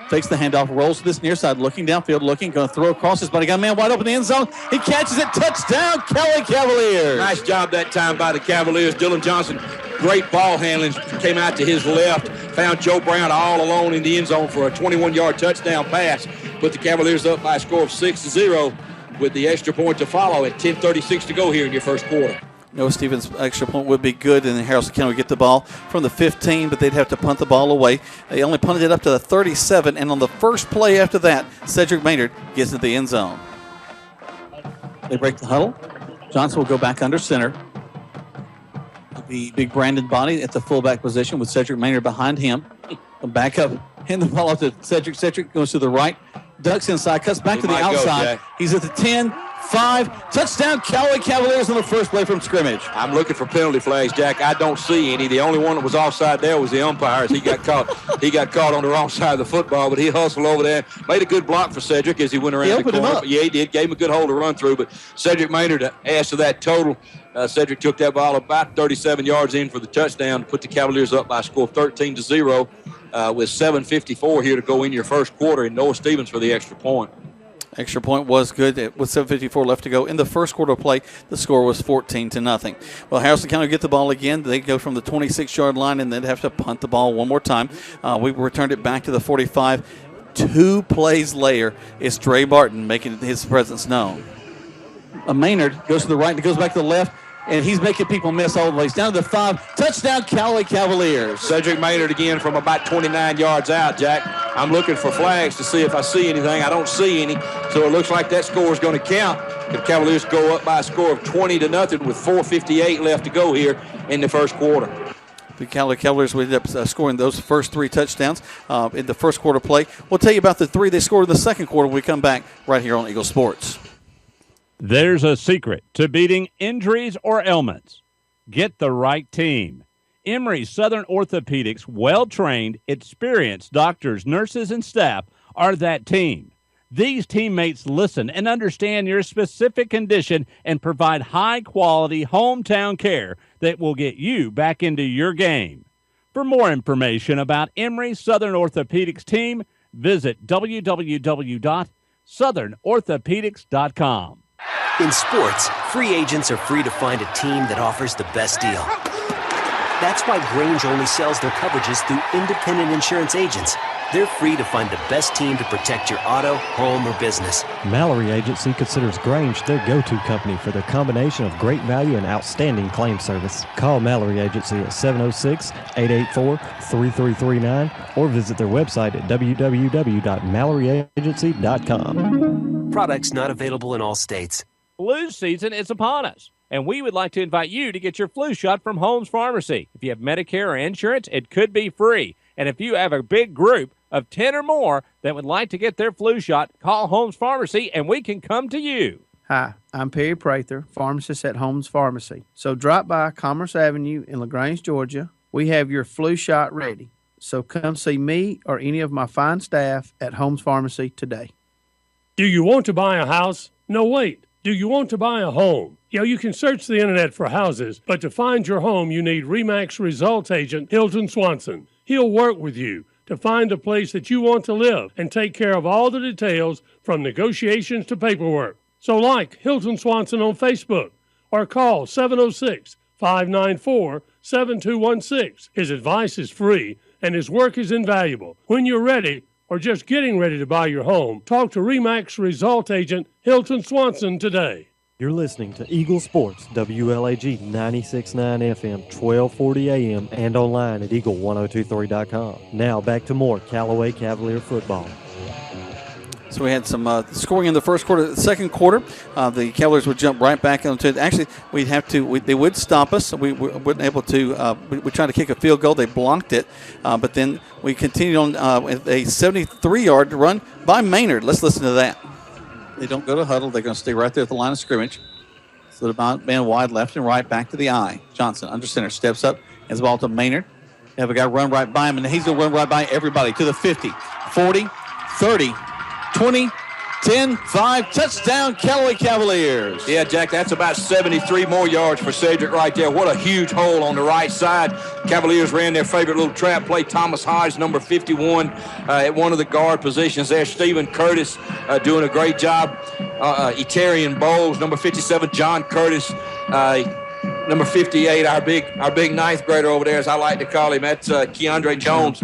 Takes the handoff. Rolls to this near side. Looking downfield. Looking. Going to throw across his body. Got a man wide open in the end zone. He catches it. Touchdown, Callaway Cavaliers. Nice job that time by the Cavaliers. Dylan Johnson, great ball handling. Came out to his left. Found Joe Brown all alone in the end zone for a 21-yard touchdown pass. Put the Cavaliers up by a score of 6-0 with the extra point to follow at 10:36 to go here in your first quarter. Noah Stevens' extra point would be good, and then Haralson County would get the ball from the 15, but they'd have to punt the ball away. They only punted it up to the 37, and on the first play after that, Cedric Maynard gets into the end zone. They break the huddle. Johnson will go back under center. The big Brandon Body at the fullback position with Cedric Maynard behind him. Back up, hand the ball off to Cedric. Cedric goes to the right, ducks inside, cuts back to the outside. He's at the 10. 5, touchdown Callaway Cavaliers on the first play from scrimmage. I'm looking for penalty flags, Jack. I don't see any. The only one that was offside there was the umpires. He got caught. He got caught on the wrong side of the football, but he hustled over there. Made a good block for Cedric as he went around the corner. Him up. Yeah, he did. Gave him a good hole to run through, but Cedric Maynard, as to that total, Cedric took that ball about 37 yards in for the touchdown to put the Cavaliers up by a score of 13-0 with 7:54 here to go in your first quarter, and Noah Stevens for the extra point. Extra point was good with 7:54 left to go. In the first quarter of play, the score was 14-0. Well, Haralson County get the ball again. They go from the 26-yard line, and they'd have to punt the ball one more time. We returned it back to the 45. 2 plays later, it's Dre Barton making his presence known. Maynard goes to the right and goes back to the left, and he's making people miss all the way. He's down to the 5. Touchdown, Callaway Cavaliers. Cedric Maynard again from about 29 yards out, Jack. I'm looking for flags to see if I see anything. I don't see any, so it looks like that score is going to count. The Cavaliers go up by a score of 20-0 with 4:58 left to go here in the first quarter. The Callaway Cavaliers ended up scoring those first 3 touchdowns in the first quarter play. We'll tell you about the 3 they scored in the second quarter when we come back right here on Eagle Sports. There's a secret to beating injuries or ailments. Get the right team. Emory Southern Orthopedics' well-trained, experienced doctors, nurses, and staff are that team. These teammates listen and understand your specific condition and provide high-quality hometown care that will get you back into your game. For more information about Emory Southern Orthopedics team, visit www.southernorthopedics.com. In sports, free agents are free to find a team that offers the best deal. That's why Grange only sells their coverages through independent insurance agents. They're free to find the best team to protect your auto, home, or business. Mallory Agency considers Grange their go-to company for their combination of great value and outstanding claim service. Call Mallory Agency at 706-884-3339 or visit their website at www.malloryagency.com. Products not available in all states. Flu season is upon us, and we would like to invite you to get your flu shot from Holmes Pharmacy. If you have Medicare or insurance, it could be free. And if you have a big group of 10 or more that would like to get their flu shot, call Holmes Pharmacy and we can come to you. Hi, I'm Perry Prather, pharmacist at Holmes Pharmacy. So drop by Commerce Avenue in LaGrange, Georgia. We have your flu shot ready. So come see me or any of my fine staff at Holmes Pharmacy today. Do you want to buy a house? No, wait. Do you want to buy a home? You can search the internet for houses, but to find your home, you need RE/MAX results agent Hilton Swanson. He'll work with you to find a place that you want to live and take care of all the details from negotiations to paperwork. So like Hilton Swanson on Facebook or call 706-594-7216. His advice is free and his work is invaluable. When you're ready or just getting ready to buy your home, talk to RE/MAX result agent Hilton Swanson today. You're listening to Eagle Sports, WLAG 96.9 FM, 1240 AM, and online at eagle1023.com. Now back to more Callaway Cavalier football. So we had some scoring in the first quarter. The second quarter, the Cavaliers would jump right back into it. Actually, they would stop us. We weren't able to. We tried to kick a field goal. They blocked it. But then we continued on with a 73-yard run by Maynard. Let's listen to that. They don't go to huddle. They're going to stay right there at the line of scrimmage. So the man wide left and right back to the eye. Johnson under center steps up. Has the ball to Maynard. They have a guy run right by him, and he's going to run right by everybody to the 50, 40, 30, 20, 10, 5, touchdown, Callaway Cavaliers. Yeah, Jack, that's about 73 more yards for Cedric right there. What a huge hole on the right side. Cavaliers ran their favorite little trap play. Thomas Hodge, number 51, at one of the guard positions there. Stephen Curtis doing a great job. Etarian Bowles, number 57, John Curtis, number 58, our big ninth grader over there, as I like to call him. That's Keandre Jones.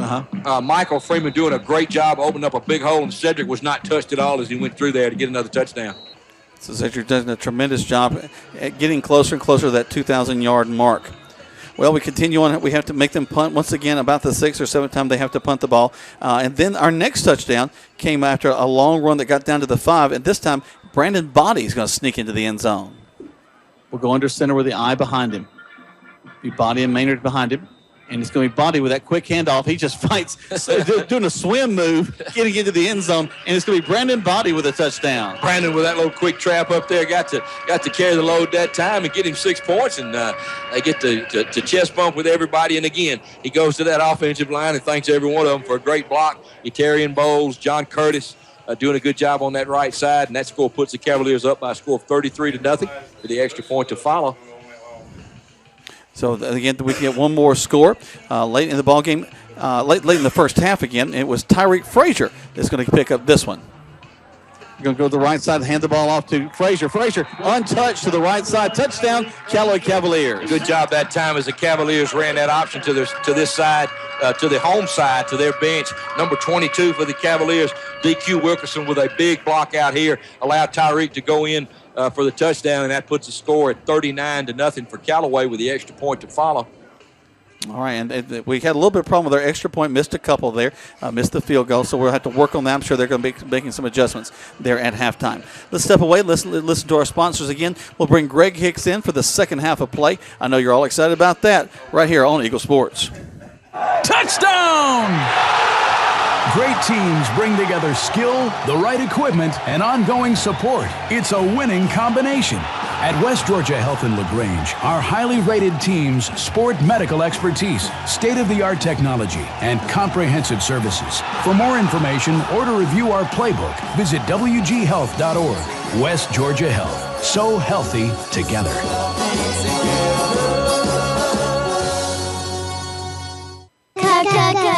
Michael Freeman doing a great job, opening up a big hole, and Cedric was not touched at all as he went through there to get another touchdown. So Cedric does a tremendous job at getting closer and closer to that 2,000-yard mark. Well, we continue on. We have to make them punt once again about the 6th or 7th time they have to punt the ball. And then our next touchdown came after a long run that got down to the 5, and this time Brandon Body is going to sneak into the end zone. We'll go under center with the eye behind him. Be Body and Maynard behind him. And it's going to be Body with that quick handoff. He just fights, doing a swim move, getting into the end zone. And it's going to be Brandon Body with a touchdown. Brandon with that little quick trap up there got to carry the load that time and get him 6 points. And they get to chest bump with everybody. And again, he goes to that offensive line and thanks every one of them for a great block. Etarian Bowles, John Curtis, doing a good job on that right side, and that score puts the Cavaliers up by a score of 33-0 with the extra point to follow. So again, we get one more score late in the ball game, late in the first half. Again, it was Tyreek Frazier that's going to pick up this one. You're going to go to the right side, hand the ball off to Frazier. Frazier, untouched to the right side. Touchdown, Callaway Cavaliers. Good job that time as the Cavaliers ran that option to this side, to the home side, to their bench. Number 22 for the Cavaliers, DQ Wilkerson with a big block out here. Allowed Tyreek to go in for the touchdown, and that puts the score at 39-0 for Callaway with the extra point to follow. All right, and we had a little bit of problem with our extra point. Missed a couple there, missed the field goal, so we'll have to work on that. I'm sure they're going to be making some adjustments there at halftime. Let's step away. Listen to our sponsors again. We'll bring Greg Hicks in for the second half of play. I know you're all excited about that right here on Eagle Sports. Touchdown! Great teams bring together skill, the right equipment, and ongoing support. It's a winning combination. At West Georgia Health in LaGrange, our highly rated team's sport medical expertise, state-of-the-art technology, and comprehensive services. For more information or to review our playbook, visit wghealth.org. West Georgia Health. So healthy together.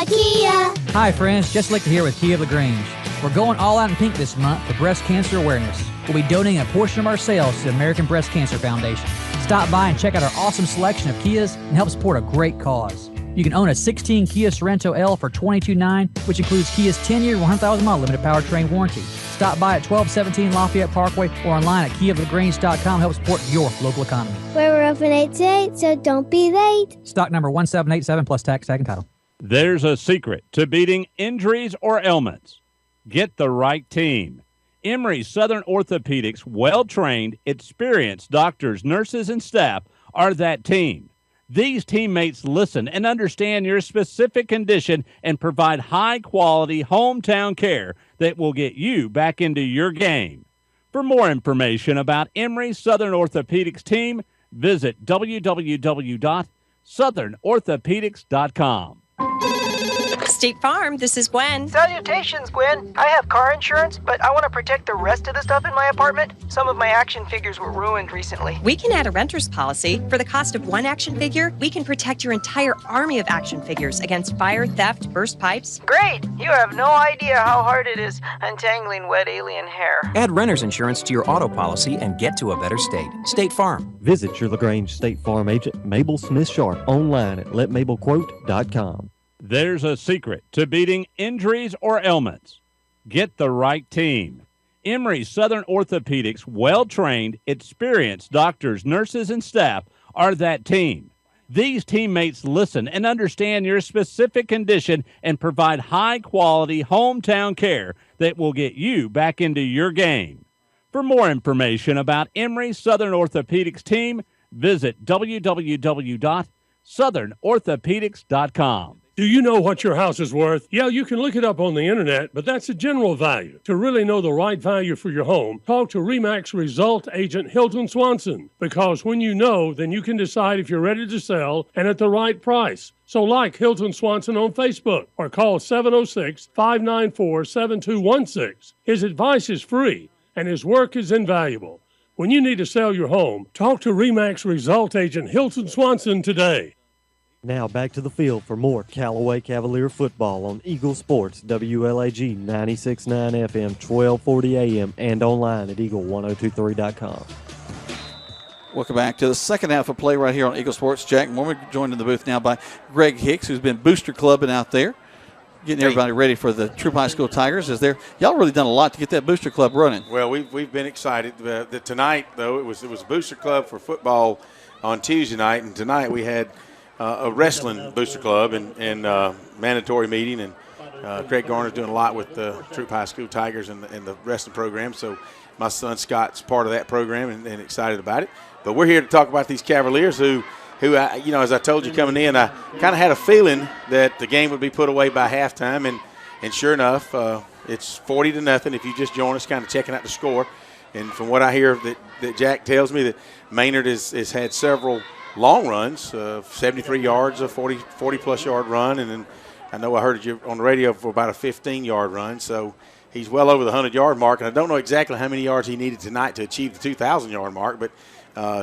Kia. Hi, friends. Just like to here with Kia of LaGrange. We're going all out in pink this month for breast cancer awareness. We'll be donating a portion of our sales to the American Breast Cancer Foundation. Stop by and check out our awesome selection of Kias and help support a great cause. You can own a 16 Kia Sorento L for $22,900, which includes Kia's 10-year, 100,000-mile limited powertrain warranty. Stop by at 1217 Lafayette Parkway or online at KiaofLaGrange.com to help support your local economy. We're open 8 to 8, so don't be late. Stock number 1787 plus tax, tag, and title. There's a secret to beating injuries or ailments. Get the right team. Emory Southern Orthopedics' well-trained, experienced doctors, nurses, and staff are that team. These teammates listen and understand your specific condition and provide high-quality hometown care that will get you back into your game. For more information about Emory Southern Orthopedics team, visit www.southernorthopedics.com. State Farm, this is Gwen. Salutations, Gwen. I have car insurance, but I want to protect the rest of the stuff in my apartment. Some of my action figures were ruined recently. We can add a renter's policy. For the cost of one action figure, we can protect your entire army of action figures against fire, theft, burst pipes. Great! You have no idea how hard it is untangling wet alien hair. Add renter's insurance to your auto policy and get to a better state. State Farm. Visit your LaGrange State Farm agent, Mabel Smith Sharp, online at letmabelquote.com. There's a secret to beating injuries or ailments. Get the right team. Emory Southern Orthopedics' well-trained, experienced doctors, nurses, and staff are that team. These teammates listen and understand your specific condition and provide high-quality hometown care that will get you back into your game. For more information about Emory Southern Orthopedics team, visit www.southernorthopedics.com. Do you know what your house is worth? Yeah, you can look it up on the internet, but that's a general value. To really know the right value for your home, talk to RE/MAX Result Agent Hilton Swanson, because when you know, then you can decide if you're ready to sell and at the right price. So like Hilton Swanson on Facebook or call 706-594-7216. His advice is free and his work is invaluable. When you need to sell your home, talk to RE/MAX Result Agent Hilton Swanson today. Now back to the field for more Callaway Cavalier football on Eagle Sports, WLAG 96.9 FM, 1240 AM, and online at eagle1023.com. Welcome back to the second half of play right here on Eagle Sports. Jack Mormon joined in the booth now by Greg Hicks, who's been booster clubbing out there, getting everybody ready for the Troop High School Tigers. Y'all really done a lot to get that booster club running. Well, we've been excited. Tonight, though, it was a booster club for football on Tuesday night, and tonight we had a wrestling booster club and mandatory meeting, and Craig Garner's doing a lot with the Troop High School Tigers and the wrestling program. So my son Scott's part of that program and excited about it. But we're here to talk about these Cavaliers who as I told you coming in, I kind of had a feeling that the game would be put away by halftime, and sure enough, it's 40-0 if you just join us, kind of checking out the score. And from what I hear that Jack tells me that Maynard has had several long runs, 73 yards, a 40-plus yard run, and then I know I heard you on the radio for about a 15-yard run. So he's well over the 100-yard mark, and I don't know exactly how many yards he needed tonight to achieve the 2,000-yard mark, but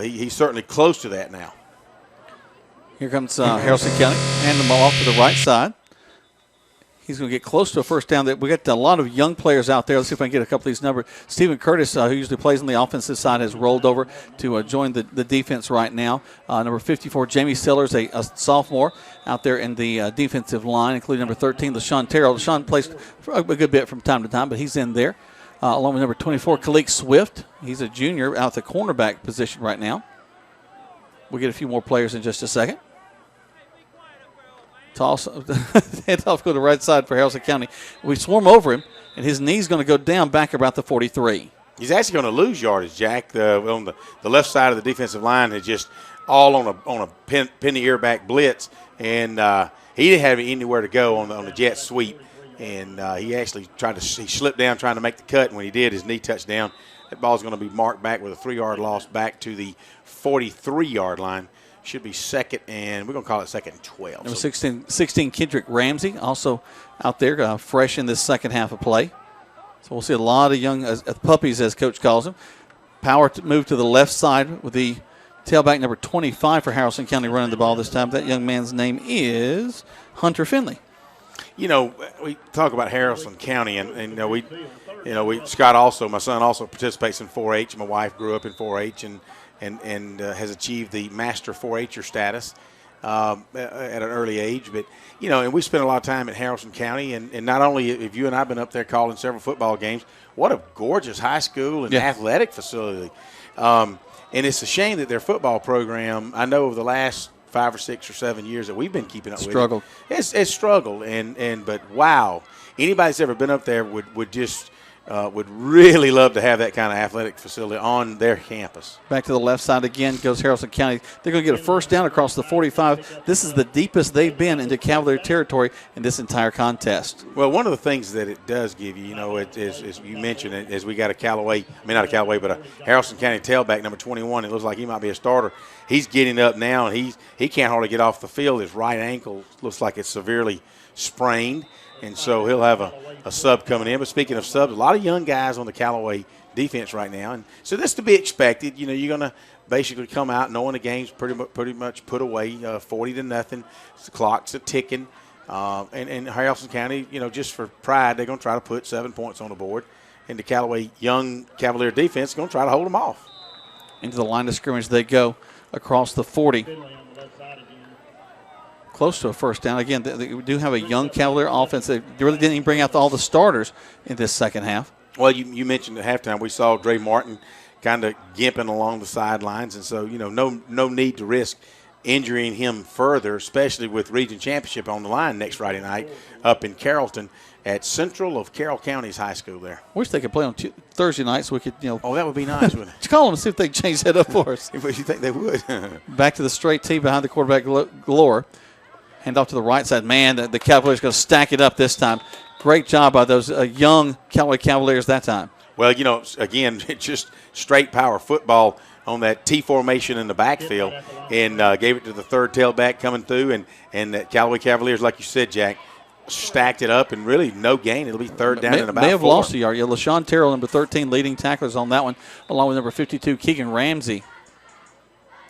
he's certainly close to that now. Here comes Haralson County, hand the ball off to the right side. He's going to get close to a first down. We got a lot of young players out there. Let's see if I can get a couple of these numbers. Stephen Curtis, who usually plays on the offensive side, has rolled over to join the defense right now. Number 54, Jamie Sellers, a sophomore out there in the defensive line, including number 13, LaShawn Terrell. LaShawn plays a good bit from time to time, but he's in there. Along with number 24, Khalik Swift. He's a junior out the cornerback position right now. We'll get a few more players in just a second. Toss, head off, go to the right side for Haralson County. We swarm over him, and his knee's going to go down back about the 43. He's actually going to lose yardage, Jack. On the left side of the defensive line is just all on a penny ear back blitz, and he didn't have anywhere to go on the jet sweep. and he actually he slipped down trying to make the cut, and when he did, his knee touched down. That ball's going to be marked back with a 3-yard loss back to the 43-yard line. Should be second, and we're going to call it second and 12. Number 16 Kendrick Ramsey, also out there, fresh in this second half of play. So we'll see a lot of young puppies, as Coach calls them. Power to move to the left side with the tailback number 25 for Haralson County running the ball this time. That young man's name is Hunter Finley. You know, we talk about Haralson County, and Scott also, my son also participates in 4-H. My wife grew up in 4-H and has achieved the master 4-H'er status at an early age. But, you know, and we spent a lot of time at Haralson County, and not only have you and I been up there calling several football games, what a gorgeous high school and athletic facility. And it's a shame that their football program, I know over the last 5 or 6 or 7 years that we've been keeping up struggled. With it's struggled, but wow, anybody that's ever been up there would really love to have that kind of athletic facility on their campus. Back to the left side again goes Haralson County. They're going to get a first down across the 45. This is the deepest they've been into Cavalier territory in this entire contest. Well, one of the things that it does give you, you know, as you mentioned, as we got a Callaway, not a Callaway, but a Haralson County tailback, number 21. It looks like he might be a starter. He's getting up now, and he can't hardly get off the field. His right ankle looks like it's severely sprained. And so he'll have a sub coming in. But speaking of subs, a lot of young guys on the Callaway defense right now. And so this to be expected. You know, you're going to basically come out knowing the game's pretty much put away, 40-0. The clock's ticking. And Haralson County, you know, just for pride, they're going to try to put 7 points on the board. And the Callaway young Cavalier defense is going to try to hold them off. Into the line of scrimmage they go across the 40. Close to a first down. Again, they do have a young Cavalier offense. They really didn't even bring out all the starters in this second half. Well, you mentioned at halftime we saw Dre Martin kind of gimping along the sidelines, and so, you know, no need to risk injuring him further, especially with region championship on the line next Friday night up in Carrollton at Central of Carroll County's high school there. Wish they could play on Thursday night so we could, you know. Oh, that would be nice, wouldn't it? Call them and see if they can change that up for us. If you think they would. Back to the straight tee behind the quarterback, Galore. Hand off to the right side. Man, the Cavaliers going to stack it up this time. Great job by those young Callaway Cavaliers that time. Well, you know, again, just straight power football on that T formation in the backfield, and gave it to the third tailback coming through, and the Callaway Cavaliers, like you said, Jack, stacked it up, and really no gain. It'll be third down and about May have 4. lost a yard. Yeah, LaShawn Terrell, number 13, leading tacklers on that one, along with number 52, Keegan Ramsey.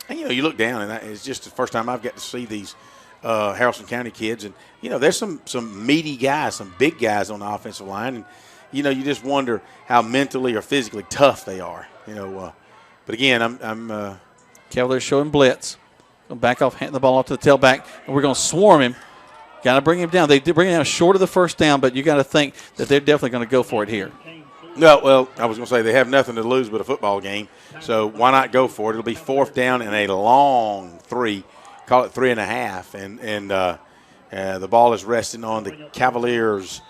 And, you know, you look down, and it's just the first time I've got to see these Haralson County kids, and you know there's some meaty guys, some big guys on the offensive line, and you know you just wonder how mentally or physically tough they are. You know, but again, I'm Cavaliers showing blitz. Going back off, handing the ball off to the tailback, and we're going to swarm him. Got to bring him down. They did bring him down short of the first down, but you got to think that they're definitely going to go for it here. No, well, I was going to say they have nothing to lose but a football game, so why not go for it? It'll be fourth down and a long 3. Call it 3.5, and the ball is resting on the Cavaliers'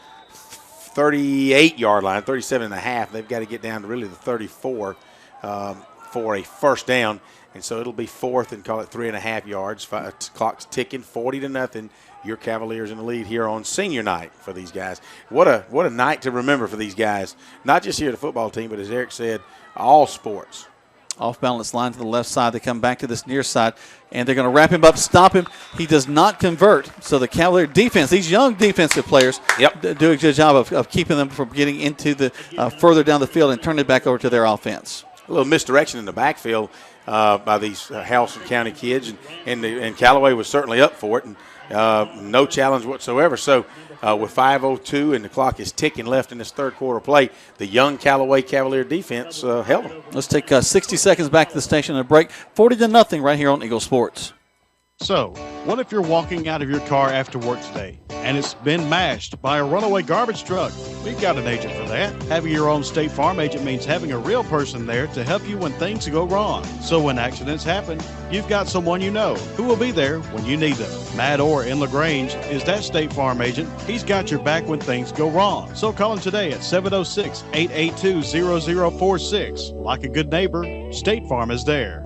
38-yard line, 37.5. They've got to get down to really the 34 for a first down, and so it'll be fourth and call it 3.5 yards. Clock's ticking, 40-0. Your Cavaliers in the lead here on senior night for these guys. What a night to remember for these guys, not just here at the football team, but as Eric said, all sports. Off balance line to the left side. They come back to this near side, and they're going to wrap him up, stop him. He does not convert. So the Cavalier defense, these young defensive players, do a good job of keeping them from getting into the further down the field and turning it back over to their offense. A little misdirection in the backfield by these Haralson County kids, and Callaway was certainly up for it, and no challenge whatsoever. So with 5:02 and the clock is ticking left in this third quarter play, the young Callaway Cavalier defense held them. Let's take 60 seconds back to the station and a break. 40-0 right here on Eagle Sports. So, what if you're walking out of your car after work today and it's been mashed by a runaway garbage truck? We've got an agent for that. Having your own State Farm agent means having a real person there to help you when things go wrong. So when accidents happen, you've got someone you know who will be there when you need them. Matt Orr in LaGrange is that State Farm agent. He's got your back when things go wrong. So call him today at 706-882-0046. Like a good neighbor, State Farm is there.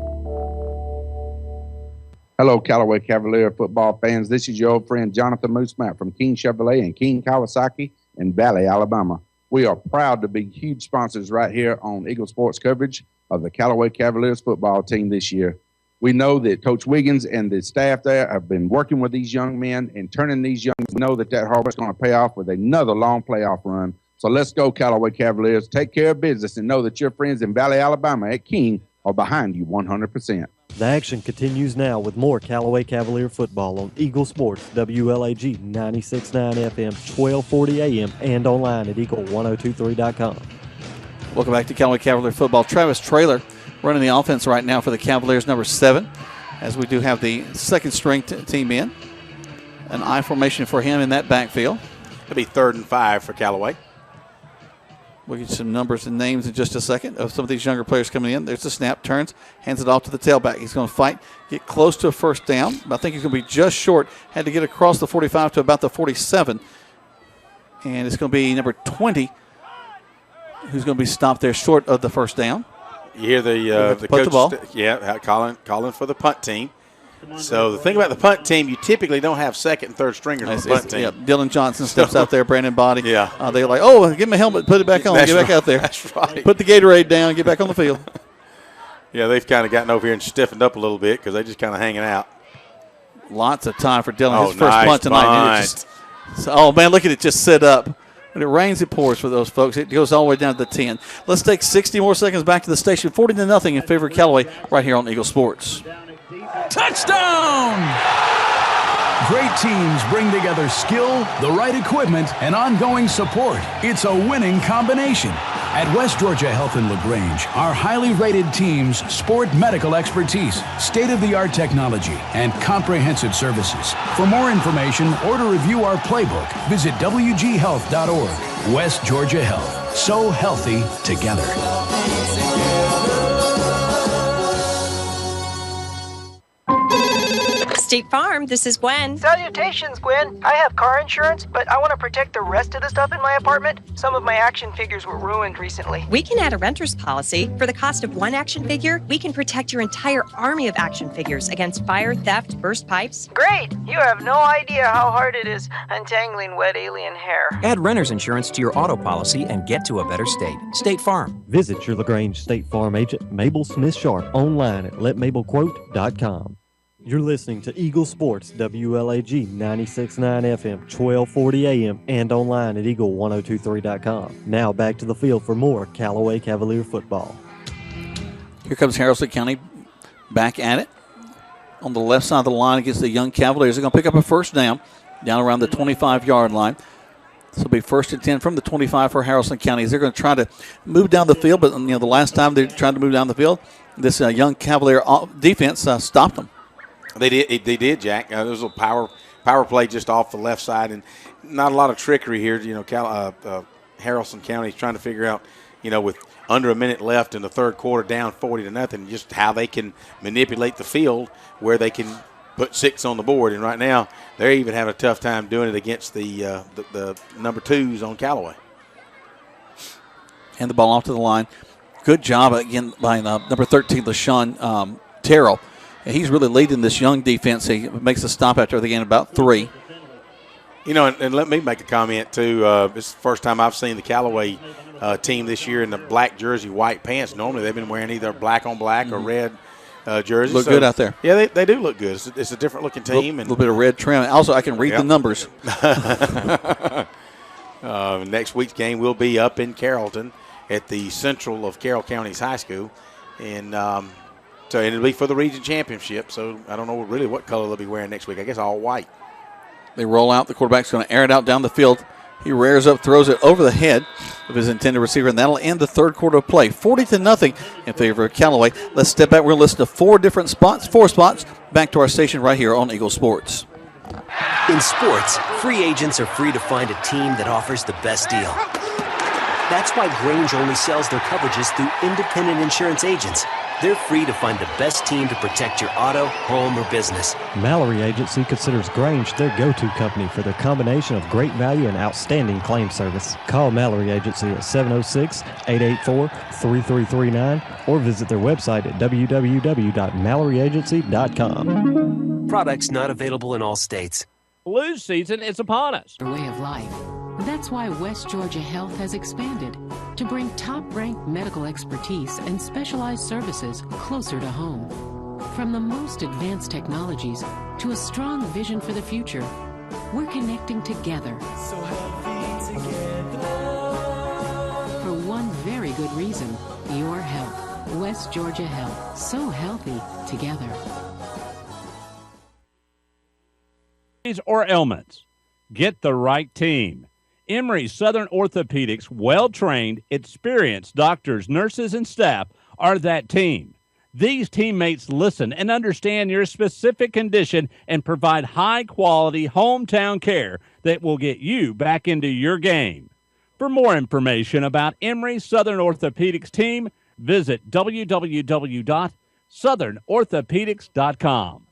Hello, Callaway Cavalier football fans. This is your old friend Jonathan Moosemat from King Chevrolet and King Kawasaki and Valley, Alabama. We are proud to be huge sponsors right here on Eagle Sports coverage of the Callaway Cavaliers football team this year. We know that Coach Wiggins and the staff there have been working with these young men and turning these young men. Know that hard work's going to pay off with another long playoff run. So let's go, Callaway Cavaliers. Take care of business and know that your friends in Valley, Alabama at King are behind you 100%. The action continues now with more Callaway Cavalier football on Eagle Sports, WLAG 96.9 FM, 1240 AM, and online at eagle1023.com. Welcome back to Callaway Cavalier football. Travis Traylor running the offense right now for the Cavaliers, number 7, as we do have the second string team in. An I formation for him in that backfield. It'll be 3rd and 5 for Callaway. We'll get some numbers and names in just a second of some of these younger players coming in. There's the snap, turns, hands it off to the tailback. He's going to fight, get close to a first down. I think he's going to be just short. Had to get across the 45 to about the 47. And it's going to be number 20 who's going to be stopped there short of the first down. You hear the coach, the ball. Calling for the punt team. So the thing about the punt team, you typically don't have second and third stringers on the punt team. Yeah, Dylan Johnson steps out there, Brandon Body. Yeah. They're like, oh, give him a helmet, put it back on, get back out there. That's right. Put the Gatorade down, get back on the field. Yeah, they've kind of gotten over here and stiffened up a little bit because they're just kind of hanging out. Lots of time for Dylan. His first nice punt tonight. Man, look at it just set up. When it rains, it pours for those folks. It goes all the way down to the 10. Let's take 60 more seconds back to the station. 40-0 in favor of Callaway right here on Eagle Sports. Touchdown! Great teams bring together skill, the right equipment, and ongoing support. It's a winning combination. At West Georgia Health in LaGrange, our highly rated teams sport medical expertise, state-of-the-art technology, and comprehensive services. For more information or to review our playbook, visit wghealth.org. West Georgia Health. So healthy together. State Farm, this is Gwen. Salutations, Gwen. I have car insurance, but I want to protect the rest of the stuff in my apartment. Some of my action figures were ruined recently. We can add a renter's policy. For the cost of one action figure, we can protect your entire army of action figures against fire, theft, burst pipes. Great! You have no idea how hard it is untangling wet alien hair. Add renter's insurance to your auto policy and get to a better state. State Farm. Visit your LaGrange State Farm agent, Mabel Smith Sharp, online at letmabelquote.com. You're listening to Eagle Sports, WLAG 96.9 FM, 1240 AM, and online at eagle1023.com. Now back to the field for more Callaway Cavalier football. Here comes Haralson County back at it. On the left side of the line against the young Cavaliers. They're going to pick up a first down around the 25-yard line. This will be 1st and 10 from the 25 for Haralson County. They're going to try to move down the field, but the last time they tried to move down the field, this young Cavalier defense stopped them. They did, Jack. There was a power play just off the left side, and not a lot of trickery here. Haralson County is trying to figure out, with under a minute left in the third quarter, down 40-0, just how they can manipulate the field where they can put 6 on the board. And right now, they're even having a tough time doing it against the number 2s on Callaway. Hand the ball off to the line. Good job again by number 13, LaShawn Terrell. He's really leading this young defense. He makes a stop after the game, about 3. And let me make a comment, too. This is the first time I've seen the Callaway team this year in the black jersey, white pants. Normally they've been wearing either black on black or red jerseys. Look good out there. Yeah, they do look good. It's a different-looking team. A little bit of red trim. Also, I can read the numbers. Next week's game will be up in Carrollton at the Central of Carroll County's high school. And so it'll be for the region championship. So I don't know really what color they'll be wearing next week. I guess all white. They roll out. The quarterback's going to air it out down the field. He rears up, throws it over the head of his intended receiver, and that'll end the third quarter of play. 40-0 in favor of Callaway. Let's step back. We're going to listen to 4 spots, back to our station right here on Eagle Sports. In sports, free agents are free to find a team that offers the best deal. That's why Grange only sells their coverages through independent insurance agents. They're free to find the best team to protect your auto, home, or business. Mallory Agency considers Grange their go-to company for their combination of great value and outstanding claim service. Call Mallory Agency at 706-884-3339 or visit their website at www.malloryagency.com. Products not available in all states. Flu season is upon us. Way of life. That's why West Georgia Health has expanded to bring top-ranked medical expertise and specialized services closer to home. From the most advanced technologies to a strong vision for the future, we're connecting together. So healthy together. For one very good reason, your health. West Georgia Health. So healthy together. Or ailments, get the right team. Emory Southern Orthopedics, well-trained, experienced doctors, nurses, and staff are that team. These teammates listen and understand your specific condition and provide high-quality hometown care that will get you back into your game. For more information about Emory Southern Orthopedics team, visit www.southernorthopedics.com.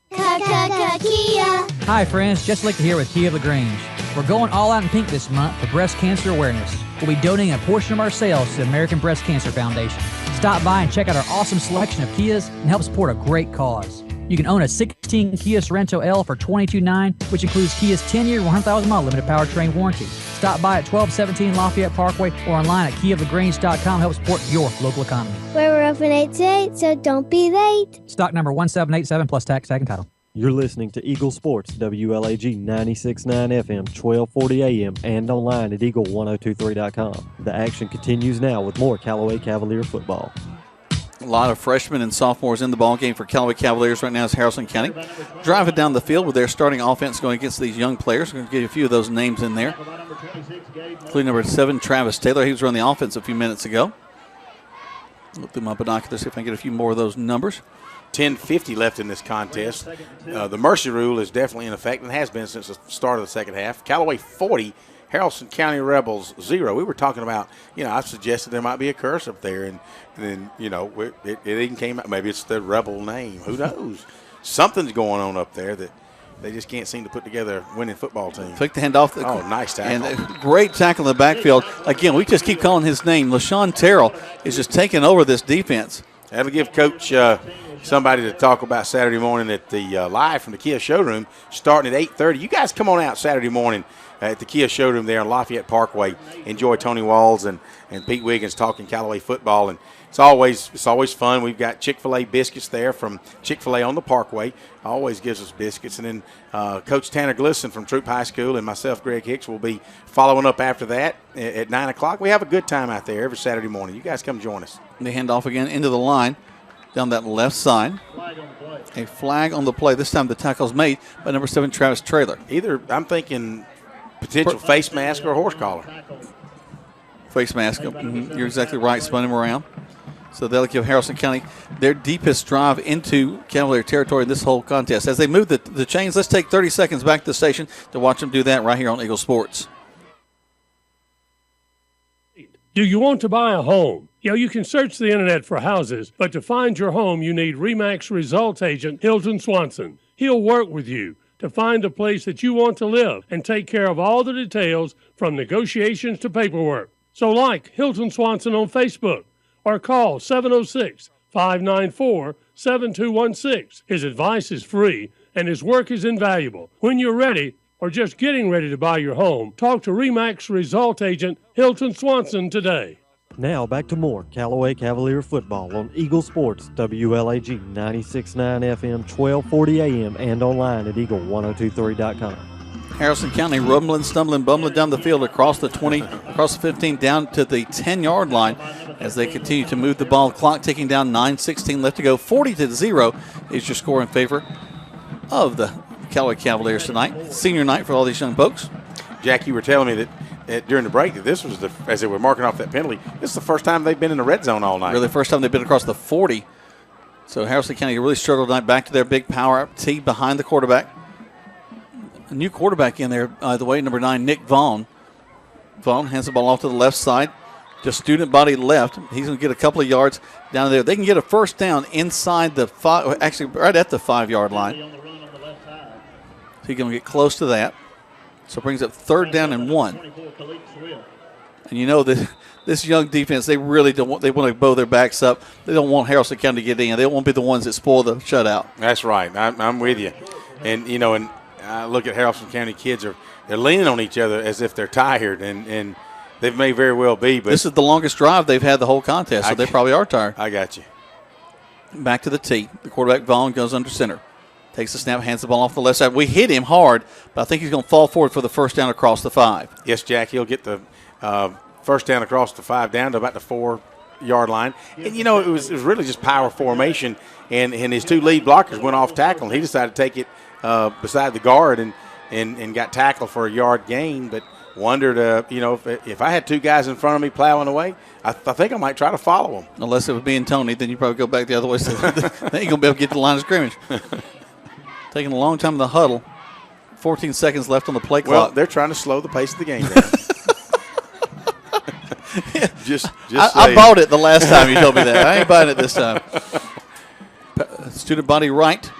Kia. Hi, friends. Just like to here with Kia of LaGrange. We're going all out in pink this month for breast cancer awareness. We'll be donating a portion of our sales to the American Breast Cancer Foundation. Stop by and check out our awesome selection of Kias and help support a great cause. You can own a 16 Kia Sorento L for $22,900, which includes Kia's 10-year, 100,000-mile limited powertrain warranty. Stop by at 1217 Lafayette Parkway or online at KiaofLaGrange.com to help support your local economy. We're open 8 to 8, so don't be late. Stock number 1787 plus tax, tag, and title. You're listening to Eagle Sports, WLAG 96.9 FM, 1240 AM, and online at eagle1023.com. The action continues now with more Callaway Cavalier football. A lot of freshmen and sophomores in the ball game for Callaway Cavaliers right now is Haralson County. Driving down the field with their starting offense going against these young players. We're going to give you a few of those names in there, including number 7, Travis Taylor. He was running the offense a few minutes ago. Look through my binoculars, see if I can get a few more of those numbers. 10:50 left in this contest. The mercy rule is definitely in effect and has been since the start of the second half. Callaway 40, Haralson County Rebels 0. We were talking about, I suggested there might be a curse up there, and then, it even came out. Maybe it's the Rebel name. Who knows? Something's going on up there that they just can't seem to put together a winning football team. Took the handoff. Nice tackle. And great tackle in the backfield. Again, we just keep calling his name. LaShawn Terrell is just taking over this defense. That'll give Coach somebody to talk about Saturday morning at the live from the Kia showroom starting at 8:30. You guys come on out Saturday morning at the Kia showroom there on Lafayette Parkway. Enjoy Tony Walls and Pete Wiggins talking Callaway football. And it's always fun. We've got Chick-fil-A biscuits there from Chick-fil-A on the Parkway. Always gives us biscuits. And then Coach Tanner Glisson from Troop High School and myself, Greg Hicks, will be following up after that at 9 o'clock. We have a good time out there every Saturday morning. You guys come join us. They hand off again into the line down that left side. A flag on the play. This time the tackle's made by number 7, Travis Taylor. I'm thinking potential face mask or horse collar. Face mask. Mm-hmm. You're exactly right. Spun him around. So they'll give Haralson County their deepest drive into Cavalier territory in this whole contest. As they move the chains, let's take 30 seconds back to the station to watch them do that right here on Eagle Sports. Do you want to buy a home? You can search the internet for houses, but to find your home, you need RE/MAX results agent Hilton Swanson. He'll work with you to find a place that you want to live and take care of all the details from negotiations to paperwork. So like Hilton Swanson on Facebook or call 706-594-7216. His advice is free and his work is invaluable. When you're ready, or just getting ready to buy your home, talk to RE/MAX result agent Hilton Swanson today. Now back to more Callaway Cavalier football on Eagle Sports, WLAG 96.9 FM, 1240 AM, and online at eagle1023.com. Haralson County rumbling, stumbling, bumbling down the field across the 20, across the 15, down to the 10-yard line as they continue to move the ball. Clock ticking down, 9:16 left to go. 40-0 is your score in favor of the Callaway Cavaliers tonight. Senior night for all these young folks. Jack, you were telling me that during the break that this was as they were marking off that penalty, this is the first time they've been in the red zone all night. Really, the first time they've been across the 40. So Haralson County really struggled tonight. Back to their big power up tee behind the quarterback. A new quarterback in there, by the way, number 9, Nick Vaughn. Vaughn hands the ball off to the left side. Just student body left. He's going to get a couple of yards down there. They can get a first down inside the 5, actually right at the 5-yard line. So he's going to get close to that. So it brings up 3rd down and 1. And you know that this young defense, they really don't want, they want to bow their backs up. They don't want Haralson County to get in. They don't want to be the ones that spoil the shutout. That's right. I'm with you. And, and I look at Haralson County kids are they're leaning on each other as if they're tired, and they may very well be. But this is the longest drive they've had the whole contest, so they probably are tired. I got you. Back to the tee. The quarterback, Vaughn, goes under center. Takes the snap, hands the ball off the left side. We hit him hard, but I think he's going to fall forward for the first down across the 5. Yes, Jack, he'll get the first down across the 5 down to about the 4-yard line. And, you know, it was really just power formation, and his 2 lead blockers went off tackle, and he decided to take it beside the guard and got tackled for a yard gain, but wondered, you know, if I had 2 guys in front of me plowing away, I think I might try to follow them. Unless it was being Tony, then you probably go back the other way. So they ain't going to be able to get to the line of scrimmage. Taking a long time in the huddle. 14 seconds left on the play clock. Well, they're trying to slow the pace of the game down. I bought it the last time you told me that. I ain't buying it this time. Student body right.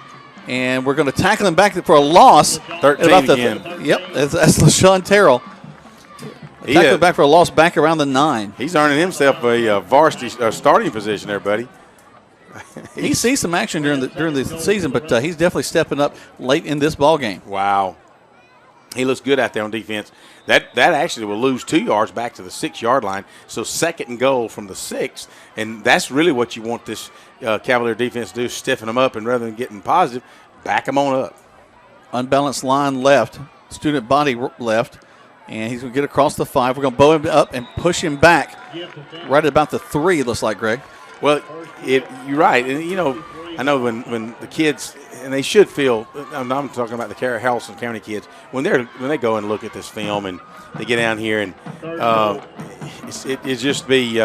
And we're going to tackle him back for a loss. 13 again. Yep, that's LaShawn Terrell. Tackle him back for a loss back around the 9. He's earning himself a varsity starting position there, buddy. He sees some action during the season, but he's definitely stepping up late in this ball game. Wow. He looks good out there on defense. That actually will lose 2 yards back to the 6-yard line. So 2nd and goal from the 6. And that's really what you want this Cavalier defense to do, stiffen them up, and rather than getting positive, back them on up. Unbalanced line left, student body left, and he's going to get across the 5. We're going to bow him up and push him back right at about the 3, it looks like, Greg. Well, you're right. And, you know, I know when the kids, and they should feel, I'm talking about the Haralson County kids, when they go and look at this film and they get down here, and it just be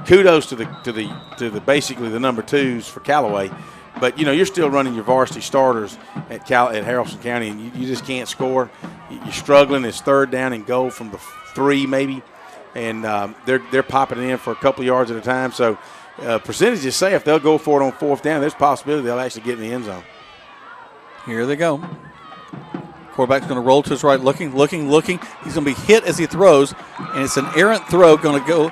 kudos to the basically the number 2s for Callaway. But, you know, you're still running your varsity starters at Haralson County, and you just can't score. You're struggling. It's 3rd down and goal from the 3 maybe, and they're popping it in for a couple yards at a time. So percentages say if they'll go for it on 4th down, there's a possibility they'll actually get in the end zone. Here they go. Quarterback's going to roll to his right, looking. He's going to be hit as he throws, and it's an errant throw going to go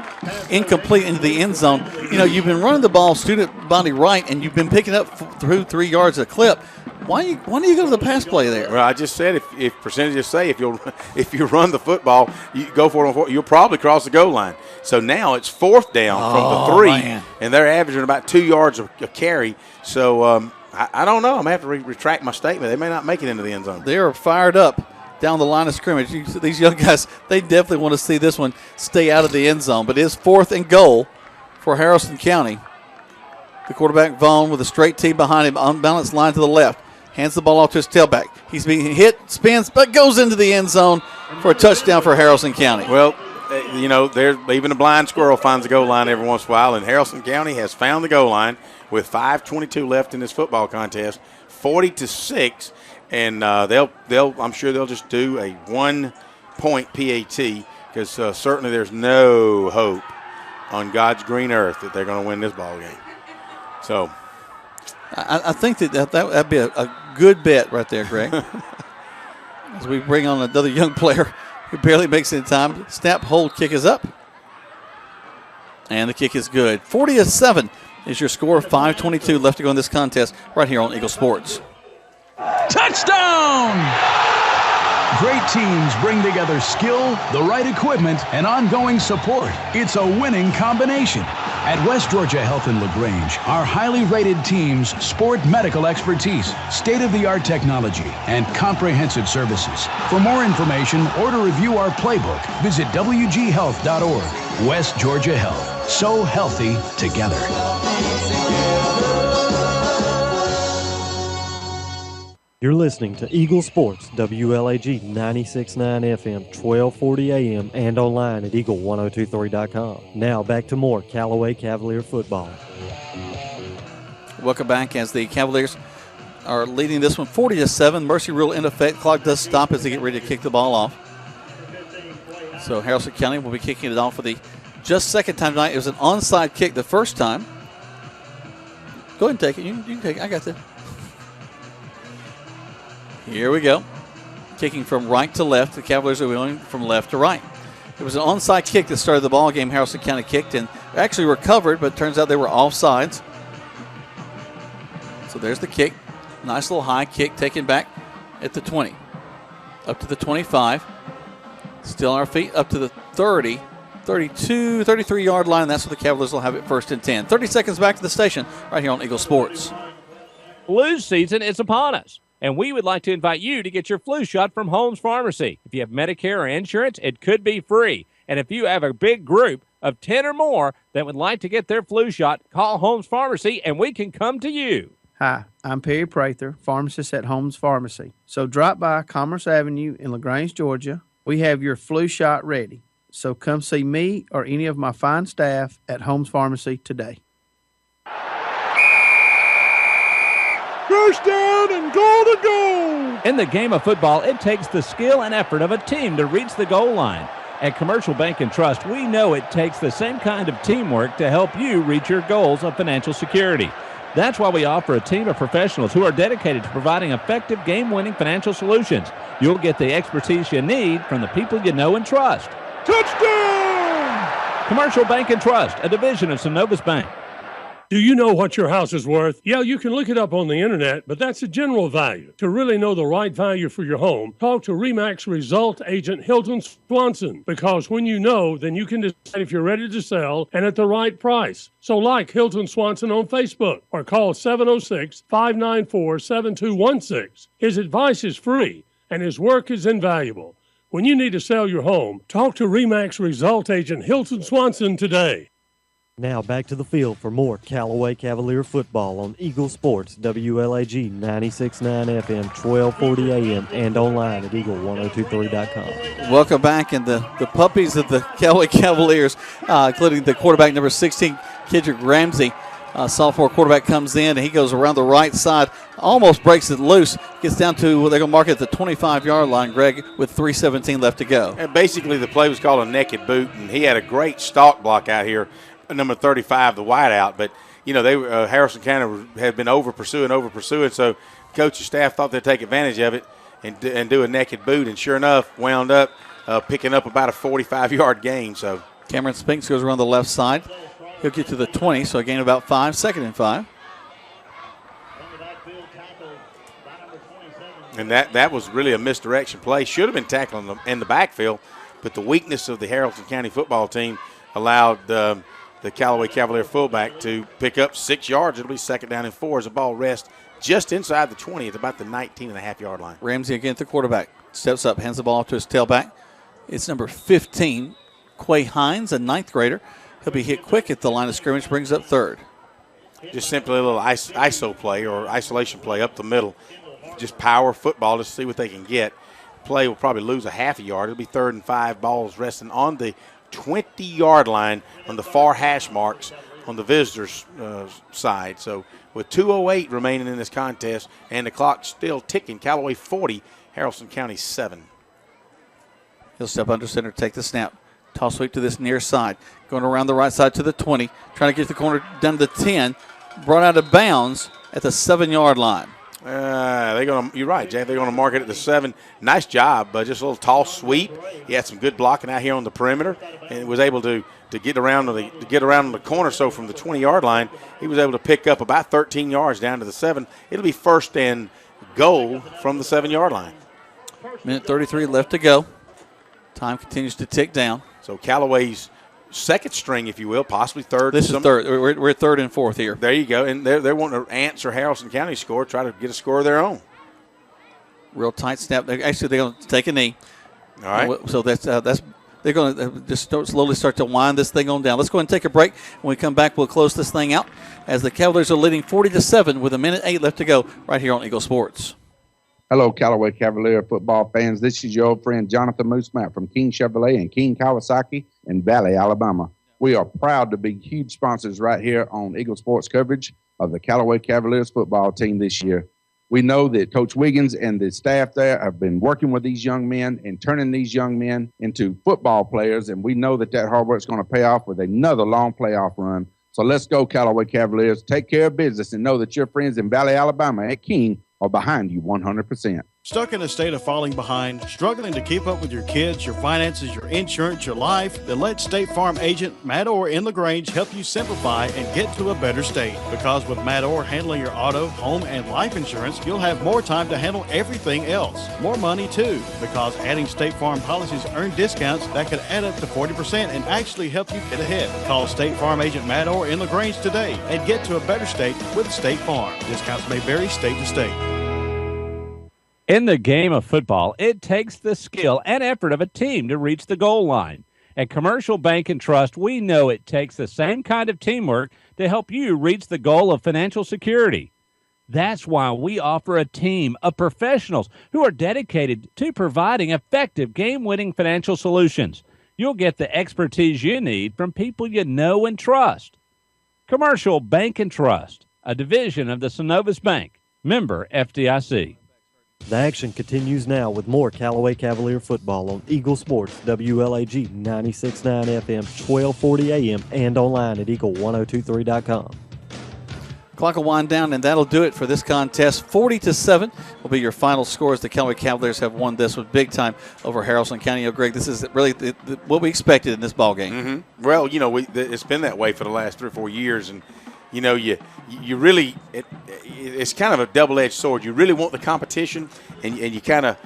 incomplete into the end zone. You know, you've been running the ball student body right, and you've been picking up through 3 yards a clip. Why do you go to the pass play there? Well, I just said if percentages say if you run the football, you go for it on 4, you'll probably cross the goal line. So now it's 4th down from the 3, man. And they're averaging about 2 yards a carry. So I don't know. I'm going to have to retract my statement. They may not make it into the end zone. They are fired up down the line of scrimmage. These young guys, they definitely want to see this one stay out of the end zone. But it is 4th and goal for Haralson County. The quarterback, Vaughn, with a straight tee behind him, unbalanced line to the left. Hands the ball off to his tailback. He's being hit, spins, but goes into the end zone for a touchdown for Haralson County. Well, you know, even a blind squirrel finds a goal line every once in a while, and Haralson County has found the goal line with 5:22 left in this football contest, 40-6, and I'm sure they'll just do a 1-point PAT because certainly there's no hope on God's green earth that they're going to win this ball game. So I think that'd be a good bet right there, Greg. As we bring on another young player who barely makes it in time. Snap, hold, kick is up. And the kick is good. 40-7 is your score. 5:22 left to go in this contest right here on Eagle Sports. Touchdown! Great teams bring together skill, the right equipment, and ongoing support. It's a winning combination. At West Georgia Health in LaGrange, our highly rated teams sport medical expertise, state-of-the-art technology, and comprehensive services. For more information or to review our playbook, visit wghealth.org. West Georgia Health. So healthy together. You're listening to Eagle Sports, WLAG 96.9 FM, 1240 AM, and online at eagle1023.com. Now back to more Callaway Cavalier football. Welcome back as the Cavaliers are leading this one 40-7. Mercy rule in effect. Clock does stop as they get ready to kick the ball off. So Haralson County will be kicking it off for the just second time tonight. It was an onside kick the first time. Go ahead and take it. You can take it. I got this. Here we go. Kicking from right to left. The Cavaliers are going from left to right. It was an onside kick that started the ball game. Haralson County kicked and actually recovered, but it turns out they were offsides. So there's the kick. Nice little high kick taken back at the 20. Up to the 25. Still on our feet up to the 30, 32, 33-yard line. That's where the Cavaliers will have it 1st and 10. 30 seconds back to the station right here on Eagle Sports. Flu season is upon us, and we would like to invite you to get your flu shot from Holmes Pharmacy. If you have Medicare or insurance, it could be free. And if you have a big group of 10 or more that would like to get their flu shot, call Holmes Pharmacy, and we can come to you. Hi, I'm Perry Prather, pharmacist at Holmes Pharmacy. So drop by Commerce Avenue in LaGrange, Georgia. We have your flu shot ready. So come see me or any of my fine staff at Holmes Pharmacy today. First down and goal to go. In the game of football, it takes the skill and effort of a team to reach the goal line. At Commercial Bank and Trust, we know it takes the same kind of teamwork to help you reach your goals of financial security. That's why we offer a team of professionals who are dedicated to providing effective game-winning financial solutions. You'll get the expertise you need from the people you know and trust. Touchdown! Commercial Bank and Trust, a division of Synovus Bank. Do you know what your house is worth? Yeah, you can look it up on the internet, but that's a general value. To really know the right value for your home, talk to RE/MAX Result Agent Hilton Swanson, because when you know, then you can decide if you're ready to sell and at the right price. So like Hilton Swanson on Facebook or call 706-594-7216. His advice is free and his work is invaluable. When you need to sell your home, talk to RE/MAX Result Agent Hilton Swanson today. Now back to the field for more Callaway Cavalier football on Eagle Sports, WLAG 96.9 FM, 1240 AM, and online at eagle1023.com. Welcome back, and the puppies of the Callaway Cavaliers, including the quarterback number 16, Kendrick Ramsey. Sophomore quarterback comes in, and he goes around the right side, almost breaks it loose, gets down to, they're going to mark it at the 25-yard line, Greg, with 3:17 left to go. And basically the play was called a naked boot, and he had a great stalk block out here, number 35, the wideout. But, you know, Haralson County had been over pursuing, so coach and staff thought they'd take advantage of it and do a naked boot, and sure enough, wound up picking up about a 45-yard gain. So Cameron Spinks goes around the left side. He'll get to the 20, so a gain of about 5, 2nd and 5. And that was really a misdirection play. Should have been tackling in the backfield, but the weakness of the Haralson County football team allowed the Callaway Cavalier fullback to pick up 6 yards. It'll be 2nd down and 4 as the ball rests just inside the 20 at about the 19.5-yard line. Ramsey again at the quarterback. Steps up, hands the ball off to his tailback. It's number 15, Quay Hines, a 9th grader. He'll be hit quick at the line of scrimmage, brings up 3rd. Just simply a little ISO play or isolation play up the middle. Just power football to see what they can get. Play will probably lose a half a yard. It'll be 3rd and 5, balls resting on the 20-yard line on the far hash marks on the visitors' side. So with 2:08 remaining in this contest and the clock still ticking, Callaway 40, Haralson County 7. He'll step under center, take the snap. Toss sweep to this near side. Going around the right side to the 20. Trying to get the corner down to the 10. Brought out of bounds at the 7-yard line. You're right, Jay. They're going to mark it at the 7. Nice job, just a little toss sweep. He had some good blocking out here on the perimeter, and was able to get around the corner. So from the 20-yard line, he was able to pick up about 13 yards down to the 7. It'll be 1st and goal from the 7-yard line. Minute 33 left to go. Time continues to tick down. So Callaway's second string, if you will, possibly third. This is third. We're 3rd and 4th here. There you go. And they're wanting to answer Haralson County's score, try to get a score of their own. Real tight snap. Actually, they're going to take a knee. All right. So that's they're going to just slowly start to wind this thing on down. Let's go ahead and take a break. When we come back, we'll close this thing out as the Cavaliers are leading 40-7 with 1:08 left to go right here on Eagle Sports. Hello, Callaway Cavalier football fans. This is your old friend Jonathan Moosemat from King Chevrolet and King Kawasaki in Valley, Alabama. We are proud to be huge sponsors right here on Eagle Sports coverage of the Callaway Cavaliers football team this year. We know that Coach Wiggins and the staff there have been working with these young men and turning these young men into football players, and we know that hard work is going to pay off with another long playoff run. So let's go, Callaway Cavaliers. Take care of business and know that your friends in Valley, Alabama at King are behind you 100%. Stuck in a state of falling behind, struggling to keep up with your kids, your finances, your insurance, your life? Then let State Farm agent Matt Orr in LaGrange help you simplify and get to a better state. Because with Matt Orr handling your auto, home, and life insurance, you'll have more time to handle everything else. More money too, because adding State Farm policies earn discounts that could add up to 40% and actually help you get ahead. Call State Farm agent Matt Orr in LaGrange today and get to a better state with State Farm. Discounts may vary state to state. In the game of football, it takes the skill and effort of a team to reach the goal line. At Commercial Bank and Trust, we know it takes the same kind of teamwork to help you reach the goal of financial security. That's why we offer a team of professionals who are dedicated to providing effective game-winning financial solutions. You'll get the expertise you need from people you know and trust. Commercial Bank and Trust, a division of the Synovus Bank, member FDIC. The action continues now with more Callaway Cavalier football on Eagle Sports, WLAG 96.9 FM, 1240 AM, and online at eagle1023.com. Clock will wind down, and that'll do it for this contest. 40-7 will be your final score as the Callaway Cavaliers have won this one big time over Haralson County. Oh, Greg, this is really what we expected in this ball game. Mm-hmm. Well, it's been that way for the last 3 or 4 years, and you really it's kind of a double-edged sword. You really want the competition, and you kind of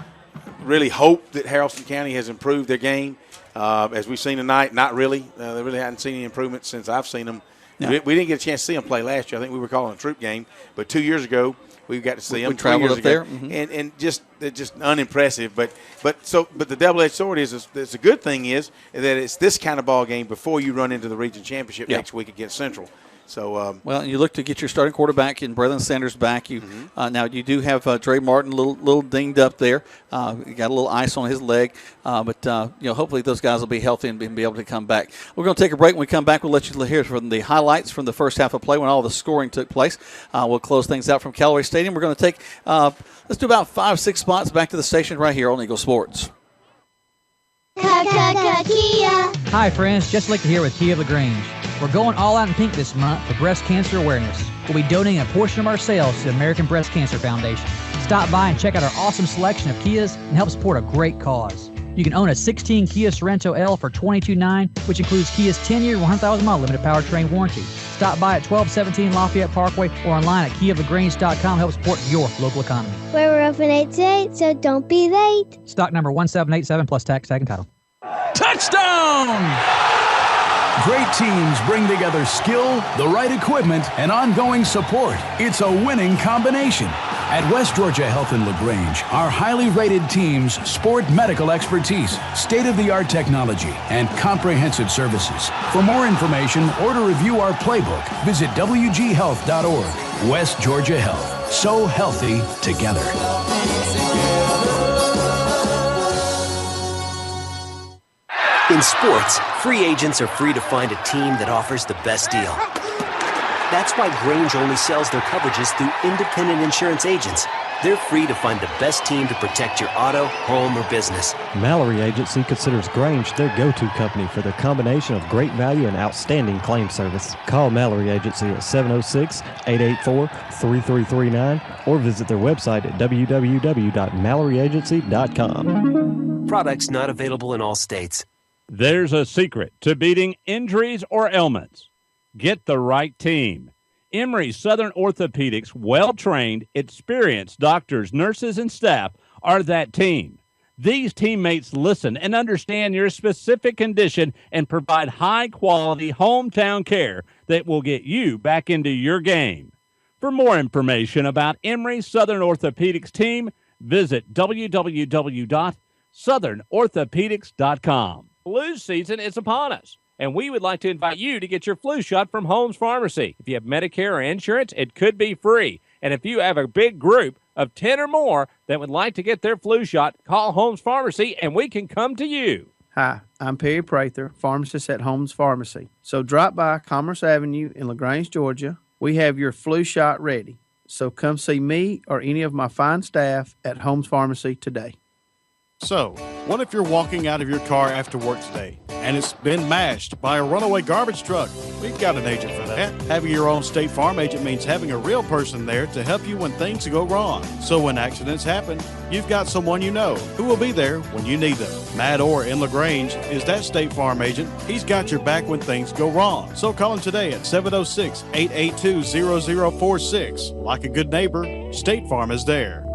really hope that Haralson County has improved their game. As we've seen tonight, not really. They really hadn't seen any improvement since I've seen them. No. We didn't get a chance to see them play last year. I think we were calling a troop game, but 2 years ago we got to see them. We traveled up there, and they're just unimpressive. But the double-edged sword is the good thing is that it's this kind of ball game before you run into the region championship next week against Central. So well, you look to get your starting quarterback in Brethren Sanders back. You now you do have Dre Martin a little dinged up there. You got a little ice on his leg, but hopefully those guys will be healthy and be able to come back. We're going to take a break. When we come back, we'll let you hear from the highlights from the first half of play when all the scoring took place. We'll close things out from Callaway Stadium. We're going to take let's do about 5-6 spots back to the station right here on Eagle Sports. Hi, friends. Just like to here with Kia of LaGrange. We're going all out in pink this month for breast cancer awareness. We'll be donating a portion of our sales to the American Breast Cancer Foundation. Stop by and check out our awesome selection of Kias and help support a great cause. You can own a 16 Kia Sorento L for $22,900, which includes Kia's 10-year, 100,000-mile limited powertrain warranty. Stop by at 1217 Lafayette Parkway or online at KiaofLaGrange.com to help support your local economy. We're open 8 to 8, so don't be late. Stock number 1787 plus tax, tag, and title. Touchdown! Great teams bring together skill, the right equipment, and ongoing support. It's a winning combination. At West Georgia Health in LaGrange, our highly rated teams sport medical expertise, state-of-the-art technology, and comprehensive services. For more information or to review our playbook, visit wghealth.org. West Georgia Health. So healthy together. In sports, free agents are free to find a team that offers the best deal. That's why Grange only sells their coverages through independent insurance agents. They're free to find the best team to protect your auto, home, or business. Mallory Agency considers Grange their go-to company for their combination of great value and outstanding claim service. Call Mallory Agency at 706-884-3339 or visit their website at www.MalloryAgency.com. Products not available in all states. There's a secret to beating injuries or ailments. Get the right team. Emory Southern Orthopedics' well-trained, experienced doctors, nurses, and staff are that team. These teammates listen and understand your specific condition and provide high-quality hometown care that will get you back into your game. For more information about Emory Southern Orthopedics team, visit www.southernorthopedics.com. Flu season is upon us, and we would like to invite you to get your flu shot from Holmes Pharmacy. If you have Medicare or insurance, it could be free. And if you have a big group of 10 or more that would like to get their flu shot, call Holmes Pharmacy, and we can come to you. Hi, I'm Perry Prather, pharmacist at Holmes Pharmacy. So drop by Commerce Avenue in LaGrange, Georgia. We have your flu shot ready. So come see me or any of my fine staff at Holmes Pharmacy today. So, what if you're walking out of your car after work today and it's been mashed by a runaway garbage truck? We've got an agent for that. Having your own State Farm agent means having a real person there to help you when things go wrong. So when accidents happen, you've got someone you know who will be there when you need them. Matt Orr in LaGrange is that State Farm agent. He's got your back when things go wrong. So call him today at 706-882-0046. Like a good neighbor, State Farm is there.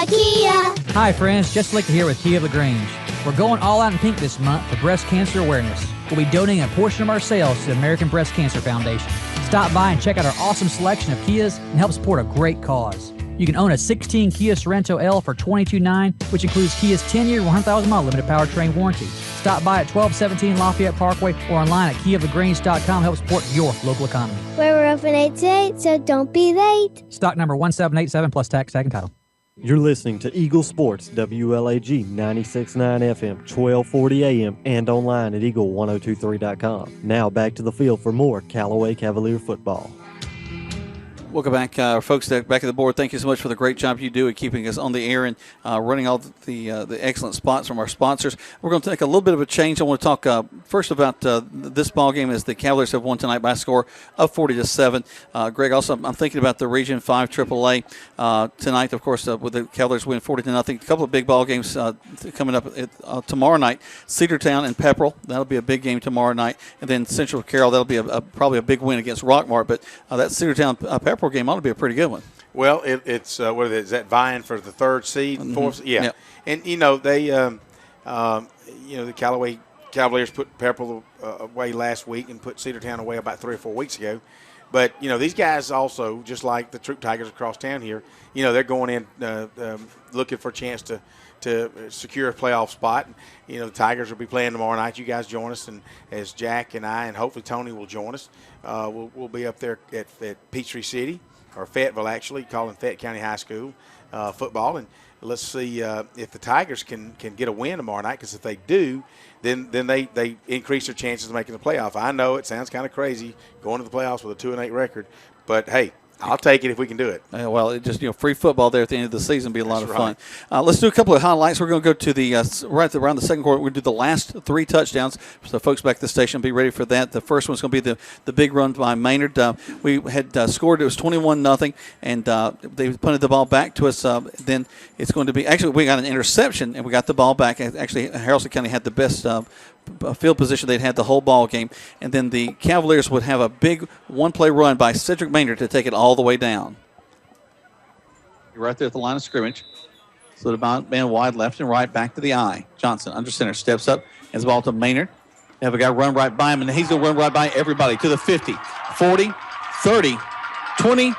Kia. Hi, friends. Just Lictor here with Kia of LaGrange. We're going all out in pink this month for breast cancer awareness. We'll be donating a portion of our sales to the American Breast Cancer Foundation. Stop by and check out our awesome selection of Kias and help support a great cause. You can own a 16 Kia Sorento L for $22,900, which includes Kia's 10-year, 100,000-mile limited powertrain warranty. Stop by at 1217 Lafayette Parkway or online at KiaofLaGrange.com to help support your local economy. We're open 8 to 8, so don't be late. Stock number 1787 plus tax, tag, and title. You're listening to Eagle Sports, WLAG 96.9 FM, 1240 AM, and online at eagle1023.com. Now back to the field for more Callaway Cavalier football. Welcome back, folks. Back at the board. Thank you so much for the great job you do at keeping us on the air and running all the excellent spots from our sponsors. We're going to take a little bit of a change. I want to talk first about this ball game as the Cavaliers have won tonight by a score of 40-7. Greg, also I'm thinking about the Region 5 AAA tonight. Of course, with the Cavaliers win 40-0. A couple of big ball games coming up tomorrow night. Cedartown and Pepperell. That'll be a big game tomorrow night. And then Central Carroll. That'll be probably a big win against Rockmart. But that Cedartown Pepperell game ought to be a pretty good one. Well, it's what is that vying for the third seed, fourth? Yeah. Yep. And they, the Callaway Cavaliers put Pepperell away last week and put Cedartown away about 3 or 4 weeks ago. But these guys also, just like the Troop Tigers across town here, they're going in looking for a chance to secure a playoff spot. The Tigers will be playing tomorrow night. You guys join us, and as Jack and I, and hopefully Tony will join us, we'll be up there at Peachtree City, or Fayetteville actually, calling Fayette County High School football, and let's see if the Tigers can get a win tomorrow night. Because if they do, then they increase their chances of making the playoff. I know it sounds kind of crazy going to the playoffs with a 2-8 record, but hey, I'll take it if we can do it. Well, it just free football there at the end of the season would be a lot of fun. Let's do a couple of highlights. We're going to go to the around the second quarter. We're going to do the last 3 touchdowns. So folks back at the station, be ready for that. The first one's going to be the big run by Maynard. We had scored. It was 21-0, and they punted the ball back to us. Then it's going to be actually we got an interception and we got the ball back. Actually, Haralson County had the best field position they'd had the whole ball game, and then the Cavaliers would have a big one-play run by Cedric Maynard to take it all the way down. You're right there at the line of scrimmage. So the man wide left and right, back to the eye. Johnson under center steps up, hands the ball to Maynard. They have a guy run right by him, and he's going to run right by everybody to the 50, 40, 30, 20,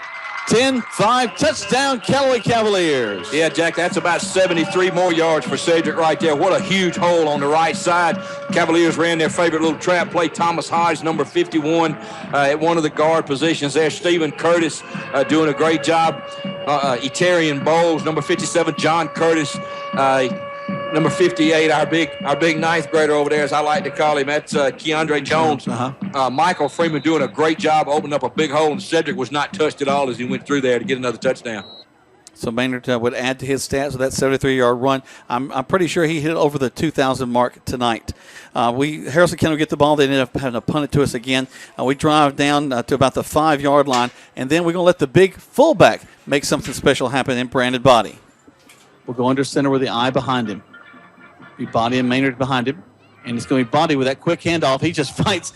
10, 5, touchdown, Callaway Cavaliers. Yeah, Jack, that's about 73 more yards for Cedric right there. What a huge hole on the right side. Cavaliers ran their favorite little trap play. Thomas Hodge, number 51, at one of the guard positions there. Stephen Curtis doing a great job. Etarian Bowles, number 57, John Curtis, number 58, our big ninth grader over there, as I like to call him. That's Keandre Jones. Michael Freeman doing a great job, opening up a big hole, and Cedric was not touched at all as he went through there to get another touchdown. So Maynard would add to his stats with that 73-yard run. I'm pretty sure he hit over the 2,000 mark tonight. Haralson County will get the ball. They ended up having to punt it to us again. We drive down to about the 5-yard line, and then we're going to let the big fullback make something special happen in Brandon Body. We'll go under center with the eye behind him. Be Body and Maynard behind him. And it's going to be Body with that quick handoff. He just fights,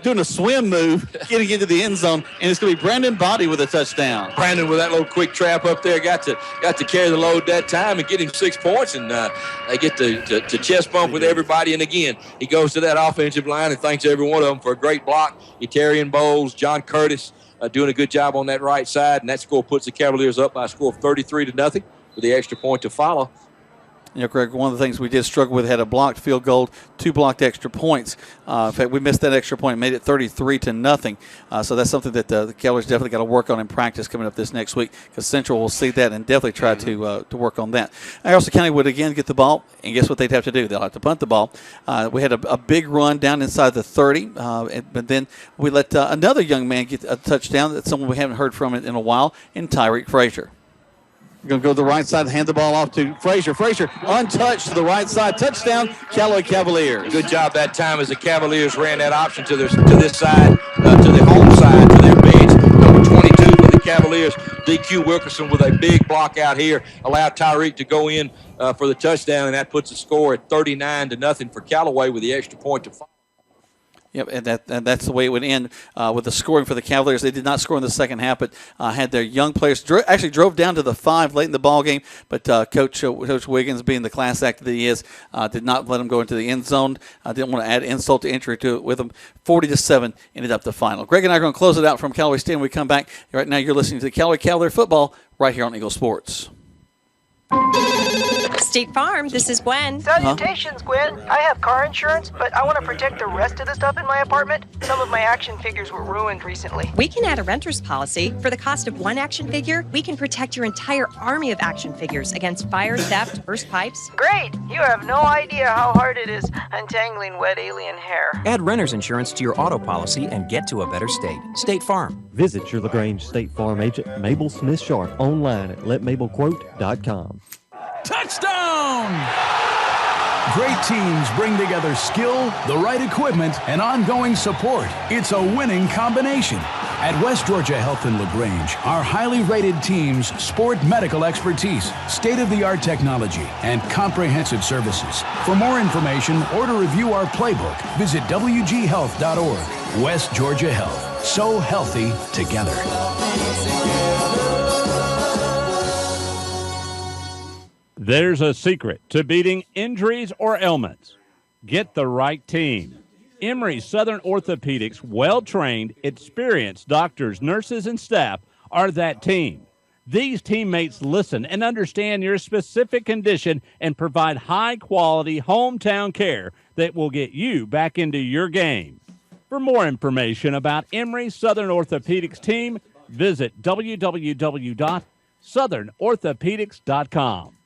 doing a swim move, getting into the end zone. And it's going to be Brandon Body with a touchdown. Brandon with that little quick trap up there got to carry the load that time and get him 6 points. And they get to chest bump with everybody. And again, he goes to that offensive line and thanks every one of them for a great block. Etarian Bowles, John Curtis doing a good job on that right side. And that score puts the Cavaliers up by a score of 33-0 with the extra point to follow. Greg, one of the things we did struggle with, had a blocked field goal, 2 blocked extra points. In fact, we missed that extra point, made it 33-0. So that's something that the Cavaliers definitely got to work on in practice coming up this next week, because Central will see that and definitely try to work on that. Haralson County would again get the ball, and guess what they'd have to do? They'll have to punt the ball. We had a big run down inside the 30, but then we let another young man get a touchdown. That's someone we haven't heard from in a while, in Tyreek Frazier. Going to go to the right side, hand the ball off to Frazier. Frazier, untouched to the right side. Touchdown, Callaway Cavaliers. Good job that time as the Cavaliers ran that option to this side, to the home side, to their bench. Number 22 for the Cavaliers, DQ Wilkerson with a big block out here. Allowed Tyreek to go in for the touchdown, and that puts the score at 39-0 for Callaway with the extra point to follow. Yep, and that's the way it would end with the scoring for the Cavaliers. They did not score in the second half, but had their young players actually drove down to the 5 late in the ball game. But Coach Wiggins, being the class act that he is, did not let them go into the end zone. Didn't want to add insult to injury to it with them. 40-7 ended up the final. Greg and I are going to close it out from Callaway Stadium when we come back. Right now, you're listening to Callaway Cavalier football right here on Eagle Sports. State Farm, this is Gwen. Salutations, Gwen. I have car insurance, but I want to protect the rest of the stuff in my apartment. Some of my action figures were ruined recently. We can add a renter's policy. For the cost of one action figure, we can protect your entire army of action figures against fire, theft, burst pipes. Great! You have no idea how hard it is untangling wet alien hair. Add renter's insurance to your auto policy and get to a better state. State Farm. Visit your LaGrange State Farm agent, Mabel Smith Sharp, online at letmabelquote.com. Touchdown! Great teams bring together skill, the right equipment, and ongoing support. It's a winning combination. At West Georgia Health in LaGrange, our highly rated teams sport medical expertise, state-of-the-art technology, and comprehensive services. For more information or to review our playbook, visit wghealth.org. West Georgia Health. So healthy together. There's a secret to beating injuries or ailments. Get the right team. Emory Southern Orthopedics' well-trained, experienced doctors, nurses, and staff are that team. These teammates listen and understand your specific condition and provide high-quality hometown care that will get you back into your game. For more information about Emory Southern Orthopedics team, visit www.southernorthopedics.com.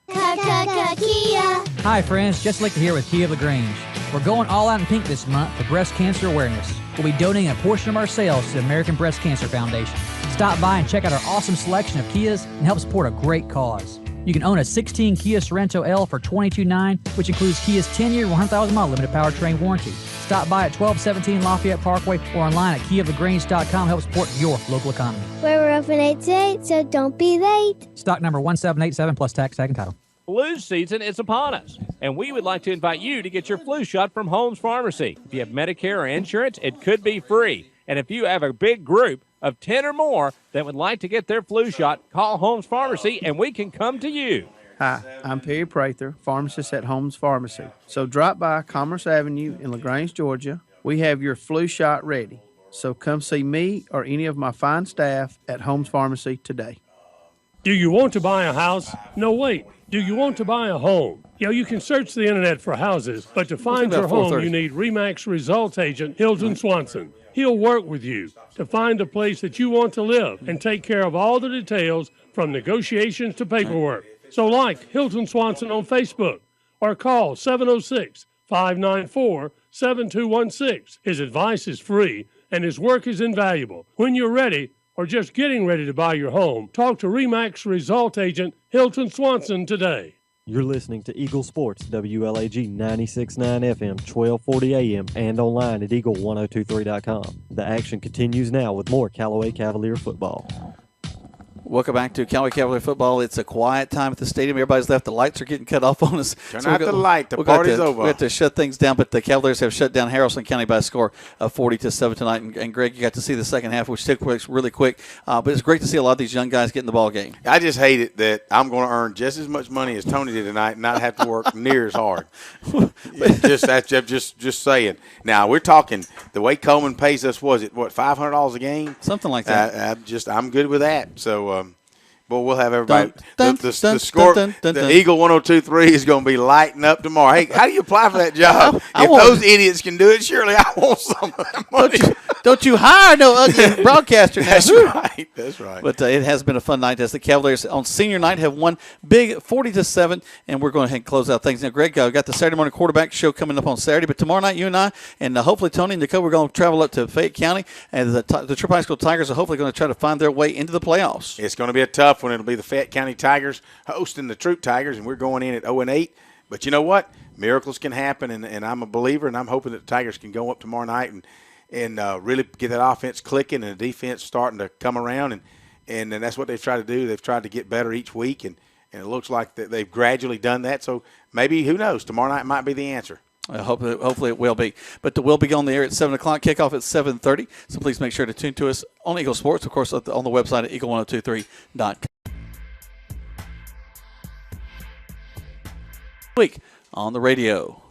Kia. Hi, friends. Just like to here with Kia of LaGrange. We're going all out in pink this month for breast cancer awareness. We'll be donating a portion of our sales to the American Breast Cancer Foundation. Stop by and check out our awesome selection of Kias and help support a great cause. You can own a 16 Kia Sorento L for $22,900, which includes Kia's 10-year, 100,000-mile limited powertrain warranty. Stop by at 1217 Lafayette Parkway or online at KiaofLaGrange.com to help support your local economy. We're open 8 to 8, so don't be late. Stock number 1787 plus tax, tag, and title. Flu season is upon us, and we would like to invite you to get your flu shot from Holmes Pharmacy. If you have Medicare or insurance, it could be free. And if you have a big group of 10 or more that would like to get their flu shot, call Holmes Pharmacy, and we can come to you. Hi, I'm Perry Prather, pharmacist at Holmes Pharmacy. So drop by Commerce Avenue in LaGrange, Georgia. We have your flu shot ready. So come see me or any of my fine staff at Holmes Pharmacy today. Do you want to buy a house? No, wait. Do you want to buy a home? You can search the internet for houses, but to find your home, you need RE/MAX results agent Hilton Swanson. He'll work with you to find a place that you want to live and take care of all the details from negotiations to paperwork. So like Hilton Swanson on Facebook or call 706-594-7216. His advice is free and his work is invaluable. When you're ready or just getting ready to buy your home, talk to RE/MAX result agent Hilton Swanson today. You're listening to Eagle Sports, WLAG 96.9 FM, 1240 AM, and online at eagle1023.com. The action continues now with more Callaway Cavalier football. Welcome back to Callaway Cavalier football. It's a quiet time at the stadium. Everybody's left. The lights are getting cut off on us. Turn out the light. The party's over. We have to shut things down, but the Cavaliers have shut down Haralson County by a score of 40-7 tonight. And Greg, you got to see the second half, which took place really quick. But it's great to see a lot of these young guys get in the ball game. I just hate it that I'm going to earn just as much money as Tony did tonight and not have to work near as hard. Just saying. Now, we're talking the way Coleman pays us, was it, what, $500 a game? Something like that. I'm good with that. So, but we'll have everybody. The score, the Eagle 102.3 is going to be lighting up tomorrow. Hey, how do you apply for that job? If those idiots can do it, surely I want some of that money. Don't you hire no ugly broadcaster now. That's right. That's right. But it has been a fun night as the Cavaliers on senior night have won big 40-7, and we're going to close out things. Now, Greg, got the Saturday morning quarterback show coming up on Saturday, but tomorrow night you and I, and hopefully Tony and Nicole, we're going to travel up to Fayette County, and the Triple High School Tigers are hopefully going to try to find their way into the playoffs. It's going to be a tough one. It'll be the Fayette County Tigers hosting the Troop Tigers, and we're going in at 0-8. But you know what? Miracles can happen, and I'm a believer, and I'm hoping that the Tigers can go up tomorrow night and really get that offense clicking and the defense starting to come around, and that's what they've tried to do. They've tried to get better each week, and it looks like that they've gradually done that. So maybe, who knows, tomorrow night might be the answer. Hopefully it will be. But we'll be on the air at 7 o'clock, kickoff at 7:30. So please make sure to tune to us on Eagle Sports, of course, on the website at eagle1023.com. Week on the radio.